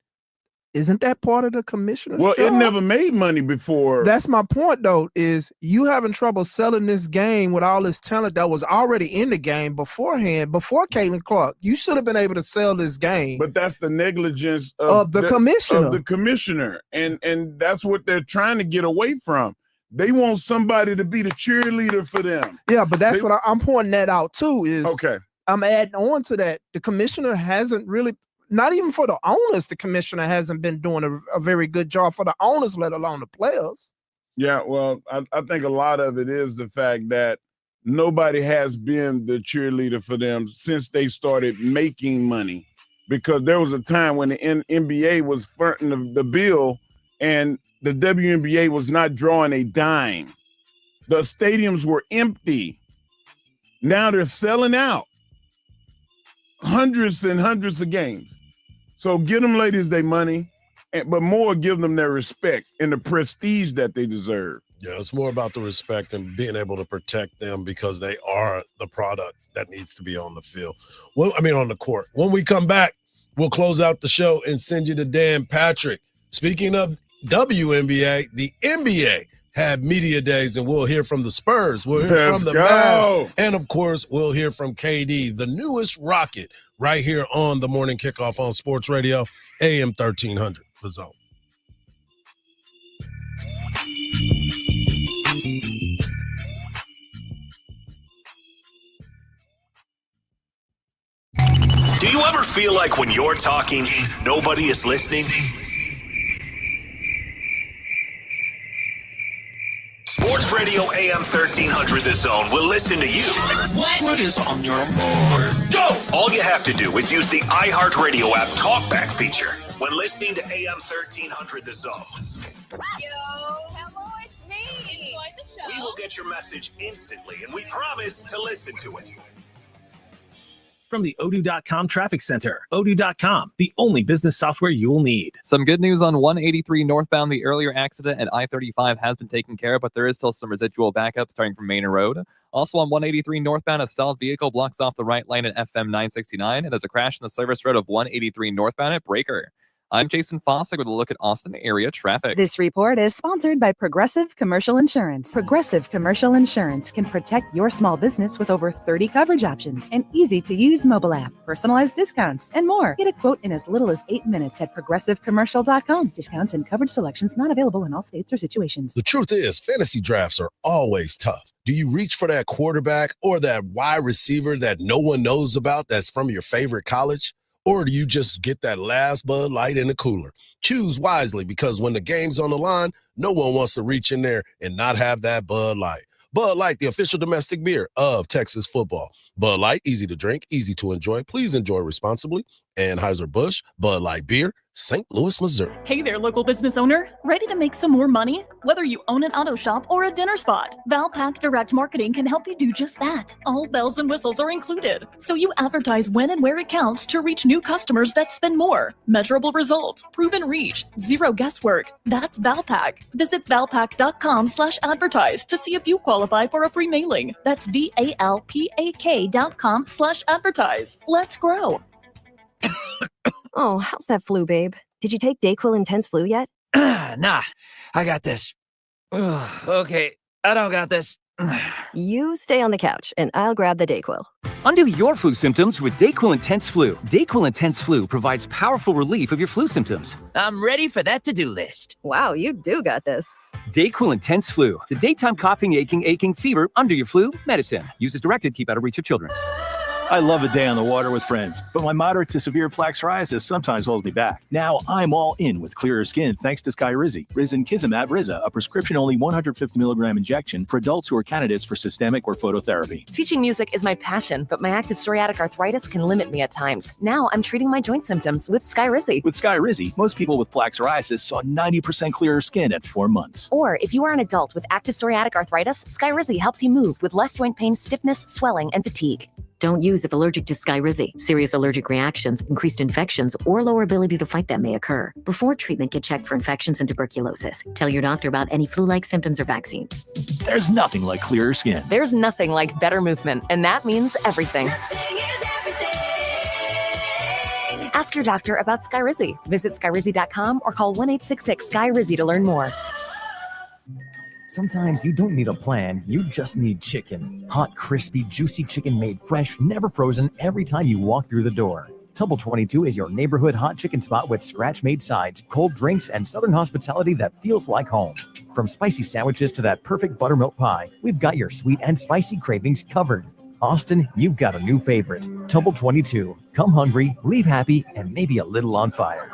isn't that part of the commissioner's Well, job? it never made money before. That's my point, though, is you having trouble selling this game with all this talent that was already in the game beforehand, before Caitlin Clark. You should have been able to sell this game. But that's the negligence of the commissioner. Of the commissioner. And that's what they're trying to get away from. They want somebody to be the cheerleader for them. Yeah, but that's what I'm pointing that out, too, is okay. I'm adding on to that. The commissioner hasn't really, not even for the owners, the commissioner hasn't been doing a very good job for the owners, let alone the players. Yeah, well, I think a lot of it is the fact that nobody has been the cheerleader for them since they started making money. Because there was a time when the NBA was fronting the bill and the WNBA was not drawing a dime. The stadiums were empty. Now they're selling out. Hundreds and hundreds of games. So give them ladies their money, but more give them their respect and the prestige that they deserve. Yeah, it's more about the respect and being able to protect them because they are the product that needs to be on the field. Well, on the court. When we come back, we'll close out the show and send you to Dan Patrick. Speaking of WNBA, the NBA had media days, and we'll hear from the Spurs. We'll hear from the Mavs. And, of course, we'll hear from KD, the newest Rocket, right here on the Morning Kickoff on Sports Radio, AM 1300, The Zone. Do you ever feel like when you're talking, nobody is listening? Sports Radio AM 1300 The Zone will listen to you. What is on your mind? Go! All you have to do is use the iHeartRadio app Talkback feature when listening to AM 1300 The Zone. Hello, it's me. Enjoy the show. We will get your message instantly, and we promise to listen to it. From the Odoo.com Traffic Center. Odoo.com, the only business software you will need. Some good news on 183 northbound. The earlier accident at I-35 has been taken care of, but there is still some residual backup starting from Manor Road. Also on 183 northbound, a stalled vehicle blocks off the right lane at FM 969, and there's a crash in the service road of 183 northbound at Breaker. I'm Jason Fossick with a look at Austin area traffic. This report is sponsored by Progressive Commercial Insurance. Progressive Commercial Insurance can protect your small business with over 30 coverage options, an easy-to-use mobile app, personalized discounts, and more. Get a quote in as little as 8 minutes at progressivecommercial.com. Discounts and coverage selections not available in all states or situations. The truth is, fantasy drafts are always tough. Do you reach for that quarterback or that wide receiver that no one knows about that's from your favorite college? Or do you just get that last Bud Light in the cooler? Choose wisely, because when the game's on the line, no one wants to reach in there and not have that Bud Light. Bud Light, the official domestic beer of Texas football. Bud Light, easy to drink, easy to enjoy. Please enjoy responsibly. Anheuser-Busch, Bud Light Beer, St. Louis, Missouri. Hey there, local business owner. Ready to make some more money? Whether you own an auto shop or a dinner spot, Valpak Direct Marketing can help you do just that. All bells and whistles are included, so you advertise when and where it counts to reach new customers that spend more. Measurable results, proven reach, zero guesswork. That's Valpak. Visit valpak.com/advertise to see if you qualify for a free mailing. That's VALPAK.com/advertise. Let's grow. Oh, how's that flu, babe? Did you take Dayquil Intense Flu yet? Nah, I got this. Ugh, okay, I don't got this. You stay on the couch, and I'll grab the Dayquil. Undo your flu symptoms with Dayquil Intense Flu. Dayquil Intense Flu provides powerful relief of your flu symptoms. I'm ready for that to-do list. Wow, you do got this. Dayquil Intense Flu. The daytime coughing, aching, fever under your flu medicine. Use as directed. Keep out of reach of children. I love a day on the water with friends, but my moderate to severe plaque psoriasis sometimes holds me back. Now I'm all in with clearer skin thanks to Skyrizi. Risankizumab Riza, a prescription-only 150 milligram injection for adults who are candidates for systemic or phototherapy. Teaching music is my passion, but my active psoriatic arthritis can limit me at times. Now I'm treating my joint symptoms with Skyrizi. With Skyrizi, most people with plaque psoriasis saw 90% clearer skin at 4 months. Or if you are an adult with active psoriatic arthritis, Skyrizi helps you move with less joint pain, stiffness, swelling, and fatigue. Don't use if allergic to Skyrizi. Serious allergic reactions, increased infections, or lower ability to fight them may occur. Before treatment, get checked for infections and tuberculosis. Tell your doctor about any flu-like symptoms or vaccines. There's nothing like clearer skin. There's nothing like better movement, and that means everything. Ask your doctor about Skyrizi. Visit Skyrizi.com or call 1-866-SKY-RIZI to learn more. Sometimes you don't need a plan, you just need chicken. Hot, crispy, juicy chicken made fresh, never frozen, every time you walk through the door. Tumble 22 is your neighborhood hot chicken spot with scratch-made sides, cold drinks, and southern hospitality that feels like home. From spicy sandwiches to that perfect buttermilk pie, we've got your sweet and spicy cravings covered. Austin, you've got a new favorite. Tumble 22. Come hungry, leave happy, and maybe a little on fire.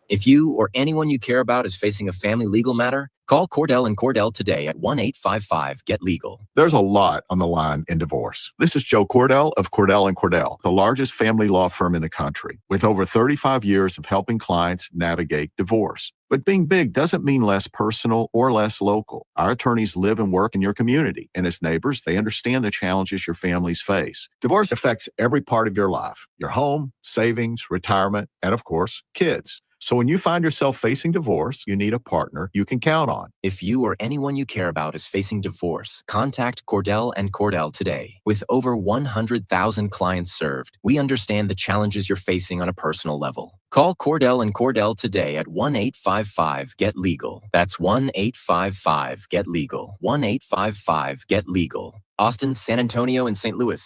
If you or anyone you care about is facing a family legal matter, call Cordell & Cordell today at 1-855-GET-LEGAL. There's a lot on the line in divorce. This is Joe Cordell of Cordell & Cordell, the largest family law firm in the country, with over 35 years of helping clients navigate divorce. But being big doesn't mean less personal or less local. Our attorneys live and work in your community, and as neighbors, they understand the challenges your families face. Divorce affects every part of your life, your home, savings, retirement, and of course, kids. So when you find yourself facing divorce, you need a partner you can count on. If you or anyone you care about is facing divorce, contact Cordell & Cordell today. With over 100,000 clients served, we understand the challenges you're facing on a personal level. Call Cordell & Cordell today at 1-855-GET-LEGAL. That's 1-855-GET-LEGAL. 1-855-GET-LEGAL. Austin, San Antonio, and St. Louis.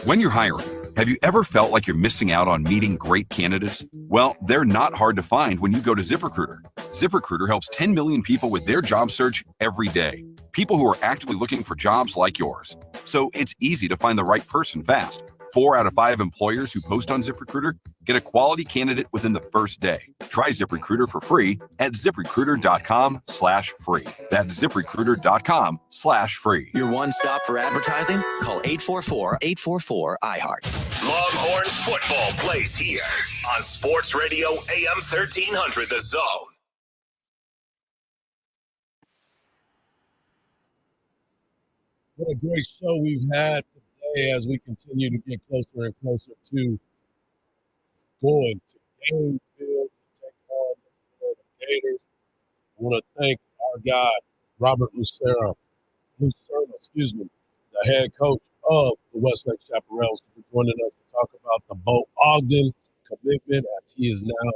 When you're hiring, have you ever felt like you're missing out on meeting great candidates? Well, they're not hard to find when you go to ZipRecruiter. ZipRecruiter helps 10 million people with their job search every day. People who are actively looking for jobs like yours. So it's easy to find the right person fast. 4 out of 5 employers who post on ZipRecruiter get a quality candidate within the first day. Try ZipRecruiter for free at ZipRecruiter.com/free. That's ZipRecruiter.com/free. Your one stop for advertising? Call 844-844-iHeart. Longhorns football plays here on Sports Radio AM 1300 The Zone. What a great show we've had today as we continue to get closer and closer to going to Gainesville to take on the Florida Gators. I want to thank our guy, Robert Lucero, the head coach of the Westlake Chaparrals, for joining us to talk about the Bo Ogden commitment as he is now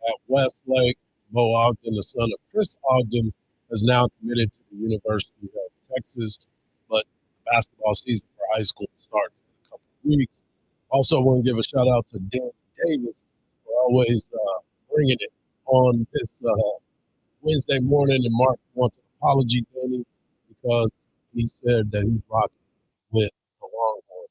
at Westlake. Bo Ogden, the son of Chris Ogden, has now committed to the University of Texas, but the basketball season for high school starts in a couple of weeks. Also, I want to give a shout out to Dan Davis for always bringing it on this Wednesday morning. And Mark wants an apology, Danny, because he said that he's rocking with the Longhorns.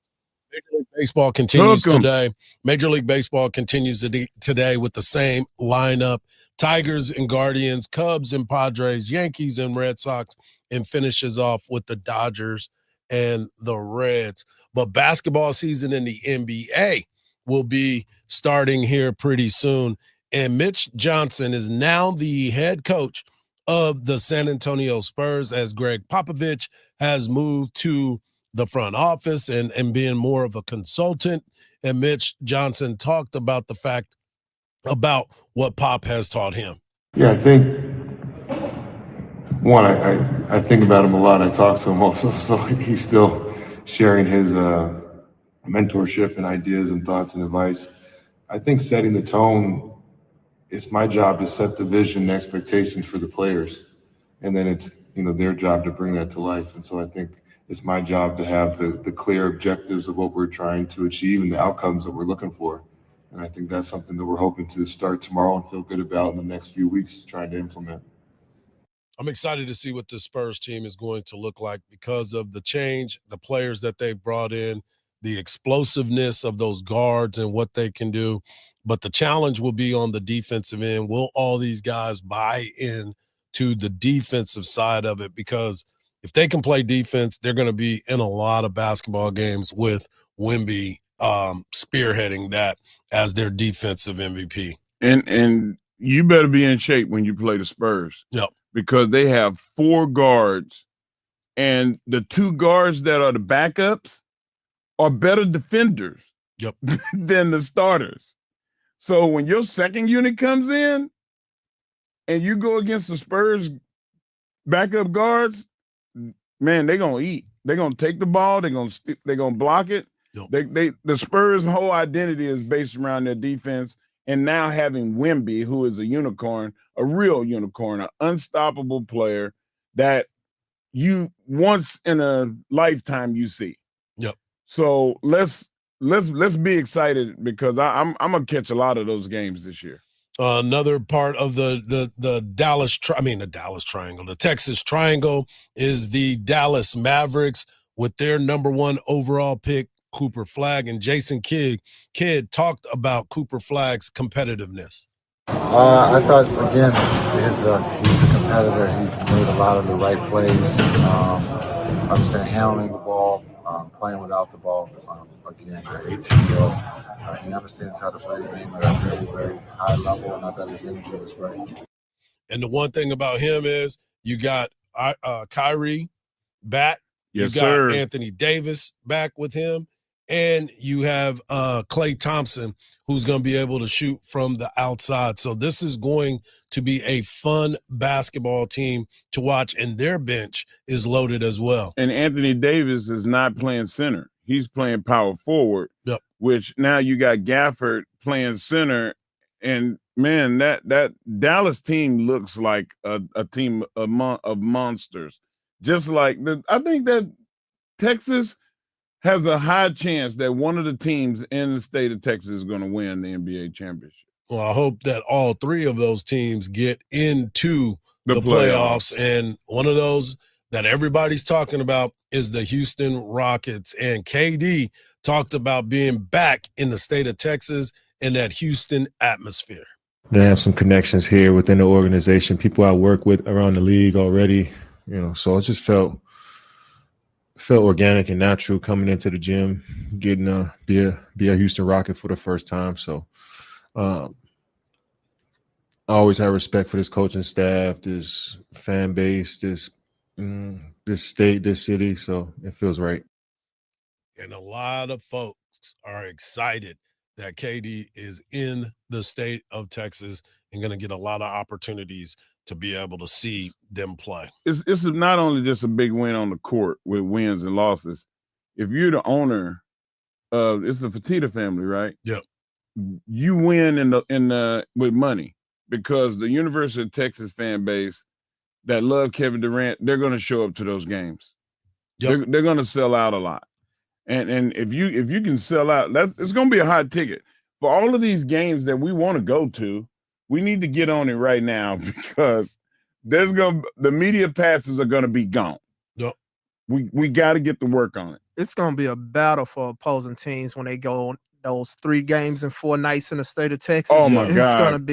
Major League Baseball continues today. Major League Baseball continues today with the same lineup: Tigers and Guardians, Cubs and Padres, Yankees and Red Sox, and finishes off with the Dodgers and the Reds. But basketball season in the NBA will be starting here pretty soon. And Mitch Johnson is now the head coach of the San Antonio Spurs, as Greg Popovich has moved to the front office and being more of a consultant. And Mitch Johnson talked about the fact about what Pop has taught him. Yeah, I think, one, I think about him a lot. I talk to him also, so he's still sharing his mentorship and ideas and thoughts and advice. I think setting the tone, it's my job to set the vision and expectations for the players. And then it's their job to bring that to life. And so I think it's my job to have the clear objectives of what we're trying to achieve and the outcomes that we're looking for. And I think that's something that we're hoping to start tomorrow and feel good about in the next few weeks trying to implement. I'm excited to see what this Spurs team is going to look like because of the change, the players that they've brought in, the explosiveness of those guards and what they can do. But the challenge will be on the defensive end. Will all these guys buy in to the defensive side of it? Because if they can play defense, they're going to be in a lot of basketball games with Wemby spearheading that as their defensive MVP. And you better be in shape when you play the Spurs. Yep. Because they have 4 guards, and the 2 guards that are the backups are better defenders than the starters. So when your second unit comes in and you go against the Spurs backup guards, man, they're going to eat. They're going to take the ball. They're going to block it. The Spurs' whole identity is based around their defense. And now having Wemby, who is a unicorn, a real unicorn, an unstoppable player that you once in a lifetime you see. Yep. So let's be excited because I'm gonna catch a lot of those games this year. Another part of the Dallas Triangle, the Texas Triangle, is the Dallas Mavericks with their number 1 overall pick, Cooper Flagg, and Jason Kidd talked about Cooper Flagg's competitiveness. I thought, again, he's a competitor. He made a lot of the right plays. Understand handling the ball, playing without the ball. Again, at 18-year-old, he understands how to play the game at a very, very high level, and I thought his energy was great. And the one thing about him is you got Kyrie back. Yes, you got sir. Anthony Davis back with him. And you have Klay Thompson, who's going to be able to shoot from the outside. So this is going to be a fun basketball team to watch, and their bench is loaded as well. And Anthony Davis is not playing center. He's playing power forward, which now you got Gafford playing center. And, man, that Dallas team looks like a team of monsters. Just like I think that Texas has a high chance that one of the teams in the state of Texas is going to win the NBA championship. Well, I hope that all 3 of those teams get into the playoffs. And one of those that everybody's talking about is the Houston Rockets. And KD talked about being back in the state of Texas in that Houston atmosphere. I have some connections here within the organization, people I work with around the league already, so it just felt organic and natural coming into the gym, getting be a Houston Rocket for the first time. So I always have respect for this coaching staff, this fan base, this state, this city. So it feels right. And a lot of folks are excited that KD is in the state of Texas and going to get a lot of opportunities to be able to see them play. It's not only just a big win on the court with wins and losses. If you're the owner of, it's the Fertitta family, right? Yep. You win in the with money because the University of Texas fan base that love Kevin Durant, they're going to show up to those games. Yep. They're going to sell out a lot. And if you can sell out, it's going to be a hot ticket. For all of these games that we want to go to, we need to get on it right now because the media passes are going to be gone. Yep. We got to get to work on it. It's going to be a battle for opposing teams when they go on those 3 games and 4 nights in the state of Texas. Oh my God.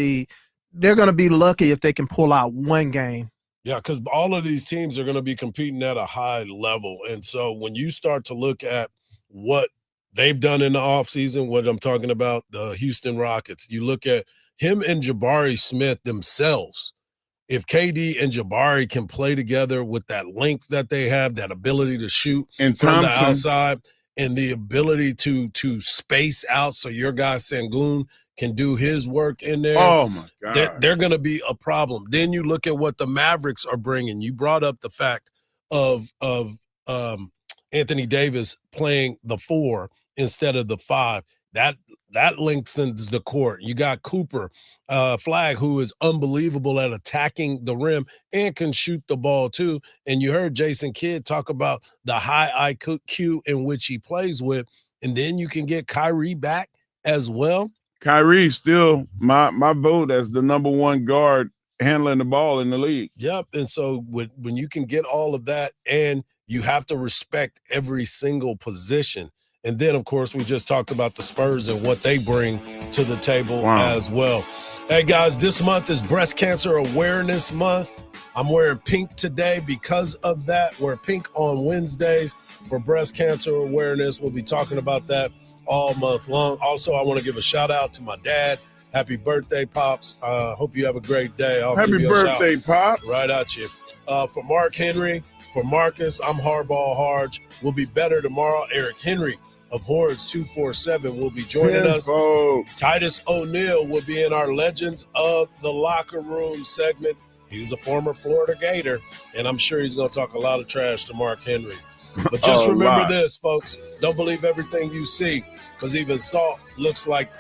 They're going to be lucky if they can pull out 1 game. Yeah, because all of these teams are going to be competing at a high level. And so when you start to look at what they've done in the offseason, what I'm talking about, the Houston Rockets, you look at him and Jabari Smith themselves. If KD and Jabari can play together with that length that they have, that ability to shoot and from the outside and the ability to space out so your guy Sengun can do his work in there. Oh, my God. They're going to be a problem. Then you look at what the Mavericks are bringing. You brought up the fact of Anthony Davis playing the 4 instead of the 5. That that lengthens the court. You got Cooper Flag, who is unbelievable at attacking the rim and can shoot the ball too. And you heard Jason Kidd talk about the high IQ in which he plays with. And then you can get Kyrie back as well. Kyrie still my vote as the number one guard handling the ball in the league. Yep. And so when you can get all of that, and you have to respect every single position. And then, of course, we just talked about the Spurs and what they bring to the table as well. Hey, guys, this month is Breast Cancer Awareness Month. I'm wearing pink today because of that. Wear pink on Wednesdays for breast cancer awareness. We'll be talking about that all month long. Also, I want to give a shout out to my dad. Happy birthday, Pops. Hope you have a great day. Happy birthday, Pops. Right at you. For Mark Henry, for Marcus, I'm Hardball Hardge. We'll be better tomorrow. Eric Henry of Horns 247 will be joining us. Titus O'Neil will be in our Legends of the Locker Room segment. He's a former Florida Gator, and I'm sure he's going to talk a lot of trash to Mark Henry. But just remember this, folks. Don't believe everything you see, because even salt looks like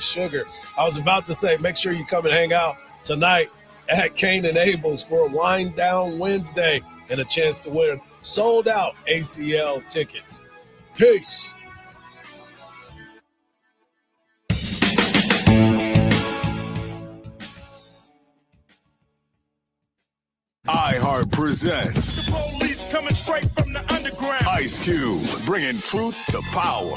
sugar. I was about to say, make sure you come and hang out tonight at Kane and Abel's for a Wind Down Wednesday and a chance to win sold out ACL tickets. Peace. iHeart presents The police coming straight from the underground. Ice Cube, bringing truth to power.